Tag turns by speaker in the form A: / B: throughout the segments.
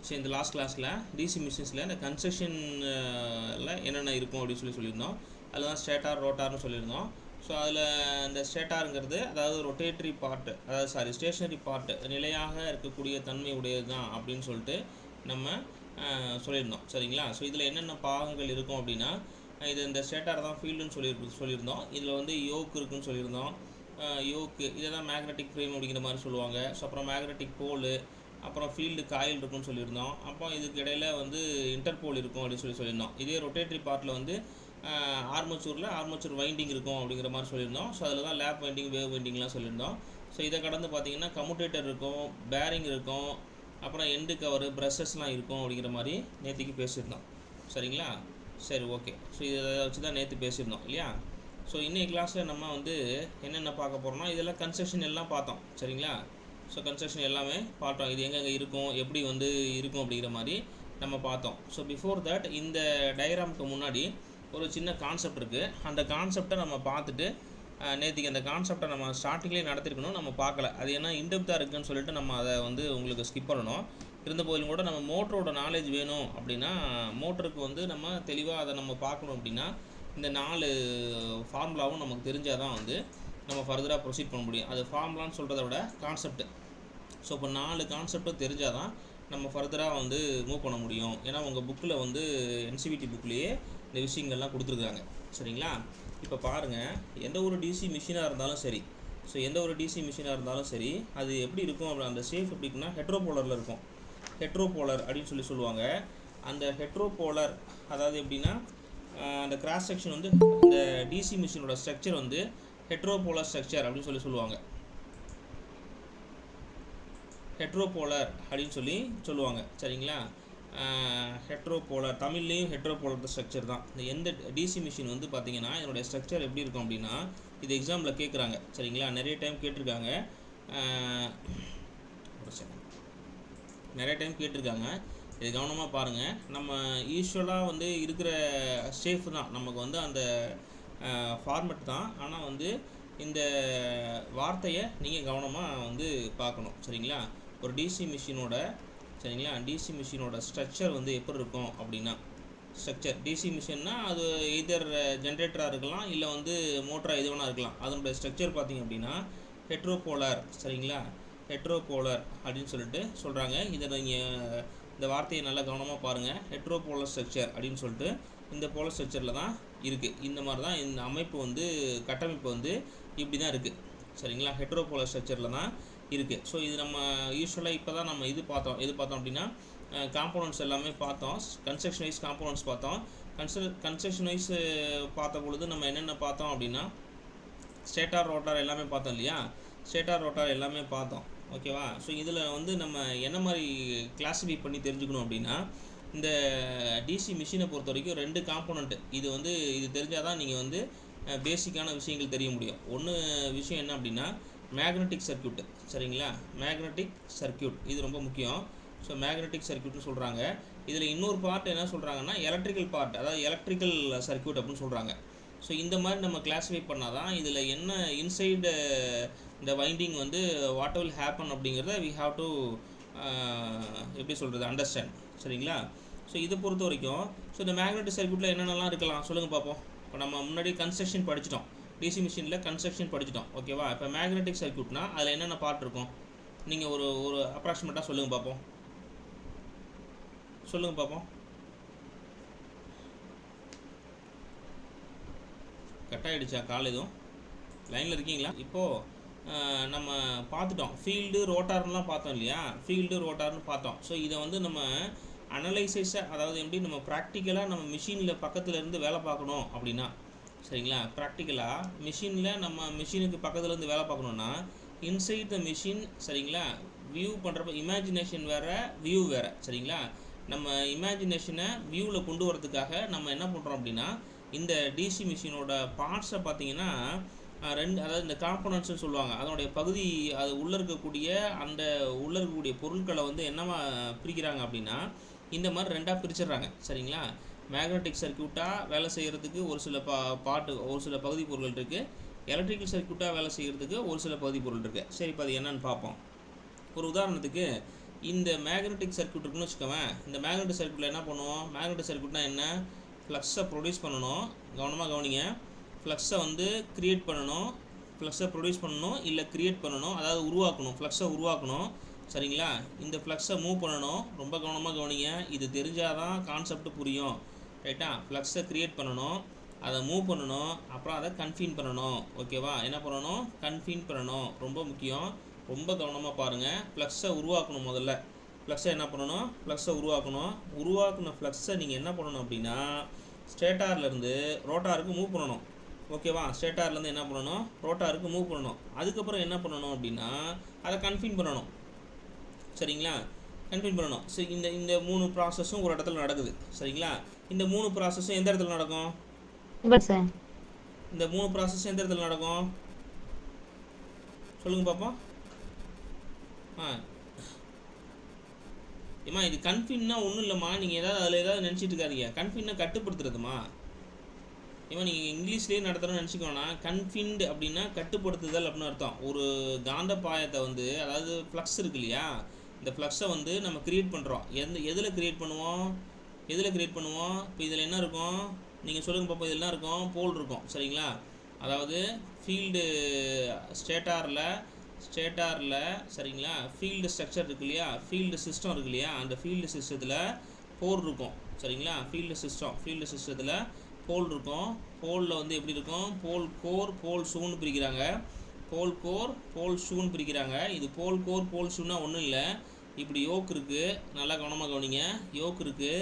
A: So இந்த last கிளாஸில் DC மிஷின்ஸில் இந்த கன்ஸ்ட்ரக்ஷனில் என்னென்ன இருக்கும் அப்படின்னு சொல்லியிருந்தோம். அதில் தான் ஸ்டேட்டார் ரோட்டார்னு சொல்லியிருந்தோம். ஸோ அதில் இந்த ஸ்டேட்டாருங்கிறது அதாவது ரொட்டேட்டரி பார்ட்டு, அதாவது ஸ்டேஷனரி பார்ட்டு, நிலையாக இருக்கக்கூடிய தன்மை உடையது தான் அப்படின்னு சொல்லிட்டு நம்ம சொல்லியிருந்தோம். சரிங்களா? ஸோ இதில் என்னென்ன பாகங்கள் இருக்கும் அப்படின்னா, இது இந்த ஸ்டேட்டார் தான் ஃபீல்டுன்னு சொல்லியிருந்தோம். இதில் வந்து யோக் இருக்குன்னு சொல்லியிருந்தோம். யோக்கு இதை தான் மேக்னெட்டிக் ஃப்ரேம் அப்படிங்கிற மாதிரி சொல்லுவாங்க. ஸோ அப்புறம் மேக்னெட்டிக் போலு, அப்புறம் ஃபீல்டு காயில் இருக்குன்னு சொல்லியிருந்தோம். அப்போ இதுக்கு இடையில வந்து இன்டர்போல் இருக்கும் அப்படின்னு சொல்லியிருந்தோம். இதே ரொட்டேட்டரி பார்ட்டில் வந்து ஆர்மச்சூர் வைண்டிங் இருக்கும் அப்படிங்கிற மாதிரி சொல்லியிருந்தோம். ஸோ அதில் தான் லேப் வைண்டிங், வேவ் வைண்டிங்லாம் சொல்லியிருந்தோம். ஸோ இதை கடந்து பார்த்தீங்கன்னா கம்யூட்டேட்டர் இருக்கும், பேரிங் இருக்கும், அப்புறம் எண்டு கவரு, ப்ரஷஸ்லாம் இருக்கும் அப்படிங்கிற மாதிரி நேற்றுக்கு பேசியிருந்தோம். சரிங்களா? சரி, ஓகே. ஸோ இதை வச்சு தான் நேற்று பேசியிருந்தோம் இல்லையா? ஸோ இன்றைக்கி கிளாஸில் நம்ம வந்து என்னென்ன பார்க்க போகிறோம்னா, இதெல்லாம் கன்ஸ்ட்ரக்ஷன் எல்லாம் பார்த்தோம். சரிங்களா? ஸோ கன்ஸ்ட்ரக்ஷன் எல்லாமே பார்த்தோம். இது எங்கெங்கே இருக்கும், எப்படி வந்து இருக்கும் அப்படிங்கிற மாதிரி நம்ம பார்த்தோம். ஸோ பிஃபோர் தட் இந்த டயக்ராமுக்கு முன்னாடி ஒரு சின்ன கான்செப்ட் இருக்குது. அந்த கான்செப்டை நம்ம பார்த்துட்டு நேற்றுக்கு அந்த கான்செப்டை நம்ம ஸ்டார்டிங்லேயே நடத்திருக்கணும், நம்ம பார்க்கல. அது ஏன்னா இன்டெப்த்தாக இருக்குதுன்னு சொல்லிட்டு நம்ம அதை வந்து உங்களுக்கு ஸ்கிப் பண்ணணும். இருந்த போதிலும் கூட நம்ம மோட்டரோட நாலேஜ் வேணும் அப்படின்னா, மோட்டருக்கு வந்து நம்ம தெளிவாக அதை நம்ம பார்க்கணும் அப்படின்னா, இந்த 4 ஃபார்முலாவும் நமக்கு தெரிஞ்சால் தான் வந்து நம்ம ஃபர்தராக ப்ரொசீட் பண்ண முடியும். அது ஃபார்முலான்னு சொல்கிறத விட கான்செப்ட். ஸோ இப்போ 4 கான்செப்டும் தெரிஞ்சால் தான் நம்ம ஃபர்தராக வந்து மூவ் பண்ண முடியும். ஏன்னா உங்கள் புக்கில் வந்து என்சிவிடி புக்லேயே இந்த விஷயங்கள்லாம் கொடுத்துருக்காங்க. சரிங்களா? இப்போ பாருங்கள், எந்த ஒரு டிசி மிஷினாக இருந்தாலும் சரி, ஸோ எந்த ஒரு டிசி மிஷினாக இருந்தாலும் சரி, அது எப்படி இருக்கும் அப்படி அந்த ஷேப் எப்படி இருக்குன்னா ஹெட்ரோபோலரில் இருக்கும். ஹெட்ரோபோலர் அப்படின்னு சொல்லுவாங்க. அந்த ஹெட்ரோபோலர் அதாவது எப்படின்னா, அந்த கிராஸ் செக்ஷன் வந்து இந்த டிசி மிஷினோட ஸ்ட்ரக்சர் வந்து ஹெட்ரோபோலர் ஸ்ட்ரக்சர் அப்படின்னு சொல்லுவாங்க. ஹெட்ரோபோலர் அப்படின்னு சொல்லுவாங்க. சரிங்களா? ஹெட்ரோபோலர் தமிழ்லேயும் ஹெட்ரோபோலர் ஸ்ட்ரக்சர் தான். இந்த எந்த டிசி மிஷின் வந்து பார்த்திங்கன்னா இதனுடைய ஸ்ட்ரக்சர் எப்படி இருக்கும் அப்படின்னா, இது எக்ஸாமில் கேட்குறாங்க. சரிங்களா? நிறைய டைம் கேட்டிருக்காங்க. இது கவனமாக பாருங்கள். நம்ம யூஸ்வலாக வந்து இருக்கிற ஷேப் தான் நமக்கு வந்து அந்த ஃபார்மெட் தான். ஆனால் வந்து இந்த வார்த்தையை நீங்கள் கவனமாக வந்து பார்க்கணும். சரிங்களா? ஒரு டிசி மிஷினோட ஸ்ட்ரக்சர் வந்து எப்படி இருக்கும் அப்படின்னா, ஸ்ட்ரக்சர் டிசி மிஷின்னா அது எதர் ஜென்ரேட்டராக இருக்கலாம், இல்லை வந்து மோட்டராக எது வேணால் இருக்கலாம். அதனுடைய ஸ்ட்ரக்சர் பார்த்திங்க அப்படின்னா ஹெட்ரோபோலர். சரிங்களா? ஹெட்ரோபோலர் அப்படின்னு சொல்லிட்டு சொல்கிறாங்க. இதை நீங்கள் இந்த வார்த்தையை நல்லா கவனமாக பாருங்கள். ஹெட்ரோபோலர் ஸ்ட்ரக்சர் அப்படின்னு சொல்லிட்டு இந்த போலர் ஸ்ட்ரக்சரில் தான் இருக்குது. இந்த மாதிரி தான் இந்த அமைப்பு வந்து கட்டமைப்பு வந்து இப்படி தான் இருக்குது. சரிங்களா? ஹெட்ரோபோலர் ஸ்ட்ரக்சரில் தான் இருக்குது. ஸோ இது நம்ம யூஸ்வலாக இப்போ தான் நம்ம எது பார்த்தோம் அப்படின்னா, காம்போனன்ட்ஸ் எல்லாமே பார்த்தோம். கன்ஸ்ட்ரக்ஷன் வைஸ் காம்போனன்ட்ஸ் பார்த்தோம். கன்ஸ்ட்ரக்ஷன் வைஸ் பார்த்த பொழுது நம்ம என்னென்ன பார்த்தோம் அப்படின்னா, ஸ்டேட்டார் ரோட்டார் எல்லாமே பார்த்தோம் இல்லையா? ஸ்டேட்டார் ரோட்டார் எல்லாமே பார்த்தோம். ஓகேவா? ஸோ இதில் வந்து நம்ம என்ன மாதிரி கிளாஸிஃபை பண்ணி தெரிஞ்சுக்கணும் அப்படின்னா, இந்த டிசி மிஷினை பொறுத்த வரைக்கும் 2 காம்போனண்ட்டு. இது தெரிஞ்சால் தான் நீங்கள் வந்து பேசிக்கான விஷயங்கள் தெரிய முடியும். ஒன்று விஷயம் என்ன அப்படின்னா மேக்னெட்டிக் சர்க்யூட். சரிங்களா? மேக்னெட்டிக் சர்க்யூட் இது ரொம்ப முக்கியம். ஸோ மேக்னெட்டிக் சர்க்யூட்னு சொல்கிறாங்க. இதில் இன்னொரு பார்ட் என்ன சொல்கிறாங்கன்னா எலக்ட்ரிக்கல் பார்ட், அதாவது எலக்ட்ரிக்கல் சர்க்யூட் அப்படின்னு சொல்கிறாங்க. ஸோ இந்த மாதிரி நம்ம கிளாஸிஃபை பண்ணால் தான் இதில் என்ன இன்சைடு இந்த வைண்டிங் வந்து வாட் வில் ஹேப்பன் அப்படிங்கிறத வி ஹாவ் டு எப்படி சொல்கிறது அண்டர்ஸ்டாண்ட். சரிங்களா? ஸோ இதை பொறுத்த வரைக்கும் ஸோ இந்த மேக்னெட்டிக் சர்க்யூட்டில் என்னென்னலாம் இருக்கலாம் சொல்லுங்கள் பார்ப்போம். இப்போ நம்ம முன்னாடி கன்ஸ்ட்ரக்ஷன் படிச்சிட்டோம், டிசி மிஷினில் கன்ஸ்ட்ரக்ஷன் படிச்சிட்டோம். ஓகேவா? இப்போ மேக்னெட்டிக் சர்க்யூட்னா அதில் என்னென்ன பார்ட் இருக்கும் நீங்கள் ஒரு அப்ராக்சிமேட்டாக சொல்லுங்கள் பார்ப்போம். கட் ஆகிடுச்சா கால்? எதுவும் லைனில் இருக்கீங்களா? இப்போது நம்ம பார்த்துட்டோம் ஃபீல்டு ரோட்டார்லாம் பார்த்தோம் இல்லையா? ஃபீல்டு ரோட்டார்னு பார்த்தோம். ஸோ இதை வந்து நம்ம அனலைசைஸாக, அதாவது எப்படி நம்ம ப்ராக்டிக்கலாக நம்ம மிஷினில் பக்கத்தில் இருந்து வேலை பார்க்கணும் அப்படின்னா, சரிங்களா? ப்ராக்டிக்கலாக மிஷினுக்கு பக்கத்தில் இருந்து வேலை பார்க்கணுன்னா இன்சைட் த மிஷின். சரிங்களா? வியூ பண்ணுறப்ப இமேஜினேஷன் வேறு, வியூ வேறு. சரிங்களா? நம்ம இமேஜினேஷனை வியூவில் கொண்டு வரதுக்காக நம்ம என்ன பண்ணுறோம் அப்படின்னா, இந்த டிசி மிஷினோட பார்ட்ஸை பார்த்திங்கன்னா 2, அதாவது இந்த காம்போனன்ட்ஸ்னு சொல்லுவாங்க. அதனுடைய பகுதி, அது உள்ளே இருக்கக்கூடிய பொருட்களை வந்து என்னவா பிரிக்கிறாங்க அப்படின்னா, இந்த மாதிரி 2ஆக பிரிச்சிடுறாங்க. சரிங்களா? மேக்னெட்டிக் சர்க்யூட்டாக வேலை செய்கிறதுக்கு ஒரு சில ஒரு சில பகுதி பொருட்கள் இருக்குது. எலக்ட்ரிக்கல் சர்க்யூட்டாக வேலை செய்கிறதுக்கு ஒரு சில பகுதி பொருள் இருக்குது. சரி, இப்போ அது என்னன்னு பார்ப்போம். ஒரு உதாரணத்துக்கு இந்த மேக்னெட்டிக் சர்க்யூட் இருக்குன்னு வச்சுக்கோவேன். இந்த மேக்னெட்டிக் சர்க்யூட்டில் என்ன பண்ணுவோம், மேக்னெட்டிக் சர்க்யூட்னா என்ன, ஃப்ளக்ஸை ப்ரொடியூஸ் பண்ணணும். கவனமாக கவனிங்க. ஃப்ளக்ஸை வந்து க்ரியேட் பண்ணணும், ஃப்ளக்ஸை ப்ரொடியூஸ் பண்ணணும், இல்லை க்ரியேட் பண்ணணும், அதாவது உருவாக்கணும், ஃப்ளக்ஸை உருவாக்கணும். சரிங்களா? இந்த ஃப்ளக்ஸை மூவ் பண்ணணும். ரொம்ப கவனமாக கவனிங்க. இது தெரிஞ்சால் தான் கான்செப்ட் புரியும். ரைட்டா? ஃப்ளக்ஸை க்ரியேட் பண்ணணும், அதை மூவ் பண்ணணும், அப்புறம் அதை கன்ஃபைன் பண்ணணும். ஓகேவா? என்ன பண்ணணும், கன்ஃபைன் பண்ணணும். ரொம்ப முக்கியம். ரொம்ப கவனமாக பாருங்கள். ஃப்ளக்ஸை உருவாக்கணும். முதல்ல ஃப்ளக்ஸை என்ன பண்ணணும், ஃப்ளக்ஸை உருவாக்கணும். உருவாக்குன ஃப்ளக்ஸை நீங்கள் என்ன பண்ணணும் அப்படின்னா ஸ்டேட்டார்லேருந்து ரோட்டாருக்கு மூவ் பண்ணணும். ஓகேவா? ஸ்டேட்டார்லேருந்து என்ன பண்ணணும், ரோட்டாருக்கு மூவ் பண்ணணும். அதுக்கப்புறம் என்ன பண்ணணும் அப்படின்னா அதை கன்ஃபைன் பண்ணணும். சரிங்களா? கன்ஃபைன் பண்ணணும். சரி, இந்த 3 ப்ராசஸும் ஒரு இடத்துல நடக்குது. சரிங்களா? இந்த 3 ப்ராசஸும் எந்த இடத்துல நடக்கும், இந்த 3 ப்ராசஸும் எந்த இடத்துல நடக்கும் சொல்லுங்கள் பாப்போம். ஏம்மா இது கன்ஃபின்னா ஒன்றும் இல்லைம்மா, நீங்கள் அதில் ஏதாவது நினச்சிட்டு இருக்காதீங்க. கன்ஃபின்னா கட்டுப்படுத்துறதுமா. ஏம்மா நீங்கள் இங்கிலீஷ்லேயே நடத்துகிறோன்னு நினச்சிக்கோன்னா, கன்ஃபின்டு அப்படின்னா கட்டுப்படுத்துதல் அப்படின்னு அர்த்தம். ஒரு காந்த பாயத்தை வந்து, அதாவது ஃப்ளக்ஸ் இருக்கு இல்லையா, இந்த ஃப்ளக்ஸை வந்து நம்ம க்ரியேட் பண்ணுறோம். எதில் க்ரியேட் பண்ணுவோம், இப்போ இதில் என்ன இருக்கும், நீங்கள் சொல்லுங்கள் பாப்பா. இதில் என்ன இருக்கும், போல் இருக்கும். சரிங்களா? அதாவது ஃபீல்டு ஸ்டேட்டாரில் சரிங்களா, ஃபீல்டு ஸ்ட்ரக்சர் இருக்கு இல்லையா, ஃபீல்டு சிஸ்டம் இருக்கு இல்லையா, அந்த ஃபீல்டு சிஸ்டத்தில் போல் இருக்கும். சரிங்களா? ஃபீல்டு சிஸ்டத்தில் போல் இருக்கும். போலில் வந்து எப்படி இருக்கும், போல் கோர் போல் ஷூன்னு பிரிக்கிறாங்க. போல் கோர் போல் ஷூன்னு பிரிக்கிறாங்க. இது போல் கோர் போல் ஷூன்னா ஒன்றும் இல்லை. இப்படி யோக் இருக்குது, நல்லா கவனமாக கவனிங்க. யோக் இருக்குது,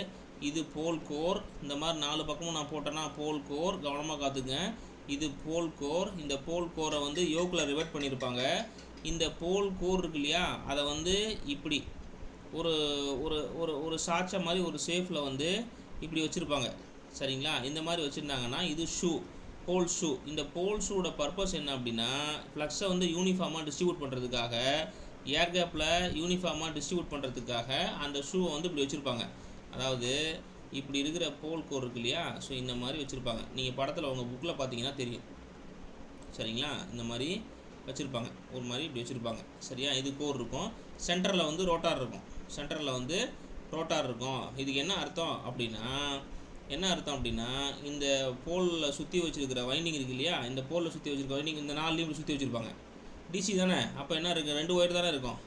A: இது போல் கோர். இந்த மாதிரி 4 பக்கமும் நான் போட்டேன்னா போல் கோர். கவனமாக காத்துங்க. இது போல் கோர். இந்த போல் கோரை வந்து யோக்கில் ரிவர்ட் பண்ணியிருப்பாங்க. இந்த போல் கோர் இருக்கு இல்லையா, அதை வந்து இப்படி ஒரு ஒரு ஒரு ஒரு சாட்சை மாதிரி ஒரு ஷேஃபில் வந்து இப்படி வச்சுருப்பாங்க. சரிங்களா? இந்த மாதிரி வச்சுருந்தாங்கன்னா இது ஷூ, போல் ஷூ. இந்த போல் ஷூவோட பர்பஸ் என்ன அப்படின்னா, ஃப்ளக்ஸை வந்து யூனிஃபார்மாக டிஸ்ட்ரிபியூட் பண்ணுறதுக்காக, ஏர் கேப்பில் யூனிஃபார்மாக டிஸ்ட்ரிபியூட் பண்ணுறதுக்காக அந்த ஷூவை வந்து இப்படி வச்சுருப்பாங்க. அதாவது இப்படி இருக்கிற போல் கோர் இருக்கு இல்லையா, ஸோ இந்த மாதிரி வச்சுருப்பாங்க. நீங்கள் படத்தில் உங்கள் புக்கில் பார்த்தீங்கன்னா தெரியும். சரிங்களா? இந்த மாதிரி வச்சுருப்பாங்க, ஒரு மாதிரி இப்படி வச்சுருப்பாங்க. சரியா? இது கோர் இருக்கும். சென்டரில் வந்து ரோட்டார் இருக்கும். இதுக்கு என்ன அர்த்தம் அப்படின்னா இந்த போலில் சுற்றி வச்சுருக்கிற வைண்டிங் இருக்குது இல்லையா, இந்த போலில் சுற்றி வச்சுருக்க வைண்டிங் இந்த 4லையும் இப்படி சுற்றி வச்சுருப்பாங்க. டிசி தானே, அப்போ என்ன இருக்குது, 2 ஒயர் தானே இருக்கும்.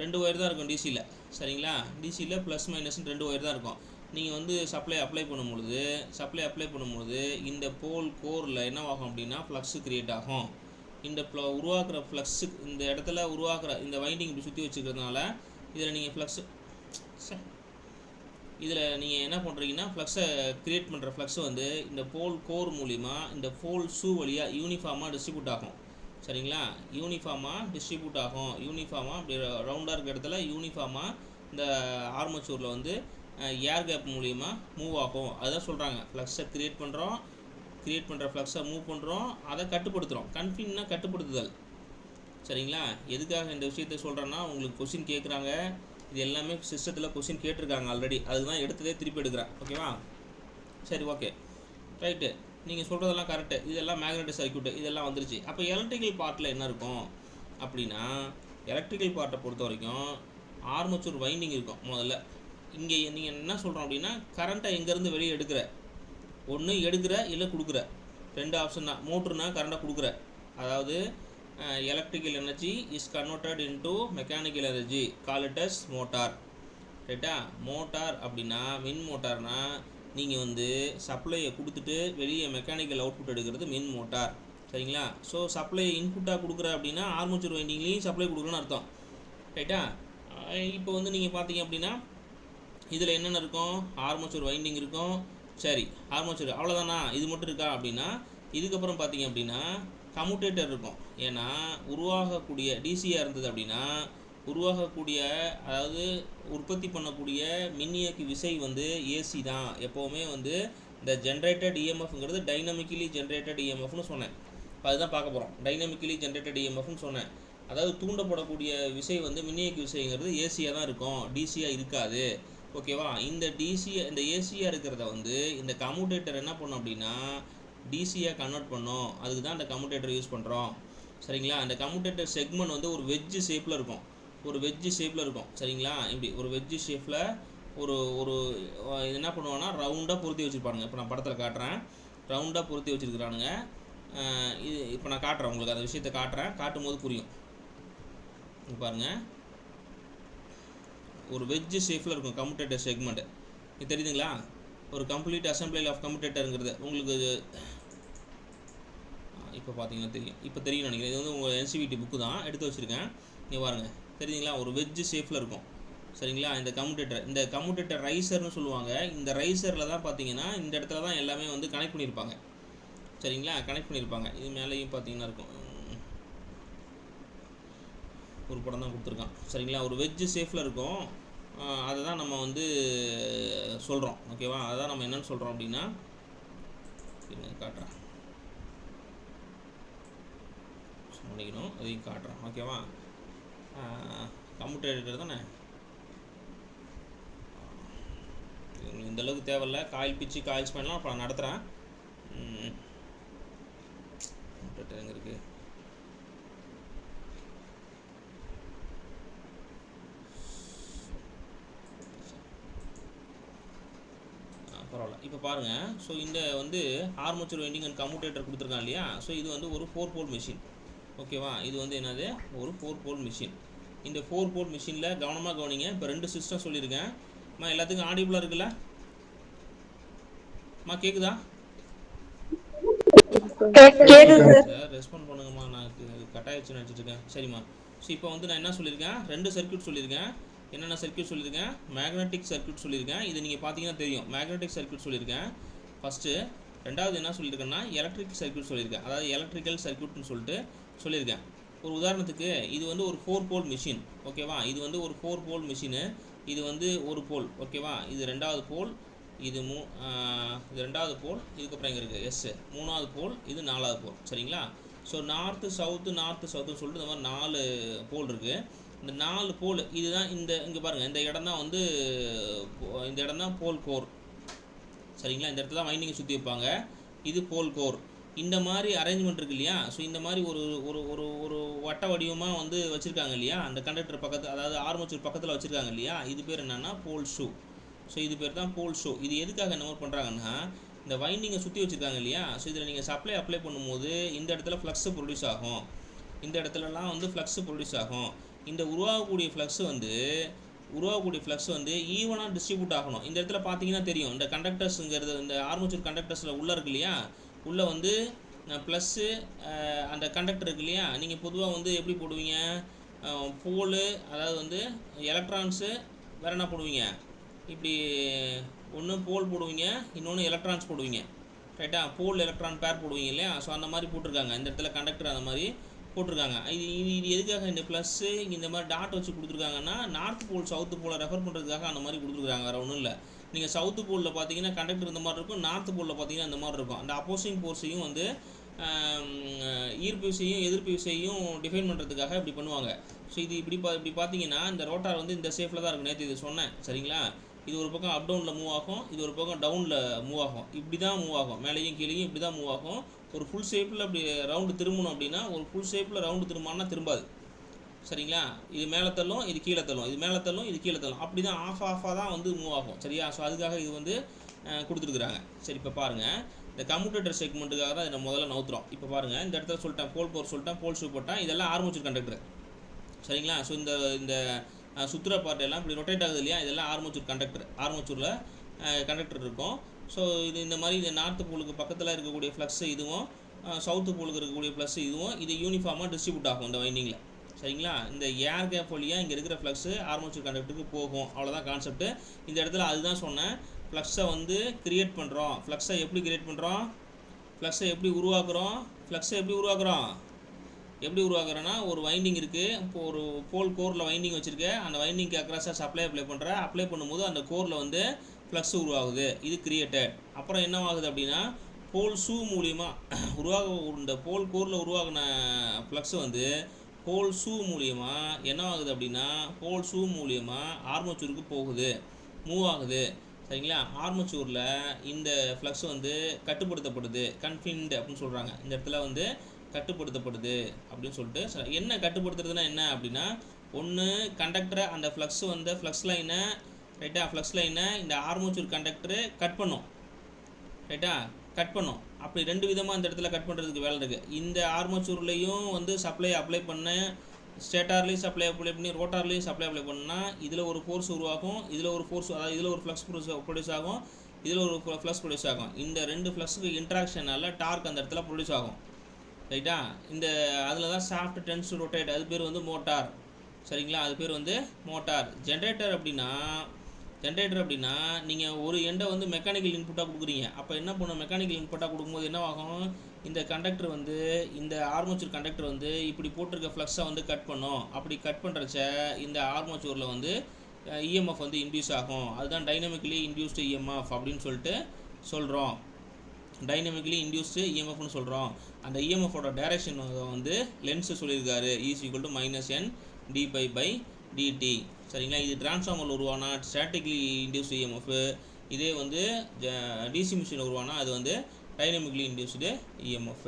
A: 2 ஒயர் தான் இருக்கும் டிசியில். சரிங்களா? டிசியில் ப்ளஸ் மைனஸ்ன்னு 2 ஒயர் தான் இருக்கும். நீங்கள் வந்து சப்ளை அப்ளை பண்ணும்பொழுது இந்த போல் கோரில் என்ன ஆகும் அப்படின்னா ஃப்ளக்ஸு க்ரியேட் ஆகும். இந்த உருவாக்குற ஃப்ளக்ஸு, இந்த இடத்துல உருவாக்குற இந்த வைண்டிங் இப்படி சுற்றி வச்சுக்கிறதுனால இதில் நீங்கள் என்ன பண்ணுறீங்கன்னா ஃப்ளக்ஸை க்ரியேட் பண்ணுற ஃப்ளக்ஸு வந்து இந்த போல் கோர் மூலிமா இந்த போல் ஷூ வழியாக யூனிஃபார்மாக டிஸ்ட்ரிபியூட் ஆகும். சரிங்களா? யூனிஃபார்மாக அப்படி ரவுண்டாக இருக்கிற இடத்துல யூனிஃபார்மாக இந்த ஆர்மச்சூரில் வந்து ஏர் கேப் மூலிமா மூவ் ஆகும். அதுதான் சொல்கிறாங்க, ஃப்ளக்ஸை க்ரியேட் பண்ணுற ஃப்ளக்ஸை மூவ் பண்ணுறோம், அதை கட்டுப்படுத்துகிறோம். கன்ஃபின்னா கட்டுப்படுத்துதல். சரிங்களா? எதுக்காக இந்த விஷயத்தை சொல்கிறேன்னா, உங்களுக்கு கொஸ்டின் கேட்குறாங்க. இது எல்லாமே சிஸ்டத்தில் கொஸ்டின் கேட்டிருக்காங்க ஆல்ரெடி. அதுதான் எடுத்ததே திருப்பி எடுக்கிறேன். ஓகேவா? சரி, ஓகே, ரைட்டு. நீங்கள் சொல்கிறதெல்லாம் கரெக்டு. இதெல்லாம் மேக்னெட்டிக் சர்க்யூட்டு இதெல்லாம் வந்துருச்சு. அப்போ எலக்ட்ரிக்கல் பார்ட்டில் என்ன இருக்கும் அப்படின்னா, எலக்ட்ரிக்கல் பார்ட்டை பொறுத்த வரைக்கும் ஆர்மச்சூர் வைண்டிங் இருக்கும். முதல்ல இங்கே நீங்கள் என்ன சொல்கிறோம் அப்படின்னா, கரண்ட்டை எங்கேருந்து வெளியே ஒன்று எடுக்கிற இல்லை கொடுக்குற, 2 ஆப்ஷன் தான். மோட்ருனா கரண்ட்டை கொடுக்குற, அதாவது electrical energy is converted into mechanical energy, call it as motor. ரைட்டா? மோட்டார் அப்படின்னா, மின் மோட்டார்னா நீங்கள் வந்து சப்ளையை கொடுத்துட்டு வெளியே மெக்கானிக்கல் அவுட்புட் எடுக்கிறது மின் மோட்டார். சரிங்களா? ஸோ சப்ளை இன்புட்டாக கொடுக்குற அப்படின்னா ஆர்மச்சூர் வைண்டிங்லேயும் சப்ளை கொடுக்குறன்னு அர்த்தம். ரைட்டா? இப்போ வந்து நீங்கள் பார்த்தீங்க அப்படின்னா இதில் என்னென்ன இருக்கும், ஆர்மச்சூர் வைண்டிங் இருக்கும். சரி, ஆர்மச்சூர் அவ்வளோதானா, இது மட்டும் இருக்கா அப்படின்னா, இதுக்கப்புறம் பார்த்தீங்க அப்படின்னா கம்யூட்டேட்டர் இருக்கும். ஏன்னா உருவாகக்கூடிய டிசியாக இருந்தது அப்படின்னா அதாவது உற்பத்தி பண்ணக்கூடிய மின்னியக்கு விசை வந்து ஏசி தான். எப்போவுமே வந்து இந்த ஜென்ரேட்டட் இஎம்எஃப்ங்கிறது டைனமிக்கலி ஜென்ரேட்டட் இஎம்எஃப்னு சொன்னேன். அதுதான் பார்க்க போகிறோம். டைனமிக்கலி ஜென்ரேட்டட் இஎம்எஃப்னு சொன்னேன். அதாவது தூண்டப்படக்கூடிய விசை வந்து மின்னியக்கு விசைங்கிறது ஏசியாக தான் இருக்கும், டிசியாக இருக்காது. ஓகேவா? இந்த ஏசியாக இருக்கிறத வந்து இந்த கம்யூட்டேட்டர் என்ன பண்ணும் அப்படின்னா டிசியாக கன்வெர்ட் பண்ணும். அதுக்கு தான் அந்த கம்யூட்டேட்டர் யூஸ் பண்ணுறோம். சரிங்களா? அந்த கம்யூட்டேட்டர் செக்மெண்ட் வந்து ஒரு வெஜ்ஜு ஷேப்பில் இருக்கும். ஒரு வெஜ்ஜு ஷேப்பில் இருக்கும் சரிங்களா. இப்படி ஒரு வெஜ்ஜு ஷேப்பில் ஒரு ஒரு இது என்ன பண்ணுவாங்கன்னா ரவுண்டாக பொருத்தி வச்சுருப்பானுங்க. இப்போ நான் படத்தில் காட்டுறேன், ரவுண்டாக பொருத்தி வச்சுருக்கிறானுங்க. இது இப்போ நான் காட்டுறேன் உங்களுக்கு, அந்த விஷயத்தை காட்டுறேன், காட்டும் போது புரியும். பாருங்கள், ஒரு வெஜ்ஜு ஷேப்பில் இருக்கும் கம்யூட்டேட்டர் செக்மெண்ட். இது தெரியுதுங்களா? ஒரு கம்ப்ளீட் அசம்பிளி ஆஃப் கம்யூட்டேட்டருங்கிறது உங்களுக்கு இப்போ பார்த்தீங்கன்னா தெரியும். இப்போ தெரியும் நினைக்கிறேன். இது வந்து உங்கள் NCVT புக்கு தான் எடுத்து வச்சுருக்கேன். நீங்கள் பாருங்கள், தெரியுதுங்களா? ஒரு வெஜ்ஜு ஷேப்பில் இருக்கும் சரிங்களா. இந்த கம்யூட்டேட்டர் ரைசர்னு சொல்லுவாங்க. இந்த ரைசரில் தான் பார்த்தீங்கன்னா இந்த இடத்துல தான் எல்லாமே வந்து கனெக்ட் பண்ணியிருப்பாங்க சரிங்களா. கனெக்ட் பண்ணியிருப்பாங்க. இது மேலேயும் பார்த்தீங்கன்னா இருக்கும், ஒரு படம் தான் கொடுத்துருக்கான் சரிங்களா. ஒரு வெஜ்ஜு ஷேப்பில் இருக்கும். அதை தான் நம்ம வந்து சொல்கிறோம் ஓகேவா. அதை தான் நம்ம என்னென்னு சொல்கிறோம் அப்படின்னா காட்டுறேன், பண்ணிக்கணும், அதையும் காட்டுறேன் ஓகேவா. கம்யூட்டேட்டர் தானே, இந்த அளவுக்கு தேவையில்லை. காயில் பிச்சு காயில் ஸ்பேன்லாம் அப்போ நான் நடத்துகிறேன். கம்யூட்டேட்டர் எங்கே இருக்குது? பரவாயில்ல. இப்போ பாருங்கள், ஸோ இந்த வந்து ஆர்மேச்சர் வைண்டிங் அண்ட் கம்யூட்டேட்டர் கொடுத்துருக்காங்க இல்லையா. ஸோ இது வந்து ஒரு 4 போல் மிஷின் ஓகேவா. இது வந்து என்னது, ஒரு 4 போல் மிஷின். இந்த 4 போல் மிஷினில் கவனமாக கவனிங்க. இப்போ 2 சிஸ்டம் சொல்லியிருக்கேன். எல்லாத்துக்கும் ஆடிபிளாக இருக்குல்ல? கேட்குதா? ரெஸ்பாண்ட் பண்ணுங்கம்மா, நான் கட்டாயிடுச்சுன்னு நினச்சிட்டு இருக்கேன். சரிம்மா. ஸோ இப்போ வந்து நான் என்ன சொல்லியிருக்கேன், 2 சர்க்யூட் சொல்லியிருக்கேன். என்னென்ன சர்க்யூட் சொல்லியிருக்கேன்? மேக்னெட்டிக் சர்க்யூட் சொல்லியிருக்கேன். இது நீங்கள் பார்த்தீங்கன்னா தெரியும், மேக்னெட்டிக் சர்க்யூட் சொல்லியிருக்கேன் ஃபஸ்ட்டு. ரெண்டாவது என்ன சொல்லியிருக்கேன்னா எலக்ட்ரிக் சர்க்யூட் சொல்லியிருக்கேன், அதாவது எலக்ட்ரிக்கல் சர்க்யூட்னு சொல்லிட்டு சொல்லியிருக்கேன். ஒரு உதாரணத்துக்கு இது வந்து ஒரு 4 போல் மிஷின் ஓகேவா. இது வந்து ஒரு 4 போல் மிஷினு. இது வந்து ஒரு போல் ஓகேவா. இது ரெண்டாவது போல், இது இது ரெண்டாவது போல், இதுக்கப்புறம் எங்கே இருக்குது எஸ், மூணாவது போல், இது நாலாவது போல் சரிங்களா. ஸோ நார்த்து சவுத்துன்னு சொல்லிட்டு இந்த மாதிரி 4 போல் இருக்குது. இந்த 4 போல் இதுதான் இங்கே பாருங்கள், இந்த இடம் தான் வந்து இந்த இடம் தான் போல் கோர் சரிங்களா. இந்த இடத்துல தான் வைண்டிங்கை சுற்றி வைப்பாங்க. இது போல் கோர். இந்த மாதிரி அரேஞ்ச்மெண்ட் இருக்குது இல்லையா. ஸோ இந்த மாதிரி ஒரு ஒரு ஒரு ஒரு வட்ட வடிவமாக வந்து வச்சுருக்காங்க இல்லையா, அந்த கண்டக்டர் பக்கத்தில், அதாவது ஆர்மேச்சர் பக்கத்தில் வச்சுருக்காங்க இல்லையா. இது பேர் என்னென்னா போல் ஷூ. ஸோ இது பேர் தான் போல் ஷூ. இது எதுக்காக என்ன பண்ணுறாங்கன்னா, இந்த வைண்டிங்கை சுற்றி வச்சுருக்காங்க இல்லையா. ஸோ இதில் நீங்கள் சப்ளை அப்ளை பண்ணும்போது இந்த இடத்துல ஃப்ளக்ஸு ப்ரொடியூஸ் ஆகும், இந்த இடத்துலலாம் வந்து ஃப்ளக்ஸு ப்ரொடியூஸ் ஆகும். இந்த உருவாகக்கூடிய ஃப்ளக்ஸ் வந்து ஈவனாக டிஸ்ட்ரிபியூட் ஆகணும். இந்த இடத்துல பார்த்தீங்கன்னா தெரியும், இந்த கண்டக்டர்ஸுங்கிறது, இந்த ஆர்மேச்சர் கண்டக்டர்ஸில் உள்ளே இருக்கு இல்லையா, உள்ளே வந்து ப்ளஸ்ஸு அந்த கண்டக்டர் இருக்கு இல்லையா. நீங்கள் பொதுவாக வந்து எப்படி போடுவீங்க, போலு, அதாவது வந்து எலக்ட்ரான்ஸு, வேறு என்ன போடுவீங்க, இப்படி ஒன்று போல் போடுவீங்க, இன்னொன்று எலக்ட்ரான்ஸ் போடுவீங்க ரைட்டா. போல் எலக்ட்ரான் பேர் போடுவீங்க இல்லையா. ஸோ அந்த மாதிரி போட்டிருக்காங்க இந்த இடத்துல கண்டக்டர், அந்த மாதிரி போட்டிருக்காங்க. இது எதுக்காக இந்த ப்ளஸ்ஸு இந்த மாதிரி டாட் வச்சு கொடுத்துருக்காங்கன்னா, நார்த் போல் சவுத்து போலை ரெஃபர் பண்ணுறதுக்காக அந்த மாதிரி கொடுத்துருக்காங்க, வேறு ஒன்றும் இல்லை. நீங்கள் சவுத்து போலில் பார்த்தீங்கன்னா கண்டக்டர் இந்த மாதிரி இருக்கும், நார்த் போலில் பார்த்தீங்கன்னா இந்த மாதிரி இருக்கும். அந்த அப்போசிங் ஃபோர்ஸையும் வந்து ஈர்ப்பு விசையும் எதிர்ப்பு விசையும் டிஃபைன் பண்ணுறதுக்காக இப்படி பண்ணுவாங்க. ஸோ இது இப்படி பார்த்தீங்கன்னா இந்த ரோட்டார் வந்து இந்த ஷேப்பில் தான் இருக்கும். நேற்று இது சொன்னேன் சரிங்களா. இது ஒரு பக்கம் அப் டவுனில் மூவ் ஆகும், இது ஒரு பக்கம் டவுனில் மூவ் ஆகும், இப்படி தான் மூவ் ஆகும், மேலேயும் கீழேயும் இப்படி தான் மூவ் ஆகும். ஒரு ஃபுல் ஷேப்பில் அப்படி ரவுண்டு திரும்பணும் அப்படின்னா, ஒரு ஃபுல் ஷேப்பில் ரவுண்டு திரும்பினா திரும்பாது சரிங்களா. இது மேலே தள்ளும், இது கீழே தள்ளும், இது மேலே தள்ளும், இது கீழே தள்ளும், அப்படி தான் ஆஃபாக தான் வந்து மூவ் ஆகும் சரியா. ஸோ அதுக்காக இது வந்து கொடுத்துருக்குறாங்க. சரி, இப்போ பாருங்கள், இந்த கம்யூட்டேட்டர் செக்மெண்ட்டுக்காக தான் இதை முதல்ல நவுத்துறோம். இப்போ பாருங்கள், இந்த இடத்துல சொல்லிட்டேன் போல் கோர் சொல்லிட்டேன், போல் ஷூ போட்டேன், இதெல்லாம் ஆர்மேச்சர் கண்டக்டர் சரிங்களா. ஸோ இந்த சுற்றுற பார்ட் எல்லாம் இப்படி ரொட்டேட் ஆகுது இல்லையா, இதெல்லாம் ஆர்மேச்சர் கண்டக்டர். ஆர்மேச்சரில் கண்டக்டர் இருக்கும். ஸோ இது இந்த மாதிரி இந்த நார்த்து போலுக்கு பக்கத்தில் இருக்கக்கூடிய ஃப்ளக்ஸு இதுவும், சவுத்து போலுக்கு இருக்கக்கூடிய ப்ளஸ்ஸு இதுவும், இது யூனிஃபார்மாக டிஸ்ட்ரிபியூட் ஆகும் இந்த வைண்டிங்கில் சரிங்களா. இந்த ஏர் கேப் வழியாக இங்கே இருக்கிற ஃப்ளக்ஸு ஆர்மேச்சர் கண்டக்டருக்கு போகும், அவ்வளோதான் கான்செப்ட்டு. இந்த இடத்துல அதுதான் சொன்னேன், ஃப்ளக்ஸை வந்து கிரியேட் பண்ணுறோம். ஃப்ளக்ஸை எப்படி கிரியேட் பண்ணுறோம், ஃப்ளக்ஸை எப்படி உருவாக்குறோன்னா, ஒரு வைண்டிங் இருக்குது, இப்போ ஒரு போல் கோரில் வைண்டிங் வச்சுருக்கேன், அந்த வைண்டிங்க்கு அக்ராஸாக சப்ளை அப்ளை பண்ணும்போது அந்த கோரில் வந்து ஃப்ளக்ஸ் உருவாகுது, இது கிரியேட்டட். அப்புறம் என்ன ஆகுது அப்படின்னா, போல் ஷூ மூலியமாக இந்த போல் கோரில் உருவாகின ஃப்ளக்ஸ் வந்து போல் ஷூ மூலியமாக என்ன ஆகுது அப்படின்னா, போல் ஷூ மூலியமாக ஆர்மேச்சருக்கு போகுது, மூவ் ஆகுது சரிங்களா. ஆர்மேச்சூரில் இந்த ஃப்ளக்ஸ் வந்து கட்டுப்படுத்தப்படுது, கன்ஃபின்டு அப்படின்னு சொல்கிறாங்க. இந்த இடத்துல வந்து கட்டுப்படுத்தப்படுது அப்படின்னு சொல்லிட்டு, என்ன கட்டுப்படுத்துறதுனா என்ன அப்படின்னா, ஒன்று கண்டக்டரை அந்த ஃப்ளக்ஸ் வந்து ஃப்ளக்ஸ் லைனை ரைட்டா ஃப்ளக்ஸ் லைனை இந்த ஆர்மேச்சர் கண்டக்டரு கட் பண்ணும் ரைட்டா கட் பண்ணும். அப்படி ரெண்டு விதமாக இந்த இடத்துல கட் பண்ணுறதுக்கு வேலை இருக்குது. இந்த ஆர்மேச்சர்லேயும் வந்து சப்ளை அப்ளை பண்ண ஸ்டேட்டார்லேயும் சப்ளை அப்ளை பண்ணி ரோட்டார்லேயும் சப்ளை அப்ளை பண்ணால் இதில் ஒரு ஃபோர்ஸ் உருவாகும், இதில் ஒரு ஃபோர்ஸ், அதாவது இதில் ஒரு ஃப்ளக்ஸ் ப்ரொடியூஸ் ஆகும், இதில் ஒரு ஃப்ளக்ஸ் ப்ரொடியூஸ் ஆகும். இந்த ரெண்டு ஃப்ளக்ஸுக்கு இன்ட்ராக்ஷனால் டார்க் அந்த இடத்துல ப்ரொடியூஸ் ஆகும் ரைட்டா. இந்த அதில் தான் ஷாஃப்ட் டென்ஸ் டு ரொட்டேட், அது பேர் வந்து மோட்டார் சரிங்களா, அது பேர் வந்து மோட்டார். ஜென்ரேட்டர் அப்படின்னா நீங்கள் ஒரு எண்டை வந்து மெக்கானிக்கல் இன்புட்டாக கொடுக்குறீங்க. அப்போ என்ன பண்ணும், மெக்கானிக்கல் இன்புட்டாக கொடுக்கும்போது என்ன ஆகும், இந்த கண்டக்டர் வந்து இந்த ஆர்மேச்சர் கண்டக்டர் வந்து இப்படி போட்டிருக்க ஃப்ளக்ஸை வந்து கட் பண்ணும். அப்படி கட் பண்ணுறச்ச இந்த ஆர்மேச்சரில் வந்து இஎம்எஃப் வந்து இன்டியூஸ் ஆகும். அதுதான் டைனமிக்கலி இன்டியூஸ்டு இஎம்எஃப் அப்படின்னு சொல்லிட்டு சொல்கிறோம். டைனமிக்கலி இன்டியூஸ்டு இஎம்எஃப்னு சொல்கிறோம். அந்த இஎம்எஃபோட டைரக்ஷன் வந்து லென்ஸு சொல்லியிருக்காரு, is equal to -n dπ/dt சரிங்களா. இது டிரான்ஸ்ஃபார்மரில் உருவானா ஸ்டாட்டிக்லி இன்டியூஸ்டு இஎம்எஃப், இதே வந்து டிசி மிஷினில் உருவானா அது வந்து டைனமிக்கலி இன்டியூஸ்டு இஎம்எஃப்.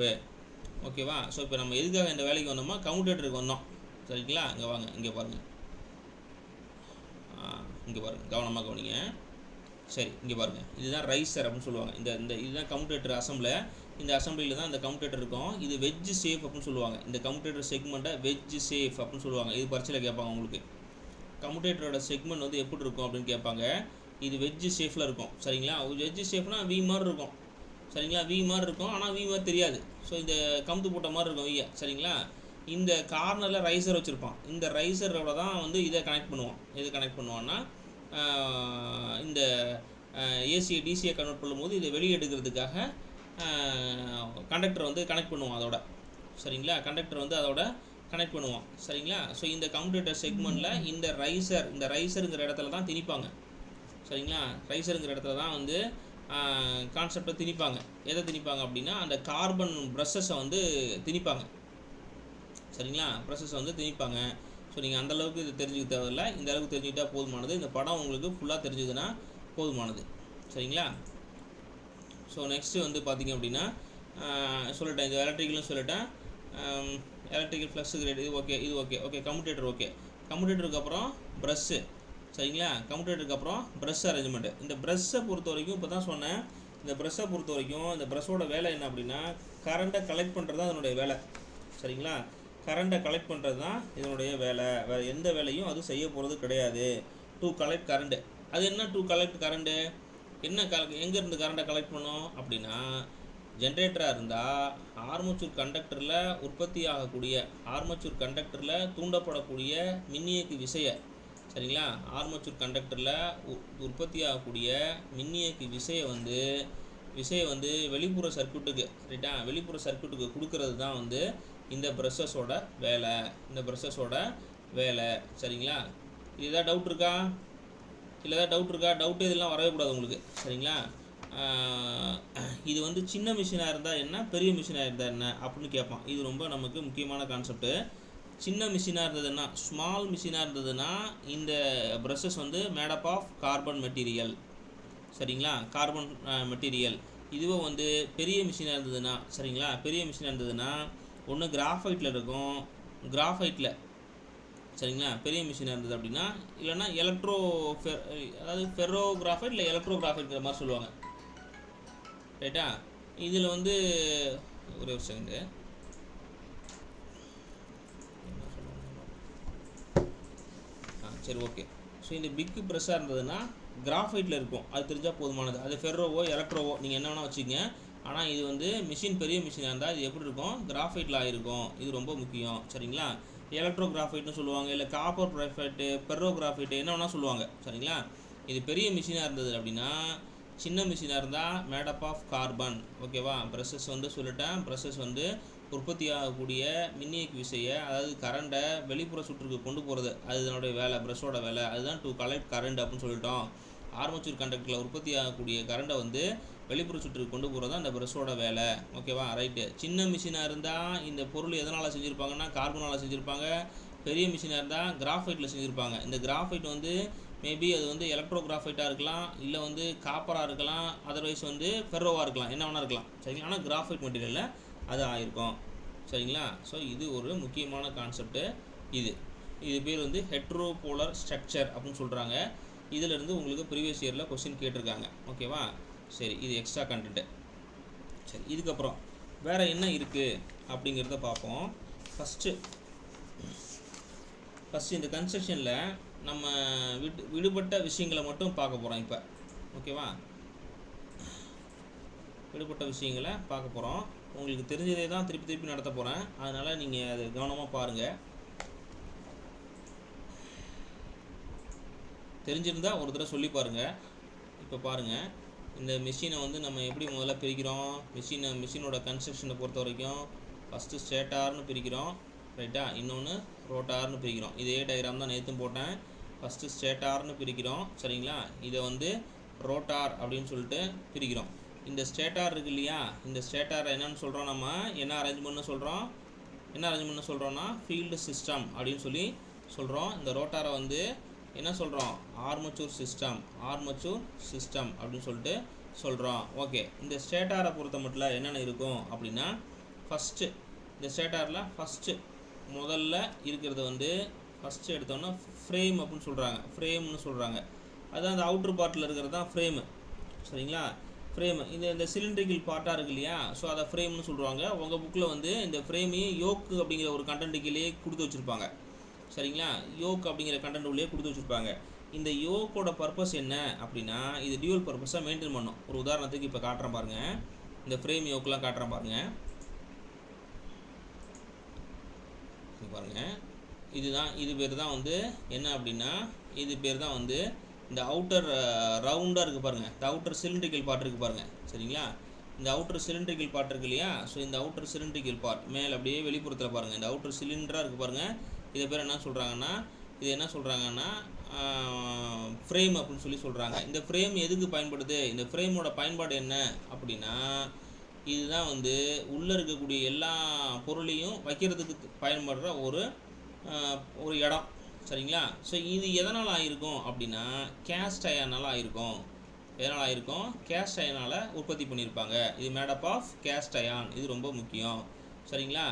A: ஓகேவா. ஸோ இப்போ நம்ம எதுக்காக இந்த வேலைக்கு வந்தோமா, கம்யூட்டேட்டருக்கு வந்தோம் சரிங்களா. இங்கே வாங்க, இங்கே பாருங்கள், இங்கே பாருங்கள், கவனமாக கவனிங்க. சரி, இங்கே பாருங்கள், இதுதான் ரைசர் அப்படின்னு சொல்லுவாங்க. இந்த இதுதான் கம்யூட்டேட்டர் அசம்பிளி. இந்த அசம்பிளியில் தான் இந்த கம்யூட்டேட்டர் இருக்கும். இது வெஜ் சேஃப் அப்படின்னு சொல்லுவாங்க. இந்த கம்யூட்டேட்டர் செக்மெண்ட்டை வெஜ் சேஃப் அப்படின்னு சொல்லுவாங்க. இது பரீட்சையில் கேட்பாங்க உங்களுக்கு. கம்யூட்டேட்டரோட செக்மெண்ட் வந்து எப்படி இருக்கும் அப்படின்னு கேட்பாங்க. இது வெஜ் ஷேஃபில் இருக்கும் சரிங்களா. வெஜ் ஷேஃப்னா வி மாதிரி இருக்கும் சரிங்களா, வி மாதிரி இருக்கும், ஆனால் வி மாதிரி தெரியாது. ஸோ இந்த கமுத்து போட்ட மாதிரி இருக்கும் வியை சரிங்களா. இந்த கார்னரில் ரைசர் வச்சுருப்பான். இந்த ரைசரோட தான் வந்து இதை கனெக்ட் பண்ணுவோம். எது கனெக்ட் பண்ணுவான்னா இந்த ஏசியை டிசியை கன்வெர்ட் பண்ணும்போது இதை வெளியே எடுக்கிறதுக்காக கண்டக்டர் வந்து கனெக்ட் பண்ணுவோம் அதோட சரிங்களா. கண்டக்டர் வந்து அதோட கனெக்ட் பண்ணுவோம் சரிங்களா. ஸோ இந்த கம்யூட்டேட்டர் செக்மெண்ட்டில் இந்த ரைசருங்கிற இடத்துல தான் திணிப்பாங்க சரிங்களா. ரைசருங்கிற இடத்துல தான் வந்து கான்செப்டை திணிப்பாங்க. எதை திணிப்பாங்க அப்படின்னா அந்த கார்பன் ப்ரஷஸை வந்து திணிப்பாங்க சரிங்களா. ப்ரஷஸை வந்து திணிப்பாங்க. ஸோ நீங்கள் அந்தளவுக்கு இது தெரிஞ்சுக்க தேவையில்லை, இந்த அளவுக்கு தெரிஞ்சுக்கிட்டால் போதுமானது. இந்த படம் உங்களுக்கு ஃபுல்லாக தெரிஞ்சுதுன்னா போதுமானது சரிங்களா. ஸோ நெக்ஸ்ட்டு வந்து பார்த்திங்க அப்படின்னா சொல்லிட்டேன், இது எலக்ட்ரிக்கல்னு சொல்லிட்டேன். எலக்ட்ரிக்கல் ஃப்ளக்ஸ் கிரேட் இது ஓகே, இது ஓகே. Okay, commutator okay. கம்யூட்டேட்டருக்கு அப்புறம் ப்ரஷ்ஷு சரிங்களா. கம்யூட்டேட்டருக்கு அப்புறம் ப்ரஷ் அரேஞ்ச்மெண்ட்டு. இந்த ப்ரஷ்ஷை பொறுத்த வரைக்கும் இப்போ தான் சொன்னேன். இந்த ப்ரஷ்ஷை பொறுத்த வரைக்கும் இந்த ப்ரஷ்ஷோட வேலை என்ன அப்படின்னா கரண்ட்டை கலெக்ட் பண்ணுறது தான் அதனுடைய வேலை சரிங்களா. கரண்ட்டை கலெக்ட் பண்ணுறது தான் இதனுடைய வேலை. வேறு எந்த வேலையும் அது செய்ய போகிறது கிடையாது. To collect current. அது என்ன டு கலெக்ட் கரண்ட்டு, என்ன எங்கேருந்து கரண்ட்டை கலெக்ட் பண்ணோம் அப்படின்னா ஜென்ரேட்டராக இருந்தால் ஆர்மேச்சர் கண்டக்டரில் உற்பத்தி ஆகக்கூடிய ஆர்மேச்சர் கண்டக்டரில் தூண்டப்படக்கூடிய மின்னியக்கு விசையை சரிங்களா. ஆர்மேச்சர் கண்டக்டரில் உற்பத்தி ஆகக்கூடிய மின்னியக்கு விசையை வந்து வெளிப்புற சர்க்யூட்டுக்கு ரைட்டா, வெளிப்புற சர்க்யூட்டுக்கு கொடுக்கறது தான் வந்து இந்த ப்ரஷஸோட வேலை சரிங்களா. இதுதான் டவுட் இருக்கா, டவுட்டு இதெல்லாம் வரவே கூடாது உங்களுக்கு சரிங்களா. இது வந்து சின்ன மிஷினாக இருந்தால் என்ன, பெரிய மிஷினாக இருந்தால் என்ன அப்படின்னு கேட்பான். இது ரொம்ப நமக்கு முக்கியமான கான்செப்ட்டு. சின்ன மிஷினாக இருந்ததுன்னா, ஸ்மால் மிஷினாக இருந்ததுன்னா இந்த ப்ரஷஸ் வந்து மேடப் ஆஃப் கார்பன் மெட்டீரியல் சரிங்களா, கார்பன் மெட்டீரியல். இதுவே வந்து பெரிய மிஷினாக இருந்ததுன்னா சரிங்களா, பெரிய மிஷினாக இருந்ததுன்னா ஒன்று கிராஃபைட்டில் இருக்கும், கிராஃபைட்டில் சரிங்களா பெரிய மிஷினாக இருந்தது அப்படின்னா, இல்லைன்னா அதாவது ஃபெர்ரோ கிராஃபைட் இல்லை எலக்ட்ரோ கிராஃபைட்ங்கிற மாதிரி சொல்லுவாங்க ரைட்டா. இதில் வந்து ஒரே ஒரு செகண்டு சரி ஓகே. ஸோ இந்த பிக் ப்ரெஷ்ஷாக இருந்ததுன்னா கிராஃபைட்டில் இருக்கும், அது தெரிஞ்சால் போதுமானது. அது ஃபெர்ரோவோ எலக்ட்ரோவோ நீங்கள் என்ன வேணால் வச்சுக்கங்க. ஆனால் இது வந்து மிஷின் பெரிய மிஷினாக இருந்தால் இது எப்படி இருக்கும், கிராஃபைட்டில் ஆகிருக்கும். இது ரொம்ப முக்கியம் சரிங்களா. எலக்ட்ரோ கிராஃபைட்னு சொல்லுவாங்க, இல்லை காப்பர் கிராஃபைட்டு, பெர்ரோ கிராஃபைட்டு, என்ன வேணால் சொல்லுவாங்க சரிங்களா. இது பெரிய மிஷினாக இருந்தது அப்படின்னா, சின்ன மிஷினாக இருந்தால் மேடப் ஆஃப் கார்பன் ஓகேவா. ப்ரஷஸ் வந்து சொல்லிட்டேன், ப்ரஷஸ் வந்து உற்பத்தி ஆகக்கூடிய மின்னியக்கு விசையை, அதாவது கரண்ட்டை வெளிப்புற சுற்றுக்கு கொண்டு போகிறது, அது இதனுடைய வேலை, ப்ரஷோட வேலை. அதுதான் டு கலெக்ட் கரண்ட் அப்படின்னு சொல்லிட்டோம். ஆர்மேச்சர் கண்டக்டரில் உற்பத்தி ஆகக்கூடிய கரண்ட்டை வந்து வெளிப்புற சுற்றுக்கு கொண்டு போகிறது தான் அந்த ப்ரஷோட வேலை ஓகேவா. ரைட்டு. சின்ன மிஷினாக இருந்தால் இந்த பொருள் எதனால் செஞ்சுருப்பாங்கன்னா கார்பனால் செஞ்சுருப்பாங்க. பெரிய மிஷினாக இருந்தால் கிராஃபைட்டில் செஞ்சுருப்பாங்க. இந்த கிராஃபைட் வந்து மேபி அது வந்து எலக்ட்ரோ கிராஃபைட்டாக இருக்கலாம், இல்லை வந்து காப்பராக இருக்கலாம், அதர்வைஸ் வந்து ஃபெர்ரோவாக இருக்கலாம், என்ன வேணால் இருக்கலாம் சரிங்களா. ஆனால் கிராஃபைட் மெட்டீரியலில் அது ஆகிருக்கும் சரிங்களா. ஸோ இது ஒரு முக்கியமான கான்செப்ட்டு இது இது பேர் வந்து ஹெட்ரோபோலர் ஸ்ட்ரக்சர் அப்படின்னு சொல்கிறாங்க. இதிலிருந்து உங்களுக்கு ப்ரீவியஸ் இயரில் கொஸ்டின் கேட்டிருக்காங்க. ஓகேவா? சரி, இது எக்ஸ்ட்ரா கண்டென்ட்டு. சரி, இதுக்கப்புறம் வேறு என்ன இருக்குது அப்படிங்கிறத பார்ப்போம். ஃபஸ்ட்டு இந்த கன்ஸ்ட்ரக்ஷனில் நம்ம விடுபட்ட விஷயங்களை மட்டும் பார்க்க போகிறோம் இப்போ. ஓகேவா? விடுபட்ட விஷயங்களை பார்க்க போகிறோம். உங்களுக்கு தெரிஞ்சதே தான் திருப்பி நடத்த போகிறேன். அதனால் நீங்கள் அது கவனமாக பாருங்கள். தெரிஞ்சிருந்தால் ஒரு தடவை சொல்லி பாருங்கள். இப்போ பாருங்கள், இந்த மிஷினை வந்து நம்ம எப்படி முதல்ல பிரிக்கிறோம். மிஷினோட கன்ஸ்ட்ரக்ஷனை பொறுத்த வரைக்கும் ஃபஸ்ட்டு ஸ்டேட்டார்னு பிரிக்கிறோம், ரைட்டா? இன்னொன்று ரோட்டார்னு பிரிக்கிறோம். இதே டயக்ராம் தான் நேற்றும் போட்டேன். ஃபஸ்ட்டு ஸ்டேட்டார்னு பிரிக்கிறோம், சரிங்களா? இதை வந்து ரோட்டார் அப்படின்னு சொல்லிட்டு பிரிக்கிறோம். இந்த ஸ்டேட்டார் இருக்கு இல்லையா, இந்த ஸ்டேட்டாரை என்னன்னு சொல்கிறோம், நம்ம என்ன அரேஞ்ச்மெண்ட்னு சொல்கிறோன்னா ஃபீல்டு சிஸ்டம் அப்படின்னு சொல்கிறோம். இந்த ரோட்டாரை வந்து என்ன சொல்கிறோம், ஆர்மச்சூர் சிஸ்டம் அப்படின்னு சொல்லிட்டு சொல்கிறோம். ஓகே, இந்த ஸ்டேட்டாரை பொறுத்த மட்டும் என்னென்ன இருக்கும் அப்படின்னா, ஃபஸ்ட்டு இந்த ஸ்டேட்டாரில் முதல்ல இருக்கிறது வந்து ஃபஸ்ட்டு எடுத்தோன்னா ஃப்ரேம் அப்படின்னு சொல்கிறாங்க. அதுதான் அந்த அவுட்ரு பார்ட்டில் இருக்கிறது தான் ஃப்ரேமு, சரிங்களா? ஃப்ரேமு இந்த சிலிண்ட்ரிக்கல் பார்ட்டாக இருக்கு இல்லையா, ஸோ அதை ஃப்ரேம்னு சொல்லுவாங்க. உங்கள் புக்கில் வந்து இந்த ஃப்ரேமையும் யோக்கு அப்படிங்கிற ஒரு கண்டென்ட்டுக்கிலேயே கொடுத்து வச்சுருப்பாங்க, சரிங்களா? யோக் அப்படிங்கிற கண்டென்ட் உள்ளே கொடுத்து வச்சுருப்பாங்க. இந்த யோக்கோட பர்பஸ் என்ன அப்படின்னா, இது டியூவல் பர்பஸாக மெயின்டைன் பண்ணும். ஒரு உதாரணத்துக்கு இப்போ காட்டுறேன் பாருங்கள், இந்த ஃப்ரேம் யோக்கெலாம் காட்டுறேன் பாருங்கள். இது பேர் தான் வந்து என்ன அப்படின்னா, இது பேர் தான் வந்து இந்த அவுட்டர் ரவுண்டாக இருக்குது பாருங்கள், இந்த அவுட்டர் சிலிண்ட்ரிக்கல் பார்ட் இருக்குது பாருங்கள், சரிங்களா? இந்த அவுட்டர் சிலிண்ட்ரிக்கல் பார்ட் இருக்கு இல்லையா, ஸோ இந்த அவுட்டர் சிலிண்ட்ரிக்கல் பார்ட் மேலே அப்படியே வெளிப்புறத்தில் பாருங்கள், இந்த அவுட்டர் சிலிண்டராக இருக்குது பாருங்கள். இதை பேர் என்ன சொல்கிறாங்கன்னா ஃப்ரேம் அப்படின்னு சொல்கிறாங்க. இந்த ஃப்ரேம் எதுக்கு பயன்படுது, இந்த ஃப்ரேமோட பயன்பாடு என்ன அப்படின்னா, இதுதான் வந்து உள்ளே இருக்கக்கூடிய எல்லா பொருளையும் வைக்கிறதுக்கு பயன்படுற ஒரு இடம், சரிங்களா? ஸோ இது எதனால் ஆகிருக்கும் அப்படின்னா, கேஸ்ட் அயனால் ஆகிருக்கும். எதனால் ஆகிருக்கும்? கேஸ்ட் அயனால் உற்பத்தி பண்ணியிருப்பாங்க. இது மேடப் ஆஃப் கேஸ்ட் அயான். இது ரொம்ப முக்கியம், சரிங்களா?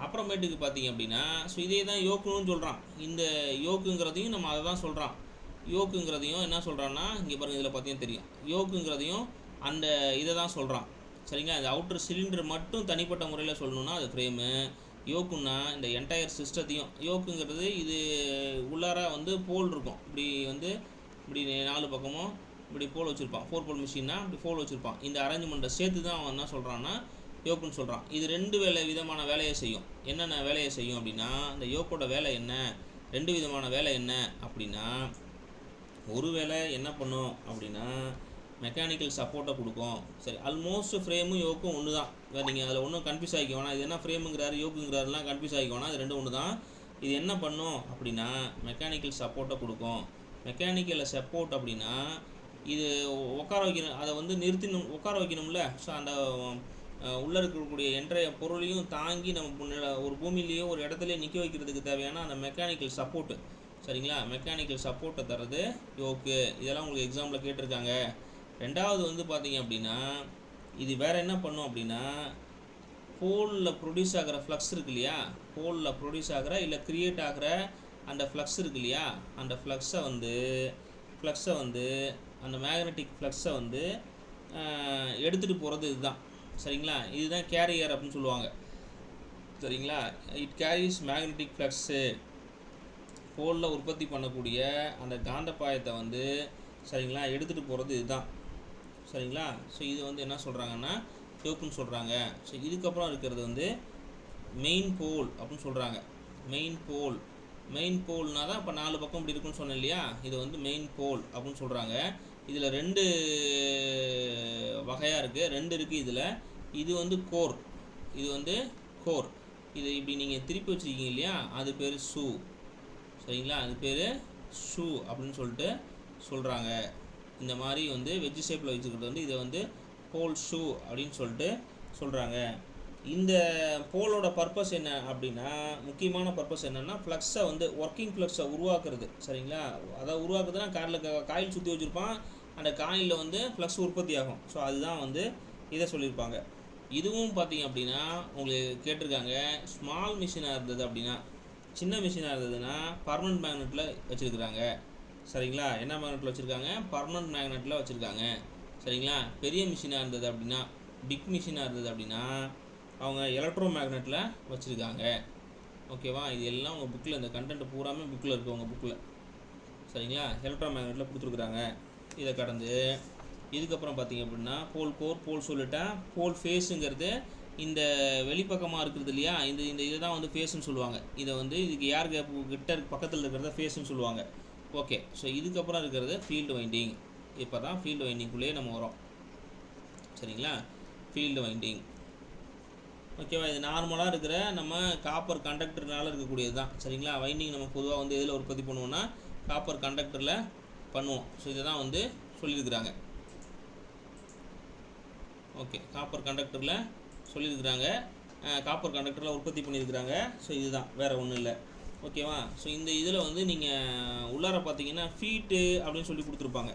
A: அப்புறமேட்டுக்கு பார்த்தீங்க அப்படின்னா, ஸோ இதே தான் யோக்குன்னு சொல்கிறான். இந்த யோக்குங்கிறதையும் நம்ம அதை தான் சொல்கிறான். யோக்குங்கிறதையும் என்ன சொல்கிறான்னா, இங்கே பாருங்கள், இதில் பார்த்தீங்கன்னா தெரியும், யோக்குங்கிறதையும் அந்த இதை தான் சொல்கிறான், சரிங்களா? இந்த அவுட்டர் சிலிண்டர் மட்டும் தனிப்பட்ட முறையில் சொல்லணுன்னா அது ஃப்ரேமு. யோக்குன்னா இந்த என்டையர் சிஸ்டத்தையும், யோக்குங்கிறது இது உள்ளார வந்து போல் இருக்கும், இப்படி 4 பக்கமும் இப்படி போல் வச்சுருப்பான். 4 போல் மிஷின்னா இப்படி போல் வச்சுருப்பான். இந்த அரேஞ்ச்மெண்ட்டை சேர்த்து தான் அவன் என்ன சொல்கிறான்னா யோக்குன்னு சொல்கிறான். இது 2 விதமான வேலையை செய்யும். என்னென்ன வேலையை செய்யும் அப்படின்னா, இந்த யோக்கோட வேலை என்ன, 2 விதமான வேலை என்ன அப்படின்னா, ஒரு வேலை என்ன பண்ணும் அப்படின்னா மெக்கானிக்கல் சப்போர்ட்டை கொடுக்கும். சரி, ஆல்மோஸ்ட் ஃப்ரேமும் யோக்கும் ஒன்று தான். வேறு நீங்கள் அதில் ஒன்றும் கன்ஃபியூஸ் ஆகிக்க வேணாம். இது என்ன ஃப்ரேமுங்கிறாரு யோக்குங்கிறாருலாம் கன்ஃபியூஸ் ஆகிக்க வேணாம். இது 2 ஒன்று தான். இது என்ன பண்ணும் அப்படின்னா மெக்கானிக்கல் சப்போர்ட்டை கொடுக்கும். மெக்கானிக்கல் சப்போர்ட் அப்படின்னா இது உட்கார வைக்கணும், அதை வந்து உட்கார வைக்கணும்ல. ஸோ அந்த உள்ளே இருக்கக்கூடிய என்டைய பொருளையும் தாங்கி நம்ம ஒரு பூமியிலேயோ ஒரு இடத்துலையே நிற்க வைக்கிறதுக்கு தேவையான அந்த மெக்கானிக்கல் சப்போர்ட்டு, சரிங்களா? மெக்கானிக்கல் சப்போர்ட்டை தர்றது யோக்கு. இதெல்லாம் உங்களுக்கு எக்ஸாம்பிள் கேட்டிருக்காங்க. 2வது வந்து பார்த்தீங்க அப்படின்னா, இது வேறு என்ன பண்ணும் அப்படின்னா, போலில் ப்ரொடியூஸ் ஆகிற ஃப்ளக்ஸ் இருக்கு இல்லையா, போலில் ப்ரொடியூஸ் ஆகிற இல்லை க்ரியேட் ஆகிற அந்த ஃப்ளக்ஸ் இருக்கு இல்லையா, அந்த ஃப்ளக்ஸை வந்து அந்த மேக்னெட்டிக் ஃப்ளக்ஸை வந்து எடுத்துகிட்டு போகிறது இதுதான், சரிங்களா? இதுதான் கேரியர் அப்படின்னு சொல்லுவாங்க, சரிங்களா? It carries magnetic flux. போலில் உற்பத்தி பண்ணக்கூடிய அந்த காந்தப்பாயத்தை வந்து, சரிங்களா, எடுத்துகிட்டு போகிறது இதுதான், சரிங்களா? ஸோ இது வந்து என்ன சொல்கிறாங்கன்னா யோக்குன்னு சொல்கிறாங்க. ஸோ இதுக்கப்புறம் இருக்கிறது வந்து மெயின் போல் அப்படின்னு சொல்கிறாங்க. மெயின் போல்னால் தான் இப்போ 4 பக்கம் இப்படி இருக்குன்னு சொன்னேன் இல்லையா, இது வந்து மெயின் போல் அப்படின்னு சொல்கிறாங்க. இதில் 2 வகையாக இருக்குது, 2 இருக்குது இதில். இது வந்து கோர், இது இப்படி நீங்கள் திருப்பி வச்சுருக்கீங்க இல்லையா, அது பேர் ஷூ, சரிங்களா? அது பேர் ஷூ அப்படின்னு சொல்லிட்டு சொல்கிறாங்க. இந்த மாதிரி வந்து வெஜ் ஷேப்பில் வச்சுக்கிறது வந்து இதை வந்து போல் ஷூ அப்படின்னு சொல்லிட்டு சொல்கிறாங்க. இந்த போலோட பர்பஸ் என்ன அப்படின்னா, முக்கியமான பர்பஸ் என்னென்னா ஃப்ளக்ஸை வந்து ஒர்க்கிங் ஃப்ளக்ஸை உருவாக்குறது, சரிங்களா? அதை உருவாக்குறதுனா காயில் சுற்றி வச்சுருப்பான், அந்த காயிலில் வந்து ஃப்ளக்ஸ் உற்பத்தி ஆகும். ஸோ அதுதான் வந்து இதை சொல்லியிருப்பாங்க. இதுவும் பார்த்தீங்க அப்படின்னா உங்களுக்கு கேட்டிருக்காங்க, ஸ்மால் மிஷினாக இருந்தது அப்படின்னா, சின்ன மிஷினாக இருந்ததுன்னா பர்மனன்ட் மேக்னெட்டில் வச்சுருக்குறாங்க. சரிங்களா? என்ன மேக்னெட்டில் வச்சுருக்காங்க? பர்மனன்ட் மேக்னெட்டில் வச்சுருக்காங்க. சரிங்களா? பெரிய மிஷினாக இருந்தது அப்படின்னா, பிக் மிஷினாக இருந்தது அப்படின்னா அவங்க எலக்ட்ரோ மேக்னெட்டில் வச்சுருக்காங்க. ஓகேவா? இது எல்லாம் உங்கள் புக்கில், இந்த கண்டென்ட் பூராமே புக்கில் இருக்குது உங்கள் புக்கில். சரிங்களா? எலக்ட்ரோ மேக்னெட்டில் கொடுத்துருக்குறாங்க. இதை கடந்து இதுக்கப்புறம் பார்த்தீங்க அப்படின்னா போல் கோர், போல் சொல்லிட்டேன். போல் ஃபேஸுங்கிறது இந்த வெளிப்பக்கமாக இருக்கிறது இல்லையா, இந்த இதை தான் வந்து ஃபேஸ்ன்னு சொல்லுவாங்க. இதை வந்து இதுக்கு ஏர் கேப் கிட்ட பக்கத்தில் இருக்கிறத ஃபேஸ்ன்னு சொல்லுவாங்க. ஓகே. ஸோ இதுக்கப்புறம் இருக்கிறது ஃபீல்டு வைண்டிங். இப்போ தான் ஃபீல்டு வைண்டிங்குள்ளேயே நம்ம வரோம். சரிங்களா? Field winding. ஓகேவா? இது நார்மலாக இருக்கிற நம்ம காப்பர் கண்டக்டர்னால இருக்கக்கூடியது தான். சரிங்களா? வைண்டிங் நம்ம பொதுவாக வந்து எதில் உற்பத்தி பண்ணுவோம்னா காப்பர் கண்டக்டரில் பண்ணுவோம். ஸோ இதை தான் வந்து சொல்லியிருக்கிறாங்க. ஓகே, காப்பர் கண்டக்டரில் சொல்லியிருக்கிறாங்க, காப்பர் கண்டக்டரில் உற்பத்தி பண்ணியிருக்கிறாங்க. ஸோ இதுதான், வேறு ஒன்றும் இல்லை. ஓகேவா? ஸோ இந்த இதில் வந்து நீங்கள் உள்ளார பார்த்தீங்கன்னா ஃபீட்டு அப்படின்னு சொல்லி கொடுத்துருப்பாங்க.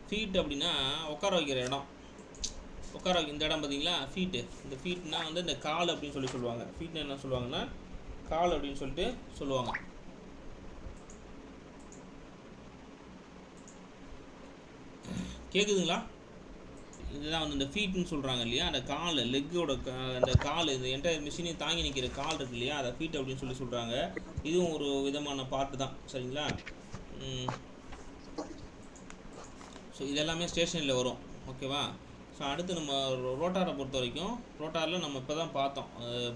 A: ஃபீட் அப்படின்னா உட்கார வைக்கிற இடம். உட்கார வைக்க இந்த இடம் பார்த்தீங்களா, ஃபீட்டு. இந்த ஃபீட்னா வந்து இந்த கால் அப்படின்னு சொல்லி சொல்லுவாங்க. ஃபீட்னா என்ன சொல்லுவாங்கன்னா கால் அப்படின்னு சொல்லிட்டு சொல்லுவாங்க. கேட்குதுங்களா? இதுதான் வந்து இந்த ஃபீட்னு சொல்கிறாங்க இல்லையா, அந்த கால், லெக்கோட அந்த கால், இந்த என்டையர் மிஷினையும் தாங்கி நிற்கிற கால் இருக்கு இல்லையா, அதை ஃபீட் அப்படின்னு சொல்லி சொல்கிறாங்க. இதுவும் ஒரு விதமான பார்ட்டு தான். சரிங்களா? ஸோ இதெல்லாமே ஸ்டேஷனில் வரும். ஓகேவா? ஸோ அடுத்து நம்ம ரோட்டாரை பொறுத்த வரைக்கும், ரோட்டாரில் நம்ம இப்போ தான்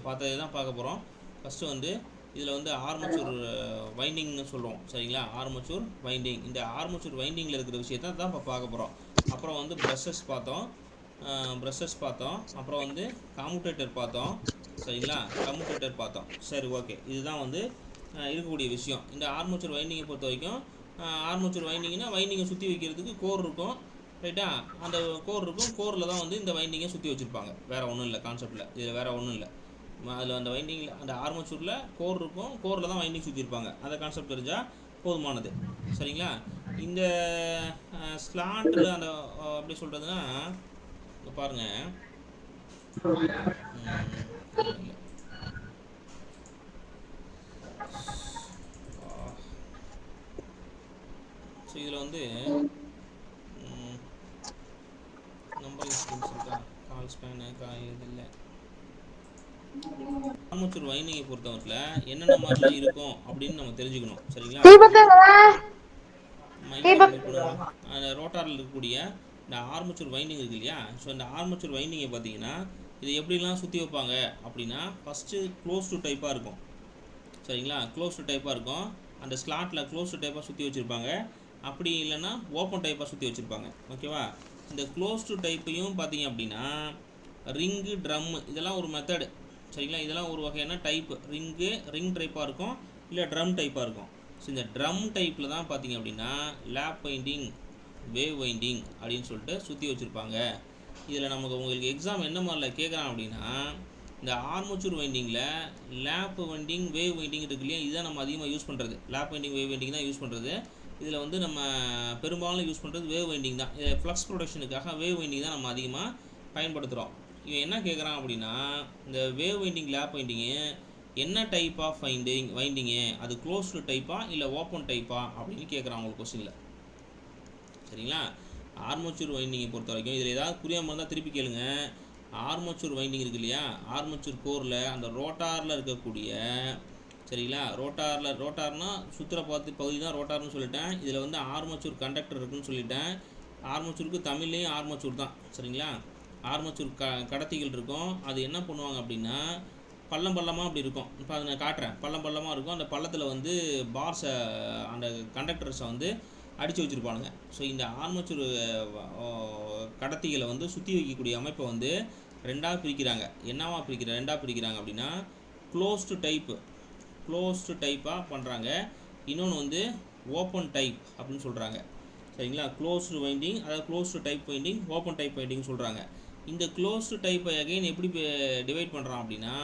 A: பார்த்ததே தான் பார்க்க போகிறோம். ஃபஸ்ட்டு வந்து இதில் வந்து ஆர்மச்சூர் வைண்டிங்னு சொல்லுவோம். சரிங்களா? Armature winding. இந்த ஆர்மச்சூர் வைண்டிங்கில் இருக்கிற விஷயத்தை தான் இப்போ பார்க்க போகிறோம். அப்புறம் வந்து ப்ரஷஸ் பார்த்தோம். அப்புறம் வந்து கம்யூட்டேட்டர் பார்த்தோம். சரிங்களா? கம்யூட்டேட்டர் பார்த்தோம். சரி, ஓகே. இதுதான் வந்து இருக்கக்கூடிய விஷயம். இந்த ஆர்மச்சூர் வைண்டிங்கை பொறுத்த வரைக்கும், ஆர்மச்சூர் வைண்டிங்னா வைண்டிங்கை சுற்றி வைக்கிறதுக்கு கோர் இருக்கும். ரைட்டா? அந்த கோர் இருக்கும். கோரில் தான் வந்து இந்த வைண்டிங்கை சுற்றி வச்சுருப்பாங்க. வேறு ஒன்றும் இல்லை கான்செப்டில். இதில் வேறு ஒன்றும் இல்லை. அதில் அந்த வைண்டிங்கில், அந்த ஆர்மச்சூரில் கோர் இருக்கும். கோரில் தான் வைண்டிங் சுற்றிருப்பாங்க. அந்த கான்செப்ட் தெரிஞ்சால் போதுமானது. சரிங்களா? இந்த ஸ்லாட்டில் அந்த எப்படி சொல்கிறதுனா, இங்கே பாருங்கள். ஸோ இதில் வந்து நம்பரிங் ஸ்கீம்ஸ் இருக்கா, கால் ஸ்பேனு இது இல்லை. ஆர்மச்சூர் வைண்டிங்கை பொறுத்தவரையில் என்னென்ன மாதிரிலாம் இருக்கும் அப்படின்னு நம்ம தெரிஞ்சுக்கணும். சரிங்களா? அந்த ரோட்டாரில் இருக்கக்கூடிய இந்த ஆர்மச்சூர் வைண்டிங் இருக்கு இல்லையா, ஸோ இந்த ஆர்மச்சூர் வைண்டிங்கை பார்த்தீங்கன்னா இது எப்படிலாம் சுற்றி வைப்பாங்க அப்படின்னா, ஃபஸ்ட்டு க்ளோஸ்டு டைப்பாக இருக்கும். சரிங்களா? க்ளோஸ்டு டைப்பாக இருக்கும். அந்த ஸ்லாட்டில் க்ளோஸ்டு டைப்பாக சுற்றி வச்சுருப்பாங்க. அப்படி இல்லைன்னா ஓப்பன் டைப்பாக சுற்றி வச்சுருப்பாங்க. ஓகேவா? இந்த க்ளோஸ்டு டைப்பையும் பார்த்தீங்க அப்படின்னா ரிங்கு, ட்ரம்மு, இதெல்லாம் ஒரு மெத்தடு. சரிங்களா? இதெல்லாம் ஒரு வகையான டைப்பு. ரிங் டைப்பாக இருக்கும், இல்லை ட்ரம் டைப்பாக இருக்கும். ஸோ இந்த ட்ரம் டைப்பில் தான் பார்த்தீங்க அப்படின்னா லேப் வைண்டிங், வேவ் வைண்டிங் அப்படின்னு சொல்லிட்டு சுற்றி வச்சுருப்பாங்க. இதில் உங்களுக்கு எக்ஸாம் என்ன மாதிரில கேட்குறான் அப்படின்னா, இந்த ஆர்மச்சூர் வைண்டிங்கில் லேப் வைண்டிங், வேவ் வைண்டிங் இருக்கு இல்லையா, இதுதான் நம்ம அதிகமாக யூஸ் பண்ணுறது. லேப் வைண்டிங், வேவ் வைண்டிங் தான் யூஸ் பண்ணுறது. இதில் வந்து நம்ம பெரும்பாலும் யூஸ் பண்ணுறது வேவ் வைண்டிங் தான். இதில் ஃப்ளக்ஸ் ப்ரொடக்ஷனுக்காக வேவ் வைண்டிங் தான் நம்ம அதிகமாக பயன்படுத்துகிறோம். இவன் என்ன கேட்குறான் அப்படின்னா, இந்த வேவ் வைண்டிங், லேப் வைண்டிங்கு என்ன டைப் ஆஃப் வைண்டிங்கு, அது க்ளோஸ்டு டைப்பா இல்லை ஓப்பன் டைப்பா அப்படின்னு கேட்குறான் உங்களுக்கு கொஸ்டினில். சரிங்களா? ஆர்மச்சூர் வைண்டிங்கை பொறுத்த வரைக்கும் இதில் ஏதாவது புரியாமல் இருந்தால் திருப்பி கேளுங்க. ஆர்மச்சூர் வைண்டிங் இருக்கு இல்லையா, ஆர்மச்சூர் கோரில் அந்த ரோட்டாரில் இருக்கக்கூடிய, சரிங்களா, ரோட்டார்னா சுற்றுற பகுதி தான் ரோட்டார்னு சொல்லிட்டேன். இதில் வந்து ஆர்மச்சூர் கண்டக்டர் இருக்குன்னு சொல்லிட்டேன். ஆர்மச்சூருக்கு தமிழ்லேயும் ஆர்மச்சூர் தான். சரிங்களா? ஆர்மச்சூர் கடத்திகள் இருக்கும். அது என்ன பண்ணுவாங்க அப்படின்னா, பள்ளமாக அப்படி இருக்கும். இப்போ அதை நான் காட்டுறேன். பள்ளமாக இருக்கும். அந்த பள்ளத்தில் வந்து பார்ஸை, அந்த கண்டக்டர்ஸை வந்து அடித்து வச்சுருப்பானுங்க. ஸோ இந்த ஆர்மச்சூர் கடத்திகளை வந்து சுற்றி வைக்கக்கூடிய அமைப்பை வந்து ரெண்டாக பிரிக்கிறாங்க. ரெண்டாக பிரிக்கிறாங்க அப்படின்னா, க்ளோஸ்டு டைப்பாக பண்ணுறாங்க. இன்னொன்று வந்து ஓப்பன் டைப் அப்படின்னு சொல்கிறாங்க. சரிங்களா? க்ளோஸ்டு வைண்டிங், அதாவது closed type winding, open type winding சொல்கிறாங்க. இந்த க்ளோஸ்டு டைப்பை அகைன் எப்படி டிவைட் பண்ணுறான் அப்படின்னா,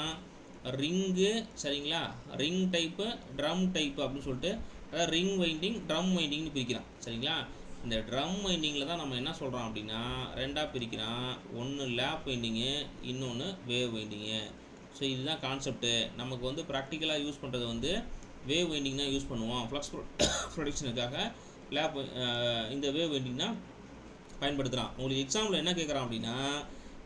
A: ரிங்கு, சரிங்களா, ரிங் டைப்பு, ட்ரம் டைப்பு அப்படின்னு சொல்லிட்டு, அதாவது ரிங் வைண்டிங், ட்ரம் வைண்டிங்னு பிரிக்கிறான். சரிங்களா? இந்த ட்ரம் வைண்டிங்கில் தான் நம்ம என்ன சொல்கிறோம் அப்படின்னா ரெண்டாக பிரிக்கிறான். ஒன்று லேப் வைண்டிங்கு, இன்னொன்று வேவ் வைண்டிங்கு. ஸோ இதுதான் கான்செப்ட்டு. நமக்கு வந்து ப்ராக்டிக்கலாக யூஸ் பண்ணுறது வந்து வேவ் வைண்டிங் தான் யூஸ் பண்ணுவோம் ஃப்ளக்ஸ் ப்ரொடக்ஷனுக்காக இந்த வேவ் வைண்டிங் தான் பயன்படுத்தலாம். உங்களுக்கு எக்ஸாம்பிள் என்ன கேட்குறான் அப்படின்னா,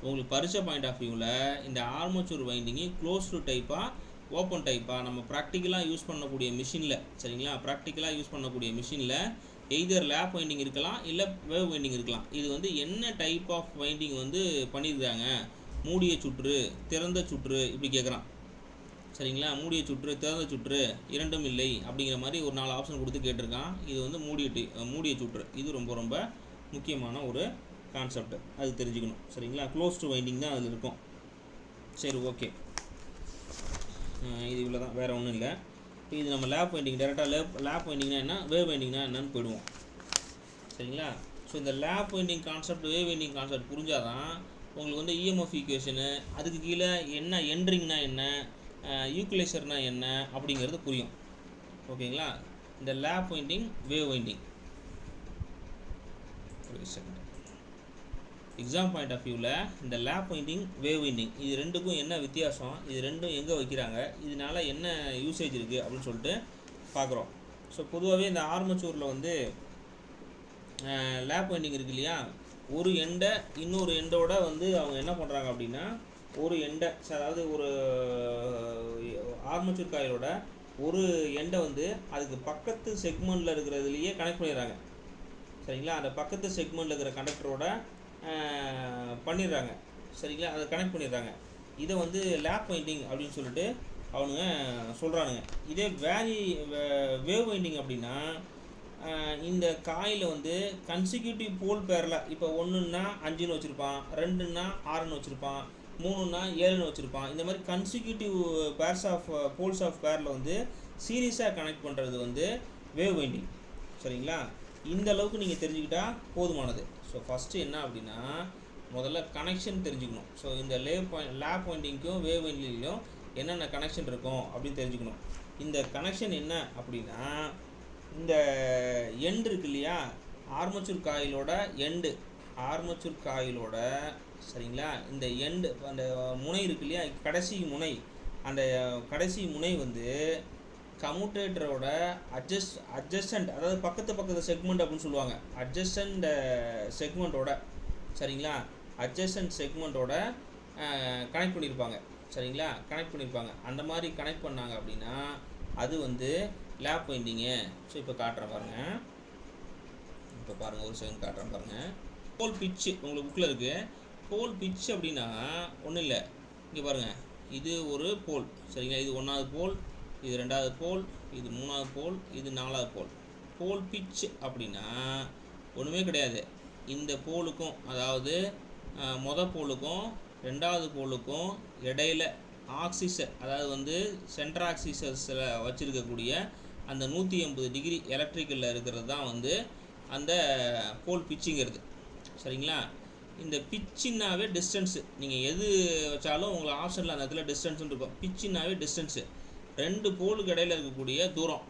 A: உங்களுக்கு பரிச்சை பாயிண்ட் ஆஃப் வியூவில் இந்த ஆர்மேச்சர் வைண்டிங்கு க்ளோஸ்டு டைப்பாக ஓப்பன் டைப்பாக நம்ம ப்ராக்டிக்கலாக யூஸ் பண்ணக்கூடிய மிஷினில், சரிங்களா, ப்ராக்டிக்கலாக யூஸ் பண்ணக்கூடிய மிஷினில் எய்தர் லேப் வைண்டிங் இருக்கலாம், இல்லை வேவ் வைண்டிங் இருக்கலாம். இது வந்து என்ன டைப் ஆஃப் வைண்டிங் வந்து பண்ணியிருக்காங்க, மூடிய சுற்று, திறந்த சுற்று, இப்படி கேட்குறான். சரிங்களா, மூடிய சுற்று, திறந்த சுற்று, இரண்டும் இல்லை அப்படிங்கிற மாதிரி ஒரு 4 ஆப்ஷன் கொடுத்து கேட்டிருக்கான். இது வந்து மூடிய சுற்று. இது ரொம்ப ரொம்ப முக்கியமான ஒரு கான்செப்ட், அது தெரிஞ்சுக்கணும். சரிங்களா, க்ளோஸ்டு வைண்டிங் தான் அதில் இருக்கும். சரி, ஓகே, இது இவ்வளோ தான், வேறு ஒன்றும் இல்லை. இப்போ இது நம்ம லேப் வைண்டிங் டேரெக்டாக லேப் வைண்டிங்னா என்ன, வேவ் வைண்டிங்னா என்னன்னு போயிடுவோம். சரிங்களா, ஸோ இந்த lap winding concept, wave winding concept புரிஞ்சாதான் உங்களுக்கு வந்து இஎம்எஃப் ஈக்குவேஷனு, அதுக்கு கீழே என்ன என்ட்ரிங்னா என்ன, ஈக்குவலைசர்னா என்ன அப்படிங்கிறது புரியும். ஓகேங்களா, இந்த lap winding, wave winding. Exam point of வியூவில் இந்த லேப் வைண்டிங், வேவ் வைண்டிங் இது ரெண்டுக்கும் என்ன வித்தியாசம், இது ரெண்டும் எங்கே வைக்கிறாங்க, இதனால என்ன யூசேஜ் இருக்குது அப்படின்னு சொல்லிட்டு பார்க்குறோம். ஸோ பொதுவாகவே இந்த ஆர்மேச்சூரில் வந்து லேப் வைண்டிங் இருக்கு இல்லையா, ஒரு எண்டை இன்னொரு எண்டோட வந்து அவங்க என்ன பண்ணுறாங்க அப்படின்னா, ஒரு எண்டை, அதாவது ஒரு ஆர்மேச்சர் காயிலோட ஒரு எண்டை வந்து அதுக்கு பக்கத்து செக்மெண்ட்டில் இருக்கிறதுலையே கனெக்ட் பண்ணிடுறாங்க. சரிங்களா, அந்த பக்கத்து செக்மெண்ட்டில் இருக்கிற கண்டக்டரோட பண்ணிடுறாங்க. சரிங்களா, அதை கனெக்ட் பண்ணிடுறாங்க. இதை வந்து லேப் வைண்டிங் அப்படின்னு சொல்லிட்டு அவனுங்க சொல்கிறானுங்க. இதே வேவ் வைண்டிங் அப்படின்னா, இந்த காயில் வந்து கன்சிக்யூட்டிவ் போல் பேரில், இப்போ 1ன்னா 5ன்னு வச்சுருப்பான், 2ன்னா 6ன்னு வச்சுருப்பான், 3ன்னா 7ன்னு வச்சுருப்பான். இந்த மாதிரி consecutive pairs of poles of பேரில் வந்து சீரியஸாக கனெக்ட் பண்ணுறது வந்து வேவ் வைண்டிங். சரிங்களா, இந்த அளவுக்கு நீங்கள் தெரிஞ்சுக்கிட்டால் போதுமானது. ஸோ ஃபஸ்ட்டு என்ன அப்படின்னா, முதல்ல கனெக்ஷன் தெரிஞ்சுக்கணும். ஸோ இந்த லேப் வைண்டிங்க்கும் வேவ் வைண்டிங்லையும் என்னென்ன கனெக்ஷன் இருக்கும் அப்படின்னு தெரிஞ்சுக்கணும். இந்த கனெக்ஷன் என்ன அப்படின்னா, இந்த எண்டு இருக்கு இல்லையா, ஆர்மேச்சர் காயிலோட எண்டு, ஆர்மேச்சர் காயிலோட, சரிங்களா, இந்த எண்டு, அந்த முனை இருக்கு இல்லையா, கடைசி முனை, அந்த கடைசி முனை வந்து கம்யூட்டேட்டரோட அட்ஜஸ்டன்ட், அதாவது பக்கத்து செக்மெண்ட் அப்படின்னு சொல்லுவாங்க, அட்ஜஸ்டன்ட் செக்மெண்ட்டோட, சரிங்களா, அட்ஜஸ்டன்ட் செக்மெண்ட்டோட கனெக்ட் பண்ணியிருப்பாங்க. சரிங்களா, கனெக்ட் பண்ணியிருப்பாங்க. அந்த மாதிரி கனெக்ட் பண்ணாங்க அப்படின்னா அது வந்து லேப் வைண்டிங்கு. ஸோ இப்போ காட்டுறேன் பாருங்கள், இப்போ பாருங்கள், ஒரு செகண்ட் காட்டுறேன் பாருங்கள். போல் பிச்சு உங்களுக்கு புக்கில் இருக்குது. போல் பிச்சு அப்படின்னா ஒன்றும் இல்லை, இங்கே பாருங்கள், இது ஒரு போல். சரிங்களா, இது 1வது போல், இது 2வது போல், இது 3வது போல், இது 4வது போல். போல் பிச் அப்படின்னா ஒன்றுமே கிடையாது. இந்த போலுக்கும், அதாவது போலுக்கும் 2வது போலுக்கும் இடையில ஆக்சிஸை, அதாவது வந்து சென்டர் ஆக்சிஸஸில் வச்சுருக்கக்கூடிய அந்த 180 டிகிரி எலக்ட்ரிக்கலில் இருக்கிறது தான் வந்து அந்த போல் பிச்சுங்கிறது. சரிங்களா, இந்த பிச்சுன்னாவே டிஸ்டன்ஸு, நீங்கள் எது வச்சாலும் உங்களுக்கு ஆப்ஷனில் அந்த இடத்துல டிஸ்டன்ஸ்னு இருக்கும். பிச்சுன்னாவே டிஸ்டன்ஸு, 2 போலுக்கு இடையில் இருக்கக்கூடிய தூரம்.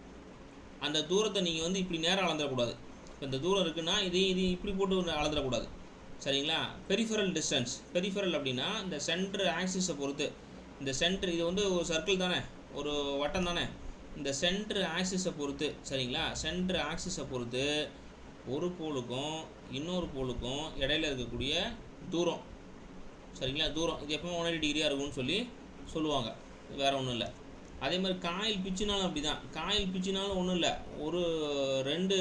A: அந்த தூரத்தை நீங்கள் வந்து இப்படி நேரம் அளந்துடக்கூடாது. இப்போ இந்த தூரம் இருக்குன்னா இது இப்படி போட்டு அளந்துடக்கூடாது. சரிங்களா, பெரிஃபரல் டிஸ்டன்ஸ். பெரிஃபரல் அப்படின்னா இந்த சென்ட்ரு ஆக்சிஸை பொறுத்து, இந்த சென்ட்ரு, இது வந்து ஒரு சர்க்கிள் தானே, ஒரு வட்டம் தானே, இந்த சென்ட்ரு ஆக்சிஸை பொறுத்து, சரிங்களா, சென்ட்ரு ஆக்சிஸை பொறுத்து ஒரு போலுக்கும் இன்னொரு போலுக்கும் இடையில இருக்கக்கூடிய தூரம். சரிங்களா, தூரம் இது எப்போ 180 டிகிரியாக இருக்கும்னு சொல்லுவாங்க, வேறு ஒன்றும் இல்லை. அதே மாதிரி காயில் பிச்சுனாலும் அப்படி தான். காயில் பிச்சுனாலும் ஒன்றும் இல்லை, ஒரு 2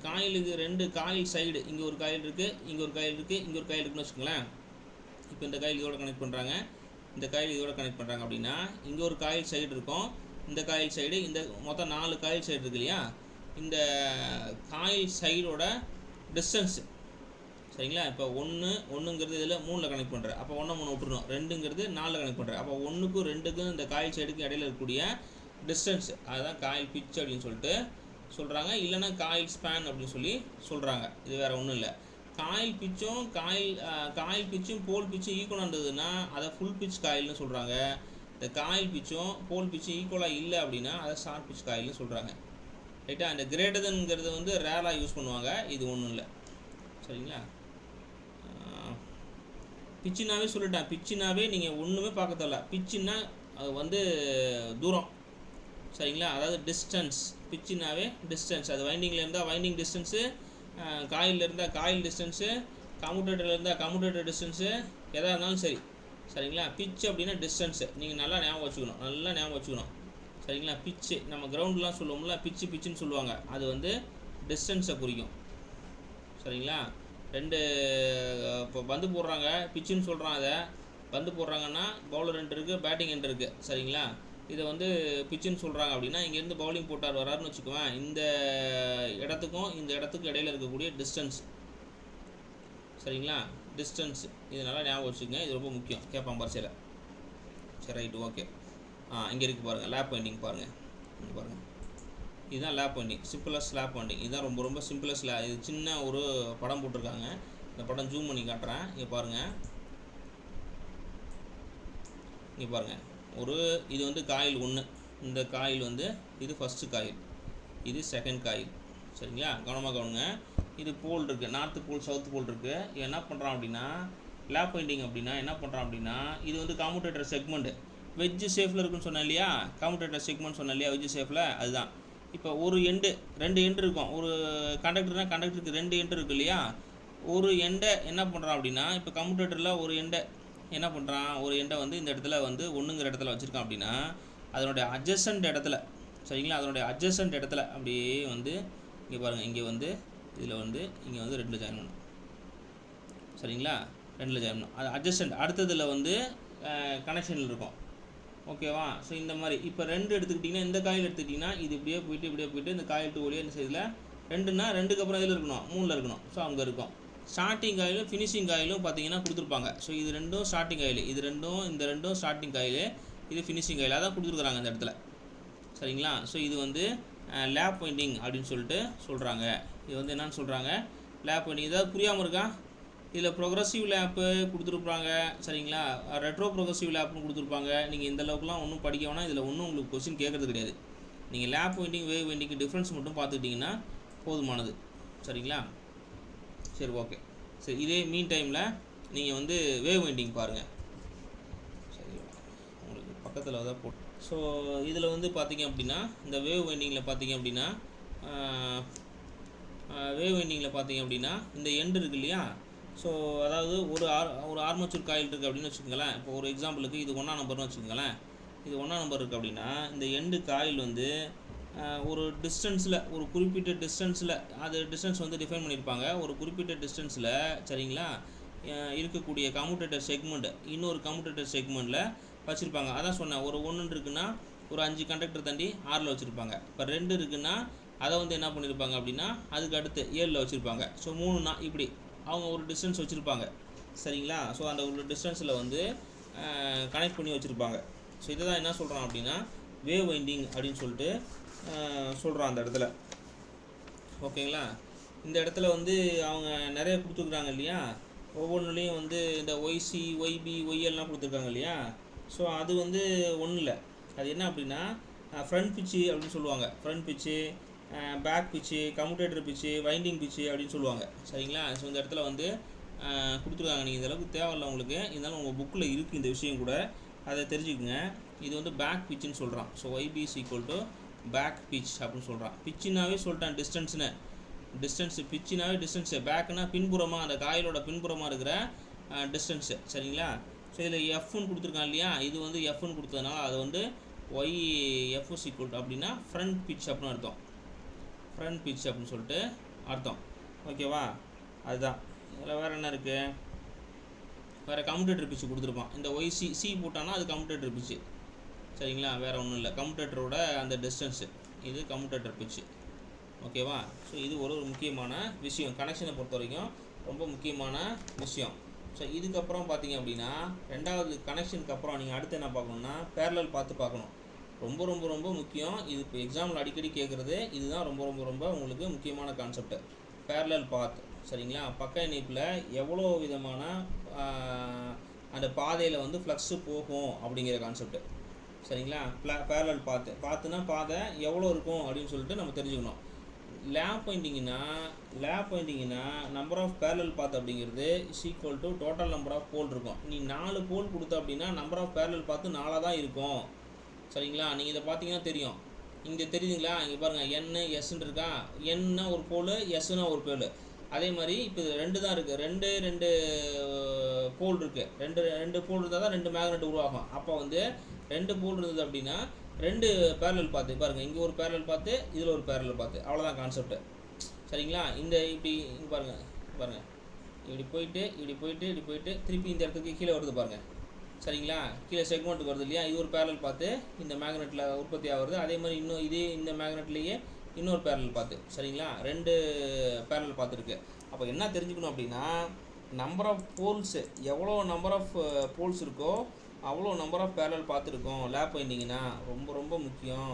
A: காயிலுக்கு 2 காயில் சைடு, இங்கே ஒரு காயில் இருக்குது, இங்கே ஒரு காயில் இருக்குது, இங்கே ஒரு காயில் இருக்குன்னு வச்சுக்கோங்களேன். இப்போ இந்த காயில் இதோட கனெக்ட் பண்ணுறாங்க, இந்த காயில் இதோட கனெக்ட் பண்ணுறாங்க அப்படின்னா இங்கே ஒரு காயில் சைடு இருக்கும், இந்த காயில் சைடு, இந்த மொத்தம் 4 காயில் சைடு இருக்கு இல்லையா, இந்த காயில் சைடோட டிஸ்டன்ஸு. சரிங்களா, இப்போ ஒன்றுங்கிறது இதில் 3ல் கனெக்ட் பண்ணுறேன், அப்போ 1 3 விட்டுருணும். 2ங்கிறது 4ல் கனெக்ட் பண்ணுறேன், அப்போ 1க்கும் 2க்கும் இந்த காயில் சைடுக்கு இடையில இருக்கக்கூடிய டிஸ்டன்ஸ், அதுதான் காயில் பிச் அப்படின்னு சொல்லிட்டு சொல்கிறாங்க. இல்லைனா காயில் ஸ்பேன் அப்படின்னு சொல்கிறாங்க. இது வேறு ஒன்றும் இல்லை. காயில் பிச்சும் போல் பிச்சும் ஈக்குவலாக இருந்ததுன்னா அதை ஃபுல் பிச் காயில்னு சொல்கிறாங்க. இந்த காயில் பிச்சும் போல் பிச்சும் ஈக்குவலாக இல்லை அப்படின்னா அதை ஷார்ட் பிச் காயில்னு சொல்கிறாங்க. ரைட்டா, அந்த கிரேட்டர்ங்கிறது வந்து ரேராக யூஸ் பண்ணுவாங்க, இது ஒன்றும் இல்லை. சரிங்களா, பிச்சுனாவே சொல்லிட்டேன். பிச்சுனாவே நீங்கள் ஒன்றுமே பார்க்க தேவையில்ல. பிச்சுன்னா அது வந்து தூரம், சரிங்களா. அதாவது டிஸ்டன்ஸ், பிச்சுனாவே டிஸ்டன்ஸ். அது வைண்டிங்கில் இருந்தால் வைண்டிங் டிஸ்டன்ஸு, காயிலில் இருந்தால் காயில் டிஸ்டன்ஸு, கம்யூட்டேட்டரில் இருந்தால் கம்யூட்டேட்டர் டிஸ்டன்ஸு, எதாக இருந்தாலும் சரி. சரிங்களா. பிச் அப்படின்னா டிஸ்டன்ஸு. நீங்கள் நல்லா ஞாபகம் வச்சுக்கணும். சரிங்களா. பிச்சு நம்ம கிரவுண்ட்லாம் சொல்லுவோம்ல, பிச்சுன்னு சொல்லுவாங்க. அது வந்து டிஸ்டன்ஸை குறிக்கும். சரிங்களா. இப்போ பந்து போடுறாங்க, பிச்சுன்னு சொல்கிறான். அதை பந்து போடுறாங்கன்னா பவுலர் எண்ட் இருக்குது, பேட்டிங் எண்ட் இருக்குது. சரிங்களா. இதை வந்து பிச்சுன்னு சொல்கிறாங்க அப்படின்னா, இங்கேருந்து பவுலிங் போட்டார் வராருன்னு வச்சுக்குவேன், இந்த இடத்துக்கும் இந்த இடத்துக்கும் இடையில் இருக்கக்கூடிய டிஸ்டன்ஸ். சரிங்களா. டிஸ்டன்ஸ் இதனால் ஞாபகம் வச்சுக்கோங்க. இது ரொம்ப முக்கியம், கேட்பான் பரிசையில். சரி, ரைட்டு, ஓகே. இங்கே இருக்குது பாருங்கள், லேப் வைண்டிங் பாருங்கள். இங்கே பாருங்கள், இதுதான் lab winding, simplest lab winding. இதுதான் ரொம்ப ரொம்ப சிம்பிளஸ்ட் இது சின்ன ஒரு படம் போட்டிருக்காங்க. இந்த படம் ஜூம் பண்ணி காட்டுறேன். இங்கே பாருங்கள், இது வந்து காயில் 1. இந்த காயில் வந்து இது ஃபஸ்ட்டு காயில், இது செகண்ட் காயில். சரிங்களா. கவனமாக கவனிங்க. இது போல் இருக்குது, நார்த்து போல் சவுத் போல் இருக்குது. என்ன பண்ணுறான் அப்படின்னா, லேப் வைண்டிங் அப்படின்னா என்ன பண்ணுறான் அப்படின்னா, இது வந்து கம்யூட்டேட்டர் செக்மெண்ட்டு வெஜ்ஜு ஷேஃபில் இருக்குன்னு சொன்னேன் இல்லையா, கம்யூட்டேட்டர் செக்மெண்ட் சொன்னேன் இல்லையா, வெஜ்ஜு ஷேஃபில். அதுதான் இப்போ ஒரு எண்டு 2 எண்டு இருக்கும். ஒரு கண்டக்டருக்கு 2 எண்டு இருக்குது இல்லையா. ஒரு எண்டை என்ன பண்ணுறான் அப்படின்னா, இப்போ கம்யூட்டேட்டரில் ஒரு எண்டை என்ன பண்ணுறான், ஒரு எண்டை வந்து இந்த இடத்துல வந்து 1ங்கிற இடத்துல வச்சுருக்கான் அப்படின்னா, அதனுடைய அட்ஜசன்ட் இடத்துல, சரிங்களா, அதனுடைய அட்ஜசன்ட் இடத்துல அப்படியே வந்து இங்கே பாருங்கள், இங்கே வந்து இதில் வந்து இங்கே வந்து 2 ஜாயின் பண்ணணும். சரிங்களா. 2 ஜாயின் பண்ணணும். அது அட்ஜசன்ட். அடுத்ததில் வந்து கனெக்ஷனில் இருக்கும். ஓகேவா. ஸோ இந்த மாதிரி இப்போ 2 எடுத்துக்கிட்டிங்கன்னா, இந்த காயில் எடுத்துக்கிட்டிங்கன்னா இது இப்படியே போயிட்டு இந்த காயில் 2 வழியாக இந்த சைடில் 2னா 2க்கு அப்புறம் இதில் இருக்கணும், 3ல் இருக்கணும். ஸோ அங்கே இருக்கும். ஸ்டார்டிங் காயிலும் ஃபினிஷிங் காயிலும் பார்த்தீங்கன்னா கொடுத்துருப்பாங்க. ஸோ இது 2ம் ஸ்டார்டிங் காயில், இந்த ரெண்டும் ஸ்டார்டிங் காயில், இது ஃபினிஷிங் காயில். அதான் கொடுத்துருக்குறாங்க இந்த இடத்துல. சரிங்களா. ஸோ இது வந்து லேப் வைண்டிங் அப்படின்னு சொல்லிட்டு சொல்கிறாங்க. இது வந்து என்னன்னு சொல்கிறாங்க, லேப் வைண்டிங். ஏதாவது புரியாமல் இருக்கா? இதில் ப்ரொக்ரெசிவ் லேப்பு கொடுத்துருப்பாங்க. சரிங்களா. ரெட்ரோ ப்ரொக்ரெசிவ் லேப்னு கொடுத்துருப்பாங்க. நீங்கள் இந்த அளவுக்குலாம் ஒன்றும் படிக்க வேணாம். இதில் ஒன்றும் உங்களுக்கு கொஸ்டின் கேட்குறது கிடையாது. நீங்கள் lab winding wave winding difference மட்டும் பார்த்துக்கிட்டிங்கன்னா போதுமானது. சரிங்களா. சரி, ஓகே. சரி, இதே மீன் டைமில் நீங்கள் வந்து வேவ் வைண்டிங் பாருங்கள். சரி, உங்களுக்கு பக்கத்தில் தான் போட்டு. ஸோ இதில் வந்து பார்த்தீங்க அப்படின்னா, இந்த வேவ் வைண்டிங்கில் பார்த்தீங்க அப்படின்னா, இந்த எண்டு இருக்குது இல்லையா. ஸோ அதாவது ஒரு ஆர்மேச்சர் காயில் இருக்குது அப்படின்னு வச்சுக்கோங்களேன். இப்போ ஒரு எக்ஸாம்பிளுக்கு இது 1ஆம் நம்பர்னு வச்சுக்கோங்களேன். இது 1ஆம் நம்பர் இருக்குது அப்படின்னா, இந்த எண்டு காயில் வந்து ஒரு டிஸ்டன்ஸில், ஒரு குறிப்பிட்ட டிஸ்டன்ஸில், அது டிஸ்டன்ஸ் வந்து டிஃபைன் பண்ணியிருப்பாங்க. ஒரு குறிப்பிட்ட டிஸ்டன்ஸில், சரிங்களா, இருக்கக்கூடிய கம்யூட்டேட்டர் செக்மெண்ட் இன்னொரு கம்யூட்டேட்டர் செக்மெண்ட்டில் வச்சுருப்பாங்க. அதான் சொன்னேன், ஒரு 1 இருக்குன்னா ஒரு 5 கண்டக்டர் தாண்டி 6ல் வச்சுருப்பாங்க. இப்போ 2 இருக்குன்னா அதை வந்து என்ன பண்ணியிருப்பாங்க அப்படின்னா, அதுக்கு அடுத்து 7ல் வச்சுருப்பாங்க. ஸோ 3னா இப்படி அவங்க ஒரு டிஸ்டன்ஸ் வச்சுருப்பாங்க. சரிங்களா. ஸோ அந்த ஒரு டிஸ்டன்ஸில் வந்து கனெக்ட் பண்ணி வச்சுருப்பாங்க. ஸோ இதை தான் என்ன சொல்கிறான் அப்படின்னா, வேவ் வைண்டிங் அப்படின்னு சொல்லிட்டு சொல்கிறான் அந்த இடத்துல. ஓகேங்களா. இந்த இடத்துல வந்து அவங்க நிறைய கொடுத்துருக்குறாங்க இல்லையா. ஒவ்வொன்றுலேயும் வந்து இந்த ஒய்சி, ஒய்பி, ஒய்எல்லாம் கொடுத்துருக்காங்க இல்லையா. ஸோ அது வந்து ஒன்றும் இல்லை. அது என்ன அப்படின்னா, ஃப்ரண்ட் பிச்சு அப்படின்னு சொல்லுவாங்க. ஃப்ரண்ட் பிச்சு, பேக் பிச்சு, கம்யூட்டேட்டர் பிச்சு, வைண்டிங் பிச்சு அப்படின்னு சொல்லுவாங்க. சரிங்களா. ஸோ இந்த இடத்துல வந்து கொடுத்துருக்காங்க. நீங்கள் இந்த அளவுக்கு தேவையில்ல உங்களுக்கு, இருந்தாலும் உங்கள் புக்கில் இருக்குது இந்த விஷயம் கூட, அதை தெரிஞ்சுக்குங்க. இது வந்து பேக் பிச்சுன்னு சொல்கிறான். So YB is equal to back pitch அப்படின்னு சொல்கிறான். பிச்சுனாவே சொல்லிட்டான் டிஸ்டன்ஸ்னு. பிச்சுனாவே டிஸ்டன்ஸு. பேக்குனா பின்புறமாக, அந்த காயிலோட பின்புறமாக இருக்கிற டிஸ்டன்ஸு. சரிங்களா. ஸோ இதில் எஃப்னு கொடுத்துருக்கான் இல்லையா. இது வந்து எஃப்னு கொடுத்ததுனால அது வந்து ஒய்எஃப் இஸ் ஈக்குவல் டு அப்படின்னா ஃப்ரண்ட் பிச் அப்படின்னு அர்த்தம். ஃப்ரண்ட் பிச் அப்படின்னு சொல்லிட்டு அர்த்தம். ஓகேவா. அதுதான். இதில் வேறு என்ன இருக்குது, வேறு கம்யூட்டேட்டர் பிச்சு கொடுத்துருப்பான். இந்த ஒய்சி போட்டானா அது கம்யூட்டேட்டர் பிச்சு. சரிங்களா. வேறு ஒன்றும் இல்லை, கம்யூட்டேட்டரோட அந்த டிஸ்டன்ஸு, இது கம்யூட்டேட்டர் பிச்சு. ஓகேவா. ஸோ இது ஒரு முக்கியமான விஷயம், கனெக்ஷனை பொறுத்த வரைக்கும் ரொம்ப முக்கியமான விஷயம். ஸோ இதுக்கப்புறம் பார்த்தீங்க அப்படின்னா, ரெண்டாவது கனெக்ஷனுக்கு அப்புறம் நீங்கள் அடுத்து என்ன பார்க்கணுன்னா, பேரலல் பார்த்து பார்க்கணும். ரொம்ப ரொம்ப ரொம்ப முக்கியம். இது இப்போ எக்ஸாமில் அடிக்கடி கேட்குறது. இதுதான் ரொம்ப ரொம்ப ரொம்ப உங்களுக்கு முக்கியமான கான்செப்ட், பேரலல் பாத். சரிங்களா. பக்க இணைப்பில் எவ்வளோ விதமான அந்த பாதையில் வந்து ஃப்ளக்ஸு போகும் அப்படிங்கிற கான்செப்ட். சரிங்களா. பேரலல் பார்த்துனா பாதை எவ்வளோ இருக்கும் அப்படின்னு சொல்லிட்டு நம்ம தெரிஞ்சுக்கணும். லேப் வைண்டிங்னா நம்பர் ஆஃப் பேரலல் பாத் அப்படிங்கிறது is equal to total number of pole இருக்கும். நீ 4 போல் கொடுத்த அப்படின்னா நம்பர் ஆஃப் பேரலல் பாத்து 4 தான் இருக்கும். சரிங்களா. நீங்கள் இதை பார்த்தீங்கன்னா தெரியும். இங்கே தெரியுதுங்களா? இங்கே பாருங்கள், என் எஸ்ன்னு இருக்கா. என்னா ஒரு போல், எஸ்னா ஒரு போல். அதே மாதிரி இப்போ இது 2 தான் இருக்குது. ரெண்டு போல் இருக்குது. ரெண்டு போல் இருந்தால் தான் 2 மேக்னெட் உருவாகும். அப்போ வந்து 2 போல் இருந்தது அப்படின்னா 2 பேரலல் பாத்து பாருங்கள். இங்கே ஒரு பேரலல் பாத்து, இதில் ஒரு பேரலல் பாத்து. அவ்வளோதான் கான்செப்ட். சரிங்களா? இந்த இப்படி இங்கே பாருங்கள், இப்படி போயிட்டு இப்படி போயிட்டு திருப்பி இந்த இடத்துக்கு கீழே வருது பாருங்கள். சரிங்களா? கீழே செக்மெண்ட்டுக்கு வருது இல்லையா? இது ஒரு பேரலல் பார்த்து இந்த மேக்னெட்டில் உற்பத்தி ஆகுது. அதே மாதிரி இன்னும் இதே இந்த மேக்னெட்லேயே இன்னொரு பேரலல் பார்த்து. சரிங்களா? 2 பேரலல் பார்த்துருக்கு. அப்போ என்ன தெரிஞ்சுக்கணும் அப்படின்னா, நம்பர் ஆஃப் போல்ஸு எவ்வளோ நம்பர் ஆஃப் போல்ஸ் இருக்கோ அவ்வளோ நம்பர் ஆஃப் பேரலல் பார்த்துருக்கோம். லேப் வைண்டிங்கன்னா ரொம்ப முக்கியம்,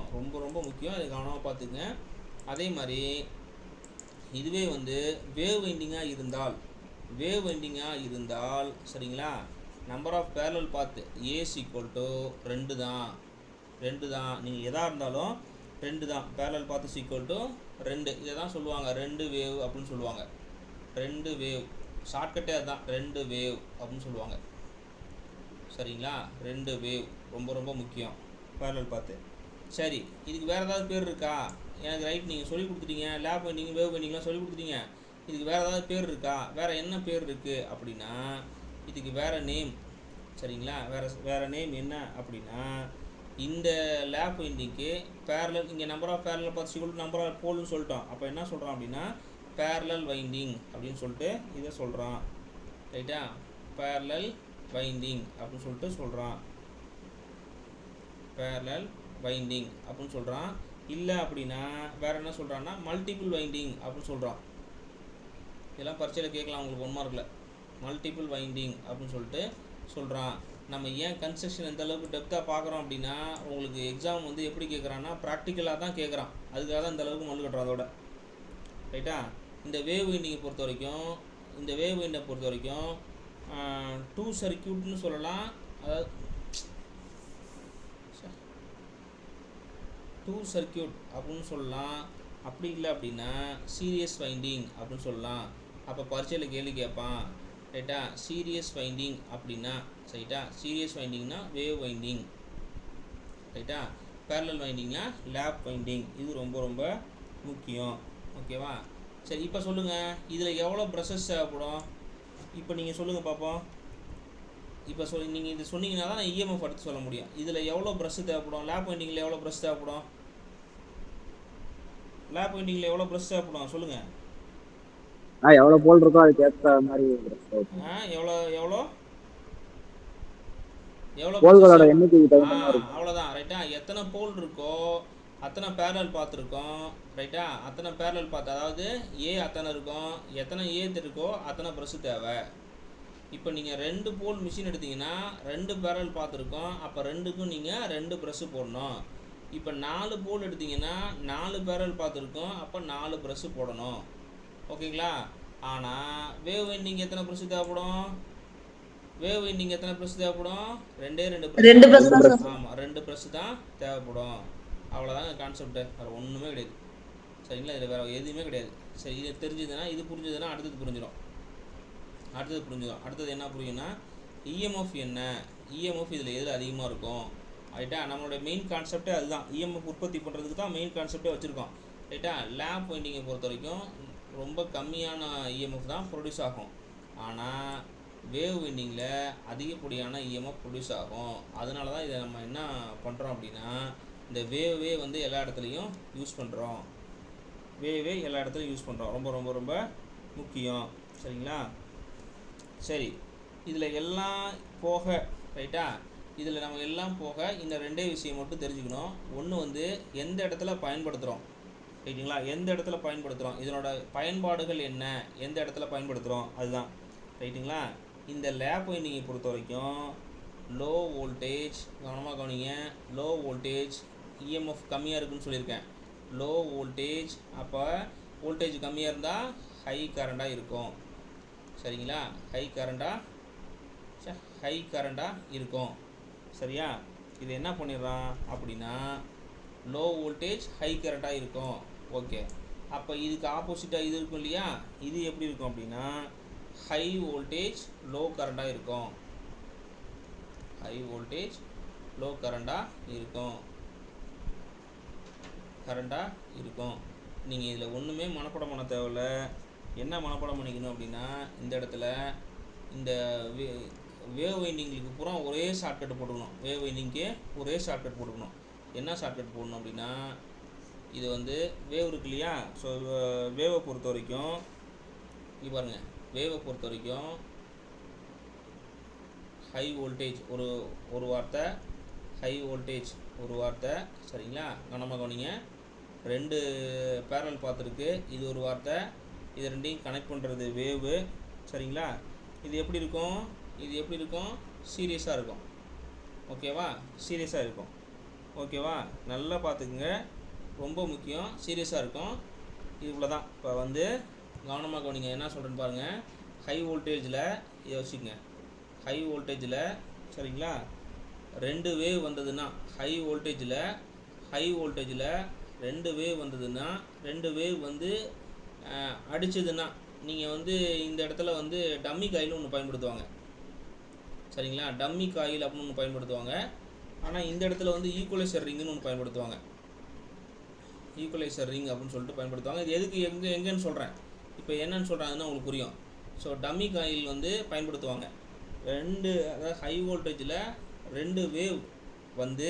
A: ரொம்ப முக்கியம். அதை கவனமாக பார்த்துக்குங்க. அதே மாதிரி இதுவே வந்து வேவ் வைண்டிங்காக இருந்தால் சரிங்களா, number of parallel path is equal to 2 தான். நீங்கள் எதாக இருந்தாலும் 2 தான். Parallel path equal to 2. இதை தான் சொல்லுவாங்க 2 வேவ் அப்படின்னு சொல்லுவாங்க. 2 வேவ் ஷார்ட்கட்டே அதுதான், 2 வேவ் அப்படின்னு சொல்லுவாங்க. சரிங்களா? 2 வேவ் ரொம்ப முக்கியம் பேரலல் பாத்து. சரி, இதுக்கு வேறு ஏதாவது பேர் இருக்கா? எனக்கு ரைட், நீங்கள் சொல்லி கொடுத்துட்டீங்க. லேப் வைண்டிங், வேவ் வைண்டிங்லாம் சொல்லி கொடுத்துட்டீங்க. இதுக்கு வேறு ஏதாவது பேர் இருக்கா? வேறு என்ன பேர் இருக்குது அப்படின்னா, இதுக்கு வேறு நேம். சரிங்களா? வேறு நேம் என்ன அப்படின்னா, இந்த லேப் வைண்டிங்க்கு பேரலல், இங்கே நம்பர் ஆஃப் பேரலல் பார்த்து ஈக்குவல் டு நம்பர் ஆஃப் போல்னு சொல்லிட்டோம். அப்போ என்ன சொல்கிறோம் அப்படின்னா, பேரலல் வைண்டிங் அப்படின்னு சொல்லிட்டு இதை சொல்கிறான். ரைட்டா? பேரலல் வைண்டிங் அப்படின்னு சொல்லிட்டு சொல்கிறான். பேரலல் வைண்டிங் அப்படின்னு சொல்கிறான். இல்லை அப்படின்னா வேறு என்ன சொல்கிறான்னா, மல்டிபிள் வைண்டிங் அப்படின்னு சொல்கிறான். இதெல்லாம் பரீட்சையில் கேட்கலாம் உங்களுக்கு 1 மார்க்கில். மல்டிபிள் வைண்டிங் அப்படின்னு சொல்லிட்டு சொல்கிறான். நம்ம ஏன் கன்ஸ்ட்ரக்ஷன் எந்த அளவுக்கு டெப்த்தாக பார்க்குறோம் அப்படின்னா, உங்களுக்கு எக்ஸாம் வந்து எப்படி கேட்குறான்னா ப்ராக்டிக்கலாக தான் கேட்குறான். அதுக்காக தான் இந்த அளவுக்கு மல்லு கட்டுறோம் அதோட. ரைட்டா? இந்த வேவ் வைண்டிங்கை பொறுத்த வரைக்கும், 2 சர்க்கியூட்னு சொல்லலாம். அதாவது 2 சர்க்கியூட் அப்படின்னு சொல்லலாம். அப்படி இல்லை அப்படின்னா சீரியஸ் வைண்டிங் அப்படின்னு சொல்லலாம். அப்போ பரீட்சையில் கேள்வி கேட்பான். ரைட்டா? சீரியஸ் வைண்டிங் அப்படின்னா, ரைட்டா, சீரியஸ் வைண்டிங்னா வேவ் வைண்டிங். ரைட்டா? பேரலல் வைண்டிங்னா லேப் வைண்டிங். இது ரொம்ப முக்கியம். ஓகேவா? சரி, இப்போ சொல்லுங்கள், இதில் எவ்வளோ ப்ரஷஸ் தேவைப்படும்? இப்போ நீங்கள் சொல்லுங்கள் பார்ப்போம். இப்போ நீங்கள் இது சொன்னீங்கன்னா தான் நான் இஎம்எஃப் எடுத்து சொல்ல முடியும். இதில் எவ்வளோ ப்ரஷ் தேவைப்படும்? லேப் வைண்டிங்கில் எவ்வளோ ப்ரஷ் தேவைப்படும்? சொல்லுங்கள்.
B: எவ்வளோ போல் இருக்கோ அதுக்கு ஏற்ற மாதிரி
A: எவ்வளோ
B: போல்களோட எண்ணிக்கைக்கு தகுந்த மாதிரி இருக்கும்.
A: அவ்வளோதான். ரைட்டா? எத்தனை போல் இருக்கோ அத்தனை பேரலல் பார்த்துருக்கோம். ரைட்டா? அத்தனை பேரலல் பார்த்து, அதாவது ஏ அத்தனை இருக்கும், எத்தனை ஏ இருக்கோ அத்தனை ப்ரஷ் தேவை. இப்போ நீங்கள் 2 போல் மிஷின் எடுத்தீங்கன்னா 2 பேரலல் பார்த்துருக்கோம். அப்போ 2க்கும் நீங்கள் 2 ப்ரஷ் போடணும். இப்போ 4 போல் எடுத்திங்கன்னா 4 பேரல் பார்த்துருக்கோம். அப்போ 4 ப்ரஷ் போடணும். ஓகேங்களா? ஆனால் வேவ் வைண்டிங் எத்தனை ப்ரஷ் தேவைப்படும்? ரெண்டே 2 ப்ரஷ். ஆமாம், 2 ப்ரஷ் தான் தேவைப்படும். அவ்வளோதாங்க கான்செப்ட்டு. வேறு ஒன்றுமே கிடையாது. சரிங்களா? இதில் வேறு எதுவுமே கிடையாது. சரி, இது தெரிஞ்சுதுன்னா, இது புரிஞ்சுதுன்னா அடுத்தது புரிஞ்சிடும். அடுத்தது என்ன புரியும்னா, இஎம்எஃப் என்ன? இஎம்எஃப் இதில் எதில் அதிகமாக இருக்கும்? ரைட்டா? நம்மளோட மெயின் கான்செப்டே அதுதான். இஎம்எஃப் உற்பத்தி பண்ணுறதுக்கு தான் மெயின் கான்செப்டே வச்சுருக்கோம். ரைட்டா? லேப் வைண்டிங்கை பொறுத்த வரைக்கும் ரொம்ப கம்மியான இஎம்எஃப் தான் ப்ரொடியூஸ் ஆகும். ஆனால் வேவ் வைண்டிங்கில் அதிகப்படியான இஎம்எஃப் ப்ரொடியூஸ் ஆகும். அதனால தான் இதை நம்ம என்ன பண்ணுறோம் அப்படின்னா, இந்த வேவே வந்து எல்லா இடத்துலையும் யூஸ் பண்ணுறோம். ரொம்ப முக்கியம். சரிங்களா? சரி, இதில் எல்லாம் போக, ரைட்டா, இதில் நம்ம எல்லாம் போக இந்த 2 விஷயம் மட்டும் தெரிஞ்சுக்கணும். ஒன்று வந்து எந்த இடத்துல பயன்படுத்துகிறோம். ரைட்டுங்களா? எந்த இடத்துல பயன்படுத்துகிறோம், இதனோட பயன்பாடுகள் என்ன, எந்த இடத்துல பயன்படுத்துகிறோம், அதுதான். ரைட்டுங்களா? இந்த லேப் வைண்டிங்கை பொறுத்த வரைக்கும் லோ வோல்டேஜ், கவனமாக கவனிங்க, லோ வோல்டேஜ் இஎம்எஃப் கம்மியாக இருக்குதுன்னு சொல்லியிருக்கேன். லோ வோல்டேஜ், அப்போ வோல்டேஜ் கம்மியாக இருந்தால் ஹை கரண்டாக இருக்கும். சரிங்களா? ஹை கரண்டாக இருக்கும். சரியா? இது என்ன பண்ணிடுறான் அப்படின்னா, லோ வோல்டேஜ் ஹை கரண்டாக இருக்கும். ஓகே, அப்போ இதுக்கு ஆப்போசிட்டாக இது இருக்கும் இல்லையா? இது எப்படி இருக்கும் அப்படின்னா, ஹை வோல்டேஜ் லோ கரண்டாக இருக்கும். கரண்ட்டாக இருக்கும். நீங்கள் இதில் ஒன்றுமே மனப்பாடம் பண்ண தேவையில்ல. என்ன மனப்பாடம் பண்ணிக்கணும் அப்படின்னா, இந்த இடத்துல இந்த வேவ் வைண்டிங்களுக்கு பூரா ஒரே ஷார்ட்கட் போட்டுக்கணும். வேவ் வைண்டிங்க்கு ஒரே ஷார்ட்கட் போட்டுக்கணும். என்ன ஷார்ட்கட் போடணும் அப்படின்னா, இது வந்து வேவ் இருக்கு இல்லையா? ஸோ வேவை பொறுத்த வரைக்கும் இது பாருங்கள், வேவை பொறுத்த வரைக்கும் ஹை வோல்டேஜ் ஒரு வார்த்தை, ஹை வோல்டேஜ் ஒரு வார்த்தை, சரிங்களா? கவனமாக கவனிங்க. 2 பேரல் பார்த்துருக்கு, இது ஒரு வார்த்தை. இது ரெண்டையும் கனெக்ட் பண்ணுறது வேவு, சரிங்களா? இது எப்படி இருக்கும்? இது எப்படி இருக்கும்? சீரியஸாக இருக்கும். ஓகேவா? சீரியஸாக இருக்கும். ஓகேவா? நல்லா பார்த்துக்குங்க, ரொம்ப முக்கியம். சீரியஸாக இருக்கும். இவ்வளோ தான். இப்போ வந்து கவனமாக கவனிங்க, என்ன சொல்கிறேன்னு பாருங்கள். ஹை வோல்டேஜில் யோசிச்சுங்க. ஹை வோல்டேஜில், சரிங்களா, 2 வேவ் வந்ததுன்னா, ஹை வோல்டேஜில் 2 வேவ் வந்ததுன்னா, 2 வேவ் வந்து அடிச்சதுன்னா, நீங்கள் வந்து இந்த இடத்துல வந்து டம்மி காயில் ஒன்று பயன்படுத்துவாங்க, சரிங்களா? டம்மி காயில் அப்படின்னு ஒன்று பயன்படுத்துவாங்க. ஆனால் இந்த இடத்துல வந்து ஈக்குவலைசர் ரிங்குன்னு ஒன்று பயன்படுத்துவாங்க. ஈக்குவலைசர் ரிங் அப்படின்னு சொல்லிட்டு பயன்படுத்துவாங்க. இது எதுக்கு எங்கேன்னு சொல்கிறேன். இப்போ என்னன்னு சொல்கிறாங்கன்னா உங்களுக்கு புரியும். ஸோ டம்மி காயில் வந்து பயன்படுத்துவாங்க. அதாவது ஹை வோல்டேஜில் 2 வேவ் வந்து,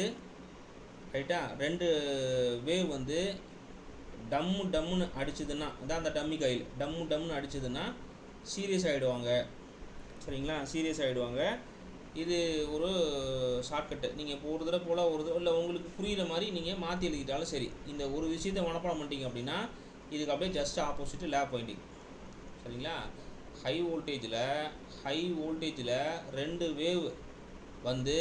A: ரைட்டா, 2 வேவ் வந்து டம்முன்னு அடிச்சதுன்னா, அதான் அந்த டம்மி காயில் டம்முன்னு அடிச்சதுன்னா சீரியஸ் ஆகிடுவாங்க, சரிங்களா? சீரியஸ் ஆகிடுவாங்க. இது ஒரு ஷார்ட்கட்டு. நீங்கள் இப்போ ஒரு தடவை போல் ஒரு தடவை இல்லை, உங்களுக்கு புரிகிற மாதிரி நீங்கள் மாற்றி எழுதிட்டாலும் சரி. இந்த ஒரு விஷயத்தை மனப்பாடம் பண்ணிட்டீங்க அப்படின்னா இதுக்கு அப்படியே ஜஸ்ட் ஆப்போசிட் லேப் வைண்டிங், சரிங்களா? ஹை வோல்டேஜில் 2 வேவ் வந்து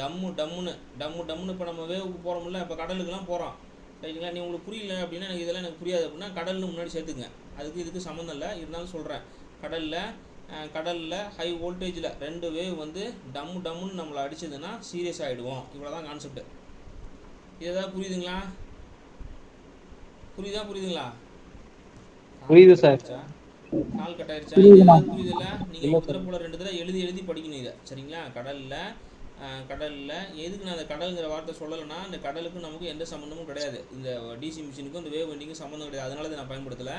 A: டம்முன்னு இப்போ நம்ம வேவுக்கு போகிறோம்ல, இப்போ கடலுக்குலாம் போகிறோம், சரிங்களா? நீ உங்களுக்கு புரியல அப்படின்னா, எனக்கு புரியாது அப்படின்னா கடல்னு முன்னாடி சேர்த்துங்க. இதுக்கு சம்மந்தம் இல்லை, இருந்தாலும் சொல்கிறேன். கடலில் ஹை வோல்டேஜில் 2 வேவ் வந்து டம்முன்னு நம்மளை அடிச்சதுன்னா சீரியஸ் ஆகிடுவோம். இவ்வளோ தான் கான்செப்ட். இது ஏதாவது புரியுதுங்களா? புரியுதுங்களா?
C: புரியுது சார்.
A: கால் கட் ஆயிடுச்சா? இது ஏதாவது புரியுதுல்ல? நீங்கள் ஒரு தடவை போல் 2 தடவை எழுதி படிக்கணும் இதை, சரிங்களா? கடலில் எதுக்கு நான் அந்த கடலுங்கிற வார்த்தை சொல்லலைன்னா, இந்த கடலுக்கும் நமக்கு எந்த சம்மந்தமும் கிடையாது. இந்த டிசி மிஷினுக்கும் இந்த வேவ் வைண்டிங்கும் சம்மந்தம் கிடையாது. அதனால தான் நான் பயன்படுத்தலை.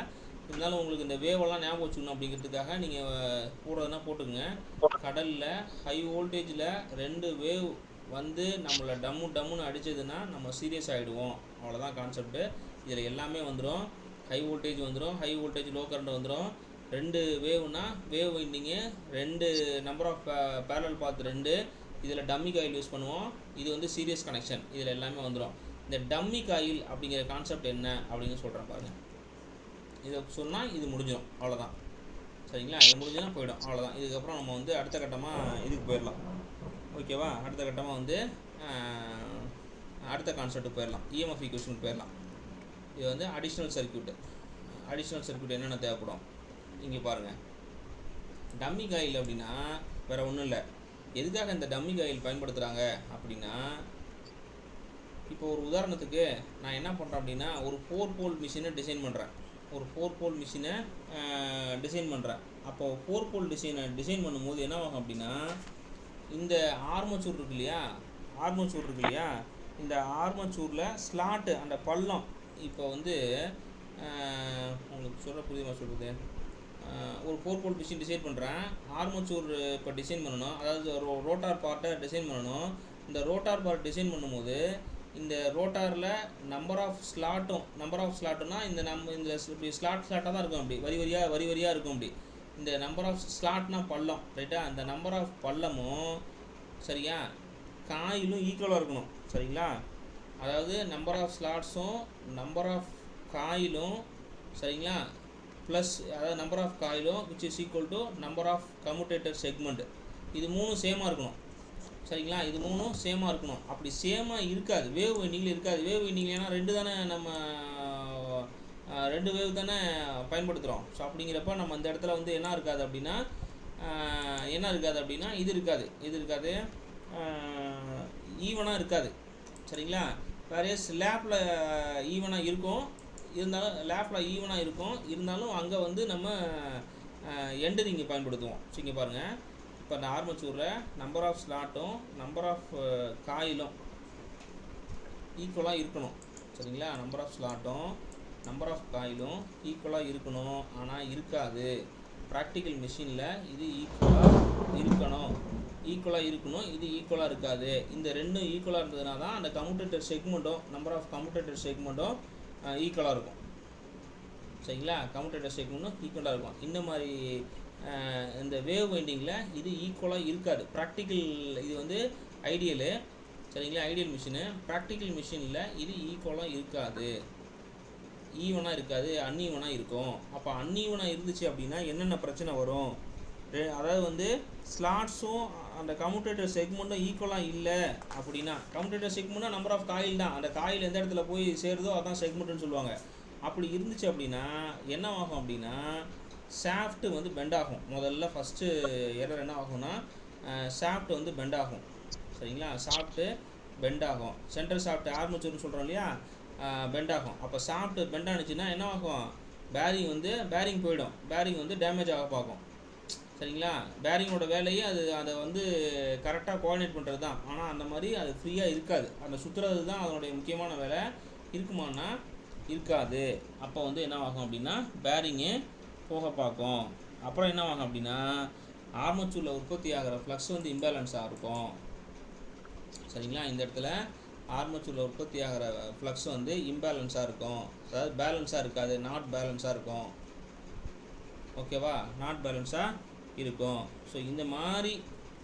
A: இருந்தாலும் உங்களுக்கு இந்த வேவெல்லாம் ஞாபகம் வச்சுக்கணும் அப்படிங்கிறதுக்காக நீங்கள் போடுறதுனா போட்டுக்குங்க. கடலில் ஹை வோல்டேஜில் 2 வேவ் வந்து நம்மளை டம்முன்னு அடித்ததுன்னா நம்ம சீரியஸ் ஆகிடுவோம். அவ்வளோதான் கான்செப்ட்டு. இதில் எல்லாமே வந்துடும். ஹை வோல்டேஜ் வந்துடும், ஹை வோல்டேஜ் லோ கரண்ட் வந்துடும். 2 வேவ்னா wave winding, 2 number of parallel path 2, இதில் டம்மி காயில் யூஸ் பண்ணுவோம். இது வந்து சீரியஸ் கனெக்ஷன். இதில் எல்லாமே வந்துடும். இந்த டம்மி காயில் அப்படிங்கிற கான்செப்ட் என்ன அப்படின்னு சொல்கிறேன் பாருங்கள். இதை சொன்னால் இது முடிஞ்சிடும், அவ்வளோதான், சரிங்களா? இது முடிஞ்சுன்னா போயிடும், அவ்வளோதான். இதுக்கப்புறம் நம்ம வந்து அடுத்த கட்டமாக இதுக்கு போயிடலாம். ஓகேவா? அடுத்த கட்டமாக வந்து அடுத்த கான்செப்ட்டுக்கு போயிடலாம். இஎம்எஃப் ஈக்குவேஷனுக்கு போயிடலாம். இது வந்து அடிஷ்னல் சர்க்யூட் என்னென்ன தேவைப்படும் இங்கே பாருங்கள். டம்மி காயில் அப்படின்னா வேறு ஒன்றும் இல்லை. எதுக்காக இந்த டம்மி காயில் பயன்படுத்துகிறாங்க அப்படின்னா, இப்போ ஒரு உதாரணத்துக்கு நான் என்ன பண்ணுறேன் அப்படின்னா, ஒரு 4 போல் மிஷினை டிசைன் பண்ணுறேன். அப்போது 4 போல் டிசைன் பண்ணும்போது என்ன ஆகும் அப்படின்னா, இந்த ஆர்மச்சூர் இருக்கு இல்லையா, இந்த ஆர்மச்சூரில் ஸ்லாட்டு, அந்த பள்ளம், இப்போ வந்து உங்களுக்கு சொல்கிற புரியுமா சொல்கிறது, ஒரு 4 போல் மிஷின் டிசைன் பண்ணுறேன். ஆர்மச்சூர் இப்போ டிசைன் பண்ணணும், அதாவது ரோட்டார் பார்ட்டை டிசைன் பண்ணணும். இந்த ரோட்டார் பார்ட் டிசைன் பண்ணும்போது இந்த ரோட்டாரில் நம்பர் ஆஃப் ஸ்லாட்டுனா இந்த இப்படி ஸ்லாட்டாக தான் இருக்கும். அப்படி வரி வரியாக இருக்கும். அப்படி இந்த நம்பர் ஆஃப் ஸ்லாட்னா பள்ளம், ரைட்டா? அந்த நம்பர் ஆஃப் பள்ளமும் சரியா காயிலும் ஈக்குவலாக இருக்கணும், சரிங்களா? அதாவது நம்பர் ஆஃப் ஸ்லாட்ஸும் நம்பர் ஆஃப் காயிலும், சரிங்களா, ப்ளஸ் அதாவது நம்பர் ஆஃப் காயிலும் which is equal to number of commutator segment. இது 3 சேமாக இருக்கணும், சரிங்களா? இது 3 சேமாக இருக்கணும். அப்படி சேமாக இருக்காது வேவ் வைண்டிங்கில் இருக்காது. வேவ் வைண்டிங் ஏன்னா 2 தானே, நம்ம 2 வேவ் தானே பயன்படுத்துகிறோம். ஸோ அப்படிங்கிறப்ப நம்ம இந்த இடத்துல வந்து என்ன இருக்காது அப்படின்னா இது இருக்காது, ஈவனாக இருக்காது, சரிங்களா? வேறு லேப்பில் ஈவனாக இருக்கும், இருந்தாலும் அங்கே வந்து நம்ம எண்டு ரிங்கை பயன்படுத்துவோம். ஸோ இங்கே பாருங்கள், இப்போ இந்த ஆர்மச்சூரில் நம்பர் ஆஃப் ஸ்லாட்டும் நம்பர் ஆஃப் காயிலும் ஈக்குவலாக இருக்கணும், சரிங்களா. நம்பர் ஆஃப் ஸ்லாட்டும் நம்பர் ஆஃப் காயிலும் ஈக்குவலாக இருக்கணும், ஆனால் இருக்காது. ப்ராக்டிக்கல் மிஷினில் இது ஈக்குவலாக இருக்கணும், இது ஈக்குவலாக இருக்காது. இந்த ரெண்டும் ஈக்குவலாக இருந்ததுனா தான் அந்த கம்யூட்டேட்டர் செக்மெண்ட்டும் நம்பர் ஆஃப் கம்யூட்டேட்டர் செக்மெண்ட்டும் ஈக்குவலாக இருக்கும். சரிங்களா. கம்யூட்டேட்டர் செக்மெண்ட்டும் ஈக்குவலாக இருக்கும். இந்த மாதிரி இந்த வேவ் வைண்டிங்கில் இது ஈக்குவலாக இருக்காது. ப்ராக்டிக்கல் இது வந்து ஐடியலு, சரிங்களா, ஐடியல் மிஷினு. ப்ராக்டிக்கல் மிஷினில் இது ஈக்குவலாக இருக்காது, ஈவனாக இருக்காது, அன்ஈவனாக இருக்கும். அப்போ அன்ஈவனாக இருந்துச்சு அப்படின்னா என்னென்ன பிரச்சனை வரும்? அதாவது வந்து ஸ்லாட்ஸும் அந்த கம்யூட்டேட்டர் செக்மெண்ட்டும் ஈக்குவலாக இல்லை அப்படின்னா, கம்யூட்டேட்டர் செக்மெண்ட்னா நம்பர் ஆஃப் காயில் தான், அந்த காயில் எந்த இடத்துல போய் சேருதோ அதான் செக்மெண்ட்னு சொல்லுவாங்க. அப்படி இருந்துச்சு அப்படின்னா என்ன ஆகும் அப்படின்னா, ஷாஃப்ட்டு வந்து பெண்ட் ஆகும். முதல்ல ஃபஸ்ட்டு எரர் என்ன ஆகும்னா, ஷாஃப்ட் வந்து பெண்ட் ஆகும். சரிங்களா. ஷாஃப்ட்டு பெண்ட் ஆகும். சென்ட்ரல் ஷாஃப்ட் ஆர்மேச்சர்னு சொல்கிறோம் இல்லையா, பெண்ட் ஆகும். அப்போ ஷாஃப்ட் பெண்ட் ஆனிச்சுன்னா என்ன ஆகும்? பேரிங் போயிடும், பேரிங் வந்து டேமேஜ் ஆக பார்க்கும். சரிங்களா. பேரிங்கோட வேலையே அதை வந்து கரெக்டாக கோஆர்டினேட் பண்ணுறது தான். ஆனால் அந்த மாதிரி அது ஃப்ரீயாக இருக்காது, அந்த சுற்றுறது தான் அதனுடைய முக்கியமான வேலை. இருக்குமானா இருக்காது. அப்போ வந்து என்ன ஆகும் அப்படின்னா பேரிங்கு போக பார்க்கும். அப்புறம் என்ன ஆகும் அப்படின்னா ஆர்மேச்சூரில் உற்பத்தி ஆகிற ஃப்ளக்ஸ் வந்து இம்பேலன்ஸாக இருக்கும். சரிங்களா. இந்த இடத்துல ஆர்மேச்சூரில் உற்பத்தி ஆகிற ஃப்ளக்ஸ் வந்து இம்பேலன்ஸாக இருக்கும், அதாவது பேலன்ஸாக இருக்காது, நாட் பேலன்ஸாக இருக்கும். ஓகேவா, நாட் பேலன்ஸாக இருக்கும். ஸோ இந்த மாதிரி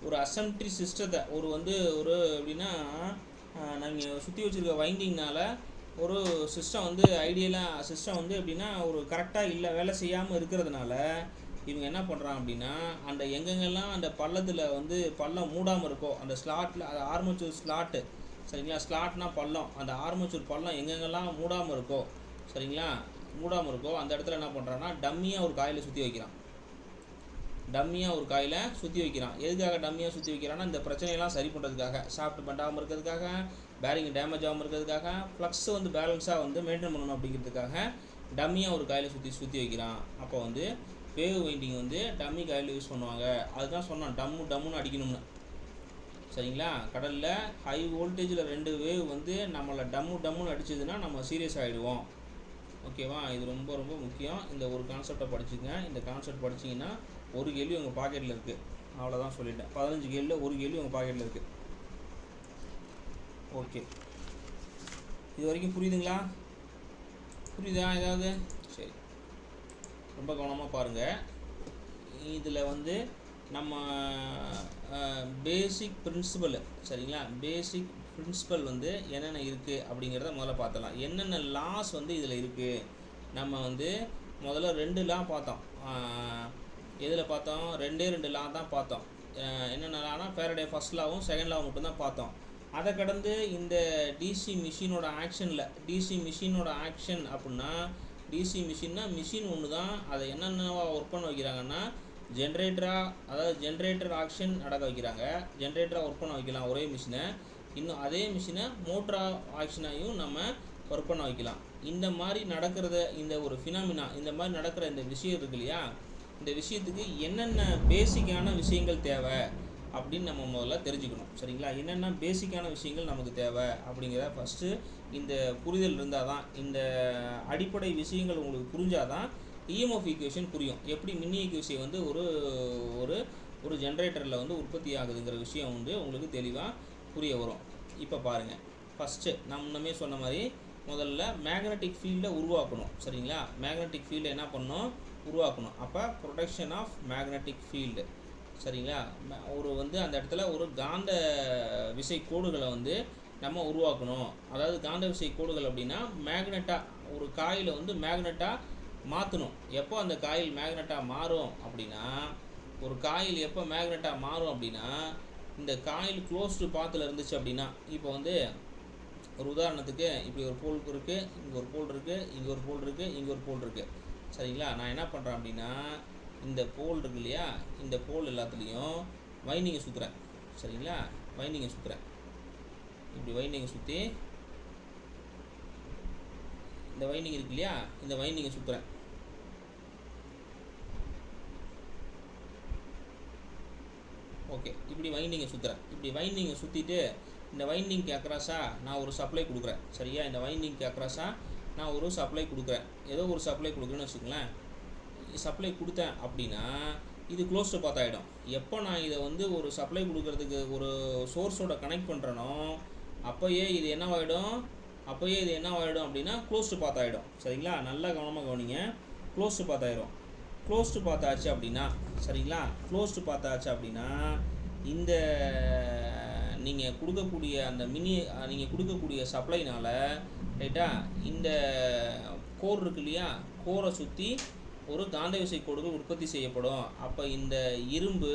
A: ஒரு அசம்ப்ட்ரி சிஸ்டத்தை ஒரு எப்படின்னா நாங்கள் சுற்றி வச்சுருக்க வைண்டிங்னால் ஒரு சிஸ்டம் வந்து ஐடியலாக சிஸ்டம் வந்து எப்படின்னா ஒரு கரெக்டாக இல்லை, வேலை செய்யாமல் இருக்கிறதுனால இவங்க என்ன பண்ணுறாங்க அப்படின்னா, அந்த எங்கெங்கெல்லாம் அந்த பள்ளத்தில் வந்து பள்ளம் மூடாமல் இருக்கோ அந்த ஸ்லாட்டில், அது ஆர்மேச்சூர் ஸ்லாட்டு, சரிங்களா, ஸ்லாட்னா பள்ளம், அந்த ஆர்மேச்சூர் பள்ளம் எங்கெங்கெல்லாம் மூடாமல் இருக்கோ, சரிங்களா, மூடாமல் இருக்கோ அந்த இடத்துல என்ன பண்ணுறான்னா டம்மியாக ஒரு காயிலை சுற்றி வைக்கிறான். எதுக்காக டம்மியாக சுற்றி வைக்கிறான்னா, இந்த பிரச்சனையெல்லாம் சரி பண்ணுறதுக்காக, ஷாஃப்ட் பெண்ட் ஆகாமல் இருக்கிறதுக்காக, பேரிங் டேமேஜ் ஆகாமல் இருக்கிறதுக்காக, ஃப்ளக்ஸ் வந்து பேலன்ஸாக வந்து மெயின்டைன் பண்ணணும் அப்படிங்கிறதுக்காக டம்மியாக ஒரு காயிலை சுற்றி வைக்கிறான். அப்போ வந்து வேவ் வைண்டிங் வந்து டம்மி காயில் யூஸ் பண்ணுவாங்க. அதுதான் சொன்னான் டம்முன்னு அடிக்கணும்னு. சரிங்களா. கடலில் ஹை வோல்டேஜில் 2 வேவ் வந்து நம்மளை டம்முன்னு அடிச்சதுன்னா நம்ம சீரியஸ் ஆகிடுவோம். ஓகேவா. இது ரொம்ப ரொம்ப முக்கியம். இந்த ஒரு கான்செப்டை படிச்சுங்க. இந்த கான்செப்ட் படிச்சிங்கன்னா ஒரு கேள்வி உங்கள் பாக்கெட்டில் இருக்குது. அவ்வளோதான் சொல்லிட்டேன். 15 கேள்வியில் ஒரு கேள்வி உங்கள் பாக்கெட்டில் இருக்குது. ஓகே, இது வரைக்கும் புரியுதுங்களா? புரியுதா ஏதாவது? சரி, ரொம்ப கவனமாக பாருங்கள். இதில் வந்து நம்ம பேசிக் பிரின்சிபல், சரிங்களா, பேசிக் பிரின்சிபல் வந்து என்னென்ன இருக்குது அப்படிங்கிறத முதல்ல பார்த்தலாம். என்னென்ன லாஸ் வந்து இதில் இருக்குது? நம்ம வந்து முதல்ல 2 லா பார்த்தோம். எதில் பார்த்தோம்? 2 லா தான் பார்த்தோம். என்னென்ன லானா ஃபேரடே ஃபர்ஸ்ட் லாவும் செகண்ட் லாவும் மட்டும்தான் பார்த்தோம். அதை கடந்து இந்த டிசி மிஷினோட ஆக்ஷன் அப்படின்னா, டிசி மிஷின்னா மிஷின் ஒன்று தான், அதை என்னென்னவா ஒர்க் பண்ண வைக்கிறாங்கன்னா ஜென்ரேட்டர் ஆக்ஷன் நடக்க வைக்கிறாங்க. ஜென்ரேட்டராக ஒர்க் பண்ண வைக்கலாம் ஒரே மிஷினை. இன்னும் அதே மிஷினை மோட்டரா ஆக்ஷனாயும் நம்ம ஒர்க் பண்ண வைக்கலாம். இந்த மாதிரி இந்த ஒரு ஃபினாமினா, இந்த மாதிரி நடக்கிற இந்த விஷயம் இருக்கு இல்லையா, இந்த விஷயத்துக்கு என்னென்ன பேசிக்கான விஷயங்கள் தேவை அப்படின்னு நம்ம முதல்ல தெரிஞ்சுக்கணும். சரிங்களா. என்னென்ன பேசிக்கான விஷயங்கள் நமக்கு தேவை அப்படிங்கிற ஃபஸ்ட்டு இந்த புரிதல் இருந்தால் தான், இந்த அடிப்படை விஷயங்கள் உங்களுக்கு புரிஞ்சால் தான் இஎம்எஃப் ஈக்குவேஷன் புரியும். எப்படி மின்னி ஈக்குவேஷன் வந்து ஒரு ஜென்ரேட்டரில் வந்து உற்பத்தி ஆகுதுங்கிற விஷயம் வந்து உங்களுக்கு தெளிவாக புரிய வரும். இப்போ பாருங்கள், ஃபஸ்ட்டு நான் முன்னமே சொன்ன மாதிரி முதல்ல மேக்னெட்டிக் ஃபீல்டை உருவாக்கணும். சரிங்களா. மேக்னெட்டிக் ஃபீல்டை என்ன பண்ணணும்? உருவாக்கணும். அப்போ ப்ரொடெக்ஷன் ஆஃப் மேக்னெட்டிக் ஃபீல்டு. சரிங்களா. அந்த இடத்துல ஒரு காந்த விசை கோடுகளை வந்து நம்ம உருவாக்கணும். அதாவது காந்த விசை கோடுகள் அப்படின்னா மேக்னெட்டாக ஒரு காயிலை வந்து மேக்னெட்டாக மாற்றணும். எப்போ அந்த காயில் மேக்னெட்டாக மாறும் அப்படின்னா, ஒரு காயில் எப்போ மேக்னெட்டாக மாறும் அப்படின்னா, இந்த காயில் க்ளோஸ்டு பாத்தில் இருந்துச்சு அப்படின்னா, இப்போ வந்து ஒரு உதாரணத்துக்கு இப்படி ஒரு போல் இருக்குது, இங்கே ஒரு போல் இருக்குது, இங்கே ஒரு போல் இருக்குது, இங்கே ஒரு போல் இருக்குது. சரிங்களா. நான் என்ன பண்ணுறேன் அப்படின்னா, இந்த போல் இருக்கு இல்லையா, இந்த போல் எல்லாத்துலேயும் வைண்டிங்கை சுற்றுறேன். சரிங்களா. வைண்டிங்கை சுற்றுறேன். இப்படி வைண்டிங்கை சுற்றி இந்த வைண்டிங் இருக்கு இல்லையா, இந்த வைண்டிங்கை சுற்றுறேன். ஓகே, இப்படி வைண்டிங்கை சுற்றுறேன். இப்படி வைண்டிங்கை சுற்றிட்டு இந்த வைண்டிங்க்கு அக்ராஸாக நான் ஒரு சப்ளை கொடுக்குறேன். சரியா, இந்த வைண்டிங்க்கு அக்ராஸாக நான் ஒரு சப்ளை கொடுக்குறேன். ஏதோ ஒரு சப்ளை கொடுக்குறேன்னு வச்சுக்கோங்களேன். சப்ளை கொடுத்தேன் அப்படின்னா இது க்ளோஸ்டு பாத் ஆகிடும். எப்போ நான் இதை வந்து ஒரு சப்ளை கொடுக்கறதுக்கு ஒரு சோர்ஸோட கனெக்ட் பண்ணுறேனோ அப்போயே இது என்னவாகிடும் அப்படின்னா க்ளோஸ்டு பாத் ஆகிடும். சரிங்களா, நல்லா கவனமாக கவனிங்க. க்ளோஸ்டு பாத் ஆகிடும். க்ளோஸ்டு பாத் ஆச்சு அப்படின்னா சரிங்களா, க்ளோஸ்டு பாத் ஆச்சு அப்படின்னா இந்த நீங்கள் கொடுக்கக்கூடிய அந்த நீங்கள் கொடுக்கக்கூடிய சப்ளைனால் ரைட்டா இந்த கோர் இருக்கு இல்லையா, கோரை சுற்றி ஒரு காந்த விசை கோடுகள் உற்பத்தி செய்யப்படும். அப்போ இந்த இரும்பு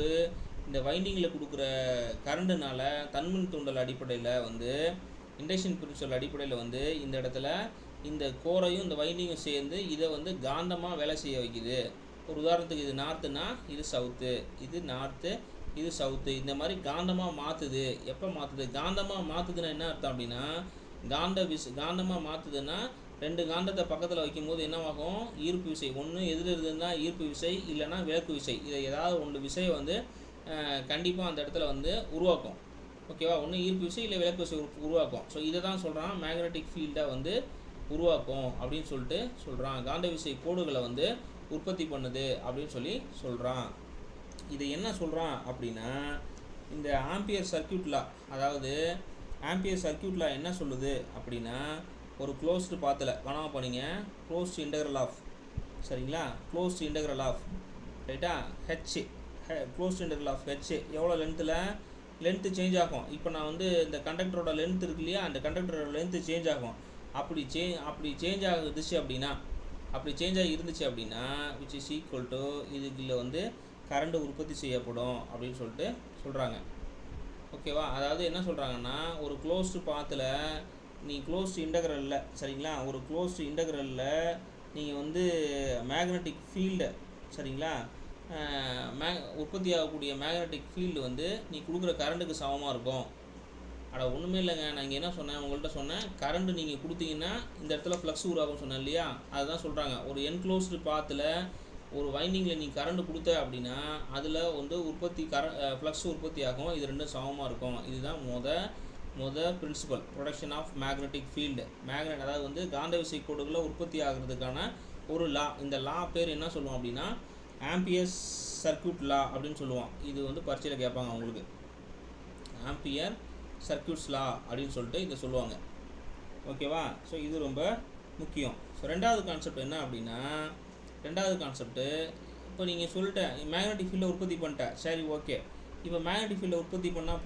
A: இந்த வைண்டிங்கில் கொடுக்குற கரண்டுனால தன்மின் தூண்டல் அடிப்படையில் வந்து இண்டக்ஷன் பிரின்சிபல் அடிப்படையில் வந்து இந்த இடத்துல இந்த கோரையும் இந்த வைண்டிங்கும் சேர்ந்து இதை வந்து காந்தமாக வேலை செய்ய வைக்குது. ஒரு உதாரணத்துக்கு இது நார்த்துனா இது சவுத்து, இது நார்த்து, இது சவுத்து, இந்த மாதிரி காந்தமாக மாற்றுது. எப்போ மாற்றுது? காந்தமாக மாற்றுதுன்னா என்ன அர்த்தம் அப்படின்னா காந்தமாக மாற்றுதுன்னா ரெண்டு காந்தத்தை பக்கத்தில் வைக்கும்போது என்னவாகும்? ஈர்ப்பு விசை. ஒன்று எதில் இருந்துன்னா ஈர்ப்பு விசை, இல்லைன்னா விலக்கு விசை. இதை ஏதாவது ஒன்று விசையை வந்து கண்டிப்பாக அந்த இடத்துல வந்து உருவாக்கும். ஓகேவா, ஒன்று ஈர்ப்பு விசை இல்லை விலக்கு விசை உருவாக்கும். ஸோ இதை தான் சொல்கிறான் மேக்னெட்டிக் ஃபீல்டை வந்து உருவாக்கும் அப்படின்னு சொல்லிட்டு சொல்கிறான். காந்த விசை கோடுகளை வந்து உற்பத்தி பண்ணுது அப்படின்னு சொல்லி சொல்கிறான். இது என்ன சொல்கிறான் அப்படின்னா இந்த ஆம்பியர் சர்க்யூட் லா, அதாவது ஆம்பியர் சர்க்யூட் லா என்ன சொல்லுது அப்படின்னா ஒரு க்ளோஸ்டு பாத்தில் கவனமாக பண்ணிங்க. க்ளோஸ்டு இன்டெக்ரல் ஆஃப் சரிங்களா, க்ளோஸ்டு இன்டெக்ரல் ஆஃப் ரைட்டா H, closed integral of H எவ்வளோ லென்த்து சேஞ்ச் ஆகும். இப்போ நான் வந்து இந்த கண்டக்டரோட லென்த் இருக்கு இல்லையா, அந்த கண்டக்டரோட லென்த்து சேஞ்ச் ஆகும். அப்படி சேஞ்ச் ஆகுதுச்சு அப்படின்னா அப்படி சேஞ்ச் ஆகி இருந்துச்சு அப்படின்னா விச் இஸ் ஈக்குவல் டு இதுக்குள்ள வந்து கரண்ட் உற்பத்தி செய்யப்படும் அப்படின்னு சொல்லிட்டு சொல்கிறாங்க. ஓகேவா, அதாவது என்ன சொல்கிறாங்கன்னா ஒரு க்ளோஸ்டு பாத்தில் நீ க்ளோஸ்டு இன்டெக்ரலில் சரிங்களா, ஒரு க்ளோஸ்டு இன்டெக்ரலில் நீங்கள் வந்து மேக்னெட்டிக் ஃபீல்டு சரிங்களா, உற்பத்தி ஆகக்கூடிய மேக்னெட்டிக் ஃபீல்டு வந்து நீ கொடுக்குற கரண்ட்டுக்கு சமமாக இருக்கும். ஒன்றுமே இல்லைங்க, நான் இங்கே என்ன சொன்னேன் உங்கள்கிட்ட சொன்னேன், கரண்ட் நீங்கள் கொடுத்தீங்கன்னா இந்த இடத்துல ஃப்ளக்ஸ் உருவாகும்னு சொன்னேன் இல்லையா, அதுதான் சொல்கிறாங்க. ஒரு என்க்ளோஸ்டு பாத்தில் ஒரு வைண்டிங்கில் நீ கரண்ட் கொடுத்த அப்படின்னா அதில் வந்து ஃப்ளக்ஸ் உற்பத்தி ஆகும். இது ரெண்டும் சமமாக இருக்கும். இதுதான் மொதல் principle production of magnetic field. அதாவது வந்து காந்த விசை கோடுகளை உற்பத்தி ஆகிறதுக்கான ஒரு லா. இந்த லா பேர் என்ன சொல்லுவோம் அப்படின்னா ஆம்பியர்ஸ் சர்க்யூட் லா அப்படின்னு சொல்லுவோம். இது வந்து பரீட்சையில் கேட்பாங்க உங்களுக்கு, ஆம்பியர் சர்க்யூட்ஸ் லா அப்படின்னு சொல்லிட்டு இதை சொல்லுவாங்க. ஓகேவா, ஸோ இது ரொம்ப முக்கியம். ஸோ ரெண்டாவது கான்செப்ட் என்ன அப்படின்னா இப்போ நீங்கள் சொல்லிட்டேன் மேக்னெட்டிக் ஃபீல்டை உற்பத்தி பண்ணிட்டேன், சரி ஓகே. இப்போ மேக்னெட்டிக் ஃபீல்டை உற்பத்தி பண்ணால்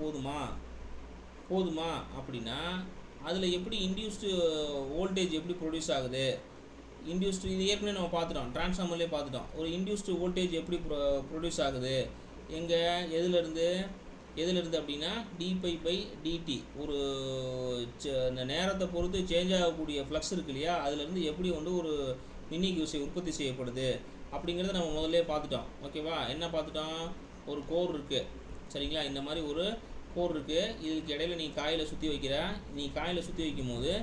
A: போதுமா அப்படின்னா அதில் எப்படி இன்டியூஸ்டு வோல்டேஜ் எப்படி ப்ரொடியூஸ் ஆகுது? இன்டியூஸ்டு இது ஏற்கனவே நம்ம பார்த்துட்டோம், ட்ரான்ஸ்ஃபார்மர்லேயே பார்த்துட்டோம். ஒரு இன்டியூஸ்டு வோல்டேஜ் எப்படி ப்ரொடியூஸ் ஆகுது? எதுலேருந்து அப்படின்னா dπ/dt. ஒரு இந்த நேரத்தை பொறுத்து சேஞ்ச் ஆகக்கூடிய ஃப்ளக்ஸ் இருக்கு இல்லையா, அதுலேருந்து எப்படி வந்து ஒரு மின்னியக்கு விசை உற்பத்தி செய்யப்படுது அப்படிங்கிறத நம்ம முதல்ல பார்த்துட்டோம். ஓகேவா, என்ன பார்த்துட்டோம்? ஒரு கோர் இருக்குது சரிங்களா, இந்த மாதிரி ஒரு கோர் இருக்குது. இதுக்கு இடையில நீ காயில் சுற்றி வைக்கும் போது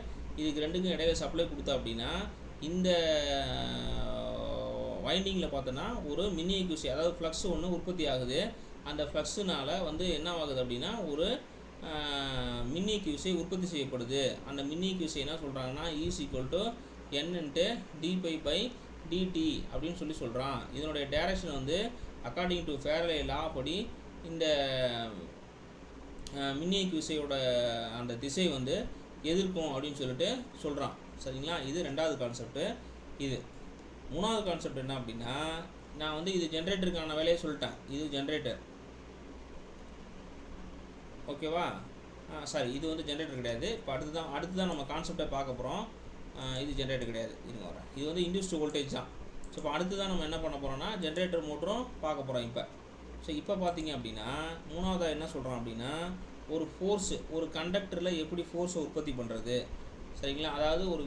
A: இதுக்கு ரெண்டுக்கும் இடையில சப்ளை கொடுத்தா அப்படின்னா இந்த வைண்டிங்கில் பார்த்தோன்னா ஒரு மின்னியக்கு விசை அதாவது ஃப்ளக்ஸ் ஒன்று உற்பத்தி ஆகுது. அந்த ஃப்ளக்ஸுனால் வந்து என்ன ஆகுது அப்படின்னா ஒரு மின்னியக்கு விசை உற்பத்தி செய்யப்படுது. அந்த மின்னியக்கு விசை என்ன சொல்கிறாங்கன்னா N × dπ/dt அப்படின்னு சொல்கிறான். இதனுடைய டைரக்ஷன் வந்து அக்கார்டிங் டு ஃபேரடே லா படி இந்த மின்னியக்கு விசையோட அந்த திசை வந்து எதிர்க்கும் அப்படின்னு சொல்லிட்டு சொல்கிறான். சரிங்களா, இது ரெண்டாவது கான்செப்ட்டு. இது மூணாவது கான்செப்ட் என்ன அப்படின்னா நான் வந்து இது ஜென்ரேட்டருக்கான வேலையை சொல்லிட்டேன். இது ஜென்ரேட்டர். ஓகேவா, சாரி, இது வந்து ஜென்ரேட்டர் கிடையாது. இப்போ அடுத்து தான் நம்ம கான்செப்டை பார்க்க போகிறோம். இது ஜென்ரேட்டர் கிடையாது, இது வந்து இன்டியூஸ்டு வோல்டேஜ் தான். ஸோ இப்போ அடுத்து தான் நம்ம என்ன பண்ண போகிறோம்னா ஜென்ரேட்டர் மோட்டரும் பார்க்க போகிறோம் இப்போ. ஸோ இப்போ பார்த்தீங்க அப்படின்னா மூணாவதாக என்ன சொல்கிறோம் அப்படின்னா ஒரு ஃபோர்ஸு, ஒரு கண்டக்டரில் எப்படி ஃபோர்ஸை உற்பத்தி பண்ணுறது சரிங்களா, அதாவது ஒரு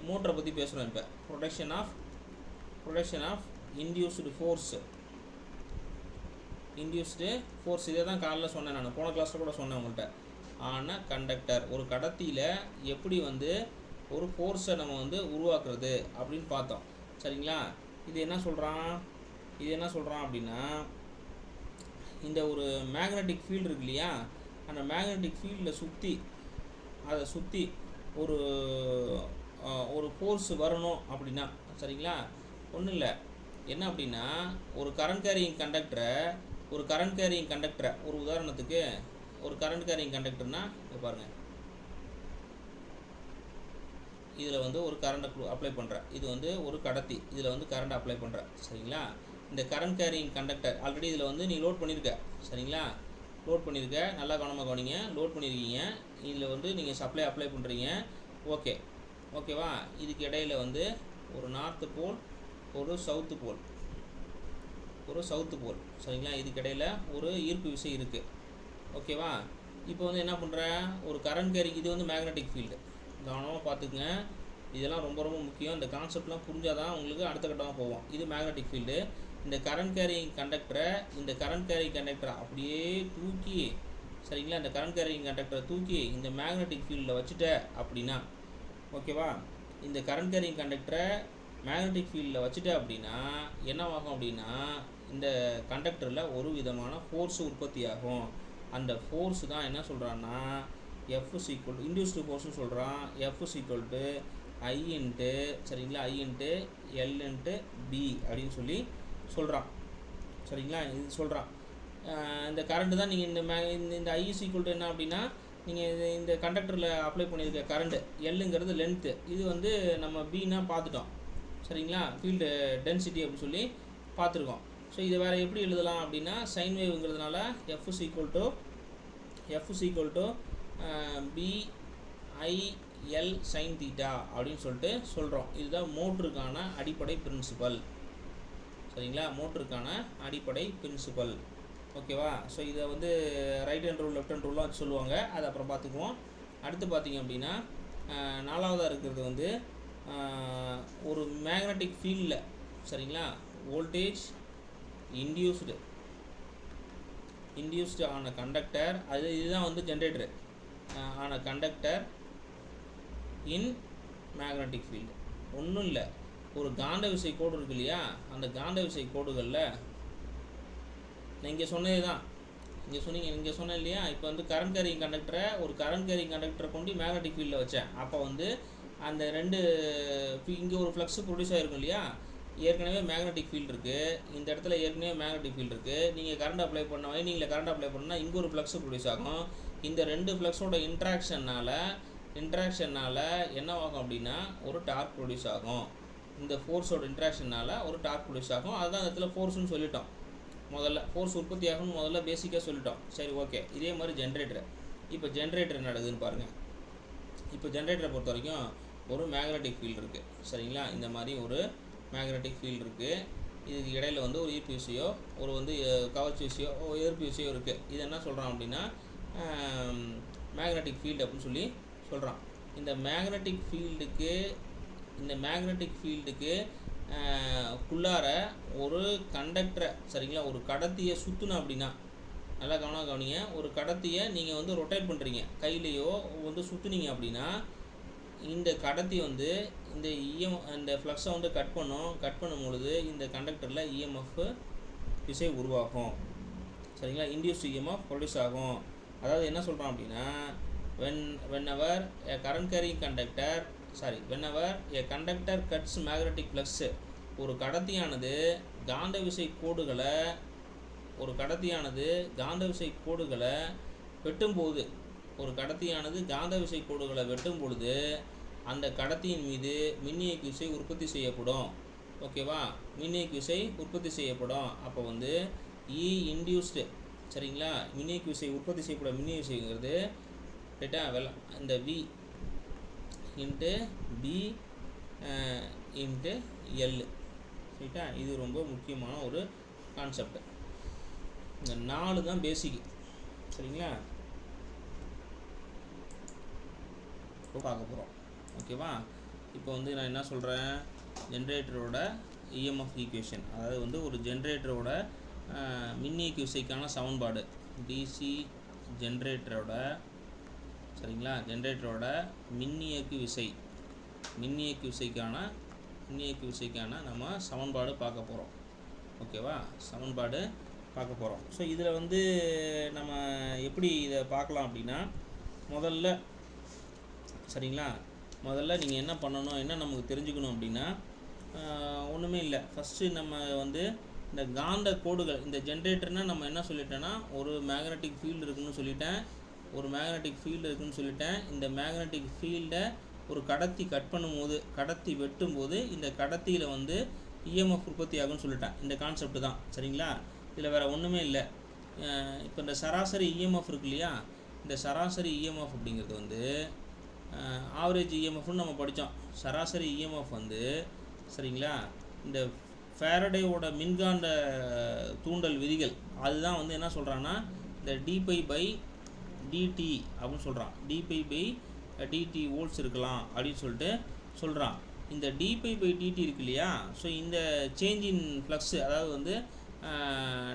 A: மோட்டரை பற்றி பேசுகிறோம் இப்போ. ப்ரொடக்ஷன் ஆஃப் இன்டியூஸ்டு ஃபோர்ஸ் இதை தான் காலைல சொன்னேன் நான், போன கிளாஸில் கூட சொன்னேன் உங்கள்கிட்ட. ஆனால் கண்டக்டர் ஒரு கடத்தியில் எப்படி வந்து ஒரு ஃபோர்ஸை நம்ம வந்து உருவாக்குறது அப்படின்னு பார்த்தோம் சரிங்களா. இது என்ன சொல்கிறான் அப்படின்னா இந்த ஒரு மேக்னெட்டிக் ஃபீல்டு இருக்கு இல்லையா, அந்த மேக்னெட்டிக் ஃபீல்டில் சுற்றி அதை சுற்றி ஒரு ஒரு ஃபோர்ஸ் வரணும் அப்படின்னா சரிங்களா, ஒன்றும் இல்லை, என்ன அப்படின்னா ஒரு கரண்ட் கேரியிங் கண்டக்டரை ஒரு உதாரணத்துக்கு ஒரு கரண்ட் கேரியிங் கண்டக்டர்னால் இங்கே பாருங்கள், இதில் வந்து ஒரு கரண்ட்டை அப்ளை பண்ணுறேன், இது வந்து ஒரு கடத்தி, இதில் வந்து கரண்ட் அப்ளை பண்ணுறேன் சரிங்களா. இந்த கரண்ட் கேரியிங் கண்டக்டர் ஆல்ரெடி இதில் வந்து நீ லோட் பண்ணியிருக்க சரிங்களா, லோட் பண்ணியிருக்க, நல்லா கவனமாக கவனிங்க, லோட் பண்ணியிருக்கீங்க, இதில் வந்து நீங்கள் சப்ளை அப்ளை பண்ணுறீங்க, ஓகேவா. இதுக்கு இடையில் வந்து ஒரு நார்த்து போல் ஒரு சவுத்து போல் சரிங்களா, இதுக்கு இடையில் ஒரு ஈர்ப்பு விசை இருக்குது, ஓகேவா. இப்போ வந்து என்ன பண்ணுற, ஒரு கரண்ட் கேரிங், இது வந்து மேக்னெட்டிக் ஃபீல்டு, கவனமாக பார்த்துக்குங்க, இதெல்லாம் ரொம்ப ரொம்ப முக்கியம், இந்த கான்செப்ட்லாம் புரிஞ்சால் தான் உங்களுக்கு அடுத்த கட்டமாக போவோம். இது மேக்னெட்டிக் ஃபீல்டு, இந்த கரண்ட் கேரியிங் கண்டக்டரை அப்படியே தூக்கி சரிங்களா, இந்த கரண்ட் கேரியிங் கண்டக்டரை தூக்கி இந்த மேக்னெட்டிக் ஃபீல்டில் வச்சுட்ட அப்படின்னா, ஓகேவா, இந்த கரண்ட் கேரியிங் கண்டக்டரை மேக்னெட்டிக் ஃபீல்டில் வச்சுட்ட அப்படின்னா என்னவாகும் அப்படின்னா, இந்த கண்டக்டரில் ஒரு விதமான ஃபோர்ஸ் உற்பத்தி ஆகும். அந்த ஃபோர்ஸ் தான் என்ன சொல்கிறான்னா F இன்டியூஸ்டு ஃபோர்ஸ்னு சொல்கிறான். F I இன்ட்டு சரிங்களா, I into L into B அப்படின்னு சொல்லி சொல்கிறான் சரிங்களா. இது சொல்கிறான், இந்த கரண்ட்டு தான் நீங்கள் இந்த I என்ன அப்படின்னா, நீங்கள் இந்த கண்டக்டரில் அப்ளை பண்ணியிருக்க கரண்ட்டு, எல்லுங்கிறது லென்த்து, இது வந்து நம்ம பீனா பார்த்துட்டோம் சரிங்களா, ஃபீல்டு டென்சிட்டி அப்படின்னு சொல்லி பார்த்துருக்கோம். ஸோ இதை வேறு எப்படி எழுதலாம் அப்படின்னா, சைன் வேவ்ங்கிறதுனால F BIL சைன் தீட்டா அப்படின்னு சொல்லிட்டு சொல்கிறோம். இதுதான் மோட்டருக்கான அடிப்படை பிரின்சிபல் சரிங்களா, மோட்டருக்கான அடிப்படை பிரின்சிபல், ஓகேவா. ஸோ இதை வந்து right hand rule left hand ரூல்லாம் வச்சு சொல்லுவாங்க, அதை அப்புறம் பார்த்துக்குவோம். அடுத்து பார்த்திங்க அப்படின்னா, நாலாவதாக இருக்கிறது வந்து ஒரு மேக்னெட்டிக் ஃபீல்டில் சரிங்களா, வோல்டேஜ் இன்டியூஸ்டு ஆன கண்டக்டர், இதுதான் வந்து ஜென்ரேட்டரு ஆன கண்டக்டர் இன் மேக்னெட்டிக் ஃபீல்டு. ஒன்றும் இல்லை, ஒரு காந்த விசை கோடு இருக்கு இல்லையா, அந்த காந்த விசை கோடுகளில் இங்கே சொன்னது தான், இங்கே சொன்னேன் இல்லையா, இப்போ வந்து கரண்ட் கேரியிங் கண்டக்டரை கொண்டு மேக்னெட்டிக் ஃபீல்டில் வச்சேன், அப்போ வந்து அந்த ரெண்டு இங்கே ஒரு ஃப்ளக்ஸு ப்ரொடியூஸ் ஆகிருக்கும் இல்லையா, ஏற்கனவே மேக்னெட்டிக் ஃபீல்டு இருக்குது, இந்த இடத்துல ஏற்கனவே மேக்னெட்டிக் ஃபீல்டு இருக்குது, நீங்கள் கரண்ட் அப்ளை பண்ணால் இங்கே ஒரு ஃப்ளக்ஸு ப்ரொடியூஸ் ஆகும். இந்த ரெண்டு ஃப்ளக்ஸோட இன்ட்ராக்ஷனால் என்னவாகும் அப்படின்னா ஒரு டார்க் ப்ரொடியூஸ் ஆகும். இந்த ஃபோர்ஸோட இன்ட்ராக்ஷனால் ஒரு டார்க் ப்ரொடியூஸ் ஆகும். அதுதான் இந்த இடத்துல ஃபோர்ஸ்னு சொல்லிட்டோம், முதல்ல ஃபோர்ஸ் உற்பத்தி ஆகும்னு முதல்ல பேசிக்காக சொல்லிட்டோம். சரி, ஓகே. இதே மாதிரி இப்போ ஜென்ரேட்டர் என்ன நடக்குதுன்னு பாருங்கள். இப்போ ஜென்ரேட்டரை பொறுத்த வரைக்கும் ஒரு மேக்னெட்டிக் ஃபீல்டு இருக்குது சரிங்களா, இந்த மாதிரி ஒரு மேக்னெட்டிக் ஃபீல்டு இருக்குது, இதுக்கு இடையில் வந்து ஒரு ஈர்ப்பு விசையோ ஒரு வந்து கவர்ச்சி விசையோ ஈர்ப்பு விசையோ இருக்குது. இது என்ன சொல்கிறான் அப்படின்னா மேக்னெட்டிக் ஃபீல்டு அப்படின்னு சொல்லி சொல்கிறான். இந்த மேக்னெட்டிக் ஃபீல்டுக்கு குள்ளார ஒரு கண்டக்டரை சரிங்களா, ஒரு கடத்தியை சுற்றணும் அப்படின்னா, நல்லா கவனிங்க, ஒரு கடத்தியை நீங்கள் வந்து ரொட்டேட் பண்ணுறீங்க, கையிலையோ வந்து சுற்றுனீங்க அப்படின்னா, இந்த கடத்தி வந்து இந்த ஃப்ளக்ஸை வந்து கட் பண்ணும் பொழுது இந்த கண்டக்டரில் EMF விசை உருவாகும் சரிங்களா, இன்டியூஸ்டு EMF ப்ரொடியூஸ் ஆகும். அதாவது என்ன சொல்கிறோம் அப்படின்னா, whenever a conductor cuts magnetic flux, ஒரு கடத்தியானது காந்த விசை கோடுகளை வெட்டும் பொழுது அந்த கடத்தியின் மீது மின்னியக்கு விசை உற்பத்தி செய்யப்படும், ஓகேவா, மின்னியக்கு விசை உற்பத்தி செய்யப்படும். அப்போ வந்து E இன்டியூஸ்டு சரிங்களா, மின்னியக்கு விசை உற்பத்தி செய்யப்படும் மின்னியக்கு விசைங்கிறது ரைட்டா, இந்த V into B into L ரைட்டா. இது ரொம்ப முக்கியமான ஒரு கான்செப்ட். இந்த 4 தான் பேசிக் சரிங்களா, பார்க்க போகிறோம், ஓகேவா. இப்போ வந்து நான் என்ன சொல்கிறேன், ஜென்ரேட்டரோட EMF ஈக்குவேஷன், அதாவது வந்து ஒரு ஜென்ரேட்டரோட மின்னியக்கு விசைக்கான சமன்பாடு, DC ஜென்ரேட்டரோட சரிங்களா, ஜென்ரேட்டரோட மின்னியக்கு விசைக்கான நம்ம சமன்பாடு பார்க்க போகிறோம், ஓகேவா, சமன்பாடு பார்க்க போகிறோம். ஸோ இதில் வந்து நம்ம எப்படி இதை பார்க்கலாம் அப்படின்னா, முதல்ல சரிங்களா? முதல்ல நீங்கள் என்ன பண்ணணும், என்ன நமக்கு தெரிஞ்சுக்கணும் அப்படின்னா, ஒன்றுமே இல்லை. ஃபஸ்ட்டு நம்ம வந்து இந்த காந்த கோடுகள், இந்த ஜென்ரேட்டர்னால் நம்ம என்ன சொல்லிட்டேன்னா, ஒரு மேக்னெட்டிக் ஃபீல்டு இருக்குன்னு சொல்லிட்டேன். இந்த மேக்னெட்டிக் ஃபீல்டை ஒரு கடத்தி கட் பண்ணும்போது, கடத்தி வெட்டும்போது இந்த கடத்தியில் வந்து இஎம்எஃப் உற்பத்தி ஆகும்னு சொல்லிட்டேன். இந்த கான்செப்ட் தான். சரிங்களா? இதில் வேறு ஒன்றுமே இல்லை. இப்போ இந்த சராசரி இஎம்எஃப் இருக்கு இல்லையா, இந்த சராசரி இஎம்எஃப் அப்படிங்கிறது வந்து ஆவரேஜ் இஎம்எஃப்னு நம்ம படித்தோம். சராசரி இஎம்எஃப் வந்து சரிங்களா, இந்த ஃபேரடேவோட மின்காந்த தூண்டல் விதிகள் அதுதான் வந்து என்ன சொல்கிறான்னா, இந்த dπ/dt அப்படின்னு சொல்கிறான். dπ/dt வோல்ட்ஸ் இருக்கலாம் அப்படின்னு சொல்லிட்டு சொல்கிறான். இந்த dπ/dt இருக்கு இல்லையா, ஸோ இந்த சேஞ்ச் இன் ஃப்ளக்ஸு, அதாவது வந்து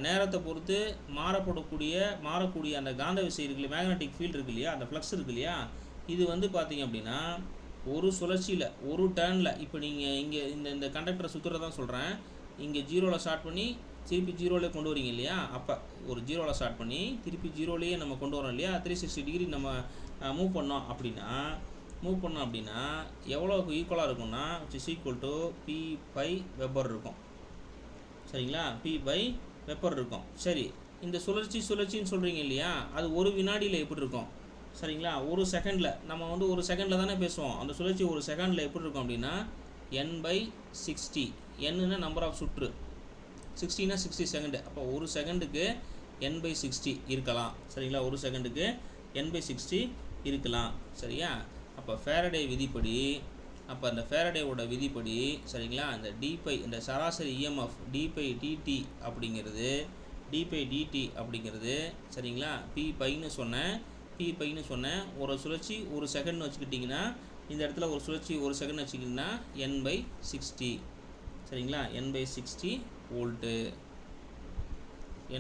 A: நேரத்தை பொறுத்து மாறக்கூடிய அந்த காந்த விசை இருக்கு இல்லையா, மேக்னெட்டிக் ஃபீல்டு இருக்கு இல்லையா, அந்த ஃப்ளக்ஸ் இருக்கு இல்லையா, இது வந்து பார்த்திங்க அப்படின்னா ஒரு சுழற்சியில், ஒரு டர்னில், இப்போ நீங்கள் இங்கே இந்த கண்டக்டரை சுற்றுறதான் சொல்கிறேன். இங்கே 0ல் ஸ்டார்ட் பண்ணி திருப்பி 0லே கொண்டு வரீங்க இல்லையா, அப்போ ஒரு 0ல் ஸ்டார்ட் பண்ணி திருப்பி 0லேயே நம்ம கொண்டு வரோம் இல்லையா, 360 டிகிரி நம்ம மூவ் பண்ணோம் அப்படின்னா எவ்வளோ ஈக்குவலாக இருக்கும்னா, இஸ் ஈக்குவல் டு p/Wb இருக்கும். சரிங்களா? p/Wb இருக்கும். சரி, இந்த சுழற்சின்னு சொல்கிறீங்க இல்லையா, அது ஒரு வினாடியில் எப்படி இருக்கும்? சரிங்களா? ஒரு செகண்டில், நம்ம வந்து ஒரு செகண்டில் தானே பேசுவோம். அந்த சுழற்சி ஒரு செகண்டில் எப்படி இருக்கும் அப்படின்னா n/60. என்னன்னா நம்பர் ஆஃப் சுற்று, 60னா 60 செகண்டு. அப்போ ஒரு செகண்டுக்கு n/60 இருக்கலாம். சரிங்களா? ஒரு செகண்டுக்கு n/60 இருக்கலாம். சரியா? அப்போ ஃபேரடே விதிப்படி, அந்த ஃபேரடேவோட விதிப்படி சரிங்களா, அந்த இந்த சராசரி இஎம்எஃப் dπ/dt அப்படிங்கிறது சரிங்களா, p/ன்னு சொன்னேன். ஒரு சுழற்சி ஒரு செகண்ட் வச்சுக்கிட்டிங்கன்னா, இந்த இடத்துல ஒரு சுழற்சி ஒரு செகண்ட் வச்சுக்கிட்டிங்கன்னா n/60. சரிங்களா? n/60 volt,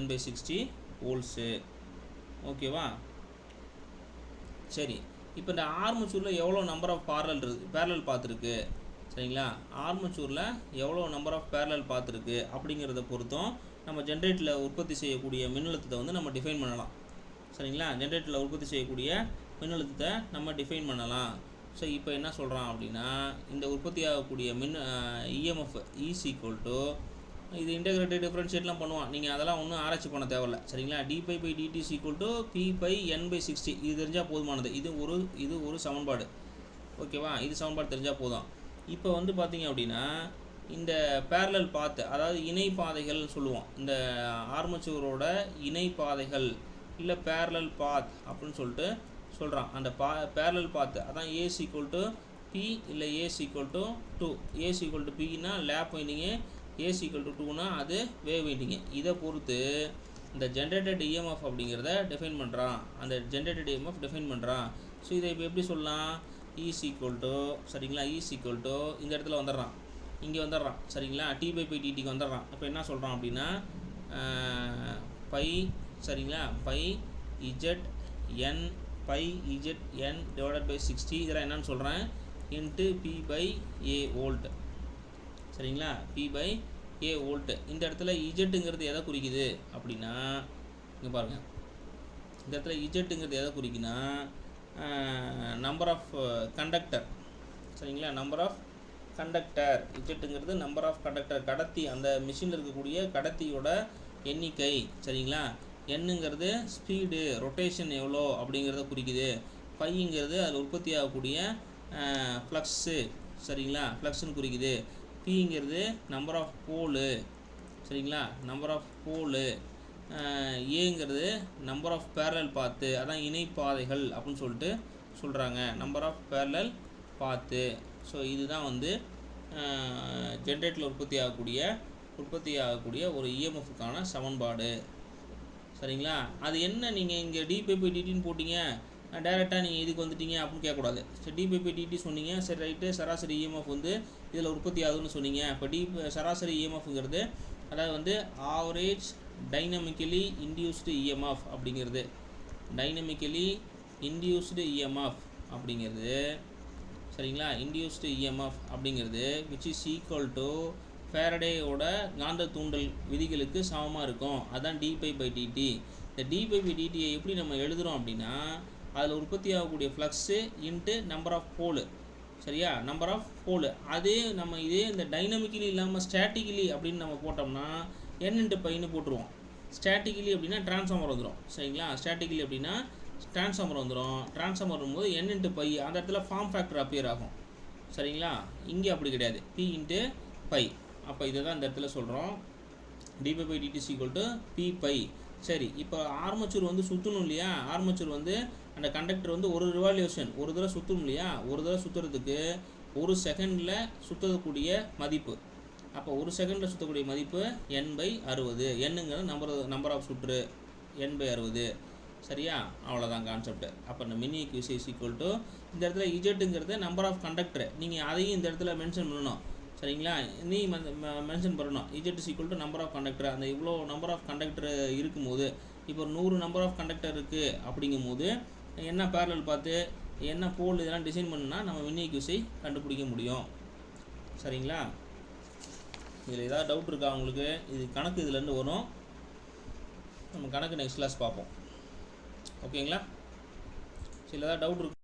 A: n/60 volts. ஓகேவா? சரி, இப்போ இந்த ஆர்மச்சூரில் எவ்வளோ நம்பர் ஆஃப் பேரலல் பார்த்துருக்கு? சரிங்களா? ஆர்மச்சூரில் எவ்வளோ நம்பர் ஆஃப் பேரலல் பார்த்துருக்கு அப்படிங்கிறத பொறுத்தும் நம்ம ஜென்ரேட்டரில் உற்பத்தி செய்யக்கூடிய மின்னழுத்தத்தை வந்து நம்ம டிஃபைன் பண்ணலாம். சரிங்களா? ஜென்ரேட்டரில் உற்பத்தி செய்யக்கூடிய மின்னழுத்தத்தை நம்ம டிஃபைன் பண்ணலாம். ஸோ இப்போ என்ன சொல்கிறான் அப்படின்னா, இந்த உற்பத்தி ஆகக்கூடிய இஎம்எஃப் இஸ் ஈக்குவல் டு, இது இன்டெகிரேட்டட் டிஃபரன்ஷியேட்லாம் பண்ணுவான், நீங்கள் அதெல்லாம் ஒன்றும் ஆராய்ச்சி பண்ண தேவையில்ல. சரிங்களா? dπ/dt is equal to p/n/60. இது தெரிஞ்சால் போதுமானது. இது ஒரு சமன்பாடு. ஓகேவா? இது சமன்பாடு தெரிஞ்சால் போதும். இப்போ வந்து பார்த்திங்க அப்படின்னா, இந்த பேரலல் பாத், அதாவது இணை பாதைகள்னு சொல்லுவோம். இந்த ஆர்மச்சூரோட இணை பாதைகள் இல்லை பேரலல் பாத் அப்படின்னு சொல்லிட்டு சொல்கிறான். அந்த பேரலல் பாத் அதான் a = p இல்லை a = 2. a = pனா lab winding, a = 2னா அது வேவ் வைண்டிங்கு. இதை பொறுத்து இந்த ஜென்ரேட்டட் இஎம்எஃப் அப்படிங்கிறத டிஃபைன் பண்ணுறான். ஸோ இதை இப்போ எப்படி சொல்லலாம்? சரிங்களா, இந்த இடத்துல வந்துடுறான், இங்கே வந்துடுறான். சரிங்களா? t/dt வந்துடுறான். இப்போ என்ன சொல்கிறான் அப்படின்னா, சரிங்களா, πZn/60 இதெல்லாம் என்னன்னு சொல்கிறேன், இன்ட்டு p/a வோல்ட். சரிங்களா? p/a volt. இந்த இடத்துல இஜெட்டுங்கிறது எதை குறிக்குது அப்படின்னா, இங்கே பாருங்கள், இந்த இடத்துல இஜெட்டுங்கிறது எதை குறிக்குன்னா, நம்பர் ஆஃப் கண்டக்டர். சரிங்களா? Number of conductor. இஜெட்டுங்கிறது நம்பர் ஆஃப் கண்டக்டர், கடத்தி, அந்த மிஷினில் இருக்கக்கூடிய கடத்தியோட எண்ணிக்கை. சரிங்களா? என்னங்கிறது ஸ்பீடு, ரொட்டேஷன் எவ்வளோ அப்படிங்கிறத குறிக்குது. பைங்கிறது அதில் உற்பத்தி ஆகக்கூடிய ஃப்ளக்ஸு. சரிங்களா? ஃப்ளக்ஸுன்னு குறிக்குது. பிங்கிறது நம்பர் ஆஃப் போலு. சரிங்களா? Number of pole. ஏங்கிறது நம்பர் ஆஃப் பேரலல் பாத்து, அதான் இணைப்பாதைகள் அப்படின்னு சொல்லிட்டு சொல்கிறாங்க. நம்பர் ஆஃப் பேரலல் பாத்து. ஸோ இதுதான் வந்து ஜென்ரேட்டரில் உற்பத்தி ஆகக்கூடிய ஒரு இஎம்எஃப்க்கான சமன்பாடு. சரிங்களா? அது என்ன, நீங்கள் இங்கே dπ/dtன்னு போட்டிங்க, டேரெக்டாக நீங்கள் இதுக்கு வந்துட்டீங்க அப்படின்னு கேட்கக்கூடாது. சரி, dπ/dt சொன்னீங்க, சரி ரைட்டு, சராசரி இஎம்எஃப் வந்து இதில் உற்பத்தி ஆகுதுன்னு சொன்னீங்க. இப்போ சராசரி இஎம்எஃப்ங்கிறது அதாவது வந்து ஆவரேஜ் டைனமிக்கலி இன்டியூஸ்டு இஎம்எஃப் அப்படிங்கிறது. சரிங்களா? இன்டியூஸ்டு இஎம்எஃப் அப்படிங்கிறது which is equal to ஃபேரடேயோட காந்த தூண்டல் விதிகளுக்கு சமமாக இருக்கும். அதுதான் dπ/dt. இந்த dπ/dtயை எப்படி நம்ம எழுதுகிறோம் அப்படின்னா, அதில் உற்பத்தி ஆகக்கூடிய ஃப்ளக்ஸு இன்ட்டு நம்பர் ஆஃப் போலு, சரியா, நம்பர் ஆஃப் போலு. அதே நம்ம இதே இந்த டைனமிக்கலி இல்லாமல் ஸ்டாட்டிக்கலி அப்படின்னு நம்ம போட்டோம்னா n இன்ட்டு பைன்னு போட்டுருவோம். ஸ்டாட்டிக்கலி அப்படின்னா டிரான்ஸ்ஃபார்மர் வந்துடும், சரிங்களா. ஸ்டாட்டிக்கலி அப்படின்னா டிரான்ஸ்ஃபார்மர் வந்துடும். டிரான்ஸ்ஃபார்மர் வரும்போது n இன்ட்டு பை, அந்த இடத்துல ஃபார்ம் ஃபேக்டர் அப்பியர் ஆகும், சரிங்களா. இங்கே அப்படி கிடையாது, p இன்ட்டு பை. அப்போ இதை தான் இந்த இடத்துல சொல்கிறோம், ddt p பை. சரி, இப்போ ஆர்மச்சூர் வந்து சுற்றணும் இல்லையா. ஆர்மச்சூர் வந்து அந்த கண்டக்டர் வந்து ஒரு ரிவால்யூஷன் ஒரு தடவை சுற்றணும் இல்லையா. ஒரு தடவை சுற்றுறதுக்கு 1 செகண்டில் சுற்றக்கூடிய மதிப்பு. அப்போ 1 செகண்டில் சுற்றக்கூடிய மதிப்பு n/60. என்னங்கிற நம்பர் ஆஃப் சுற்று n/60, சரியா. அவ்வளோதான் கான்செப்ட். அப்போ இந்த mini equation is equal to இந்த இடத்துல இஜெட்டுங்கிறது நம்பர் ஆஃப் கண்டக்டர். நீங்கள் அதையும் இந்த இடத்துல மென்ஷன் பண்ணணும், சரிங்களா. நீ மென்ஷன் பண்ணணும் Z is equal to number of conductor. அந்த இவ்வளோ நம்பர் ஆஃப் கண்டக்டர் இருக்கும்போது, இப்போ 100 நம்பர் ஆஃப் கண்டக்டர் இருக்குது அப்படிங்கும் போது என்ன பேரலல் பார்த்து என்ன போல் இதெல்லாம் டிசைன் பண்ணுன்னா நம்ம மினி ஈக்குவேஷன் கண்டுபிடிக்க முடியும், சரிங்களா. இதில் ஏதாவது டவுட் இருக்கா உங்களுக்கு? இது கணக்கு இதுலேருந்து வரும். நம்ம கணக்கு நெக்ஸ்ட் கிளாஸ் பார்ப்போம், ஓகேங்களா. சரி, ஏதாவது டவுட் இருக்கு?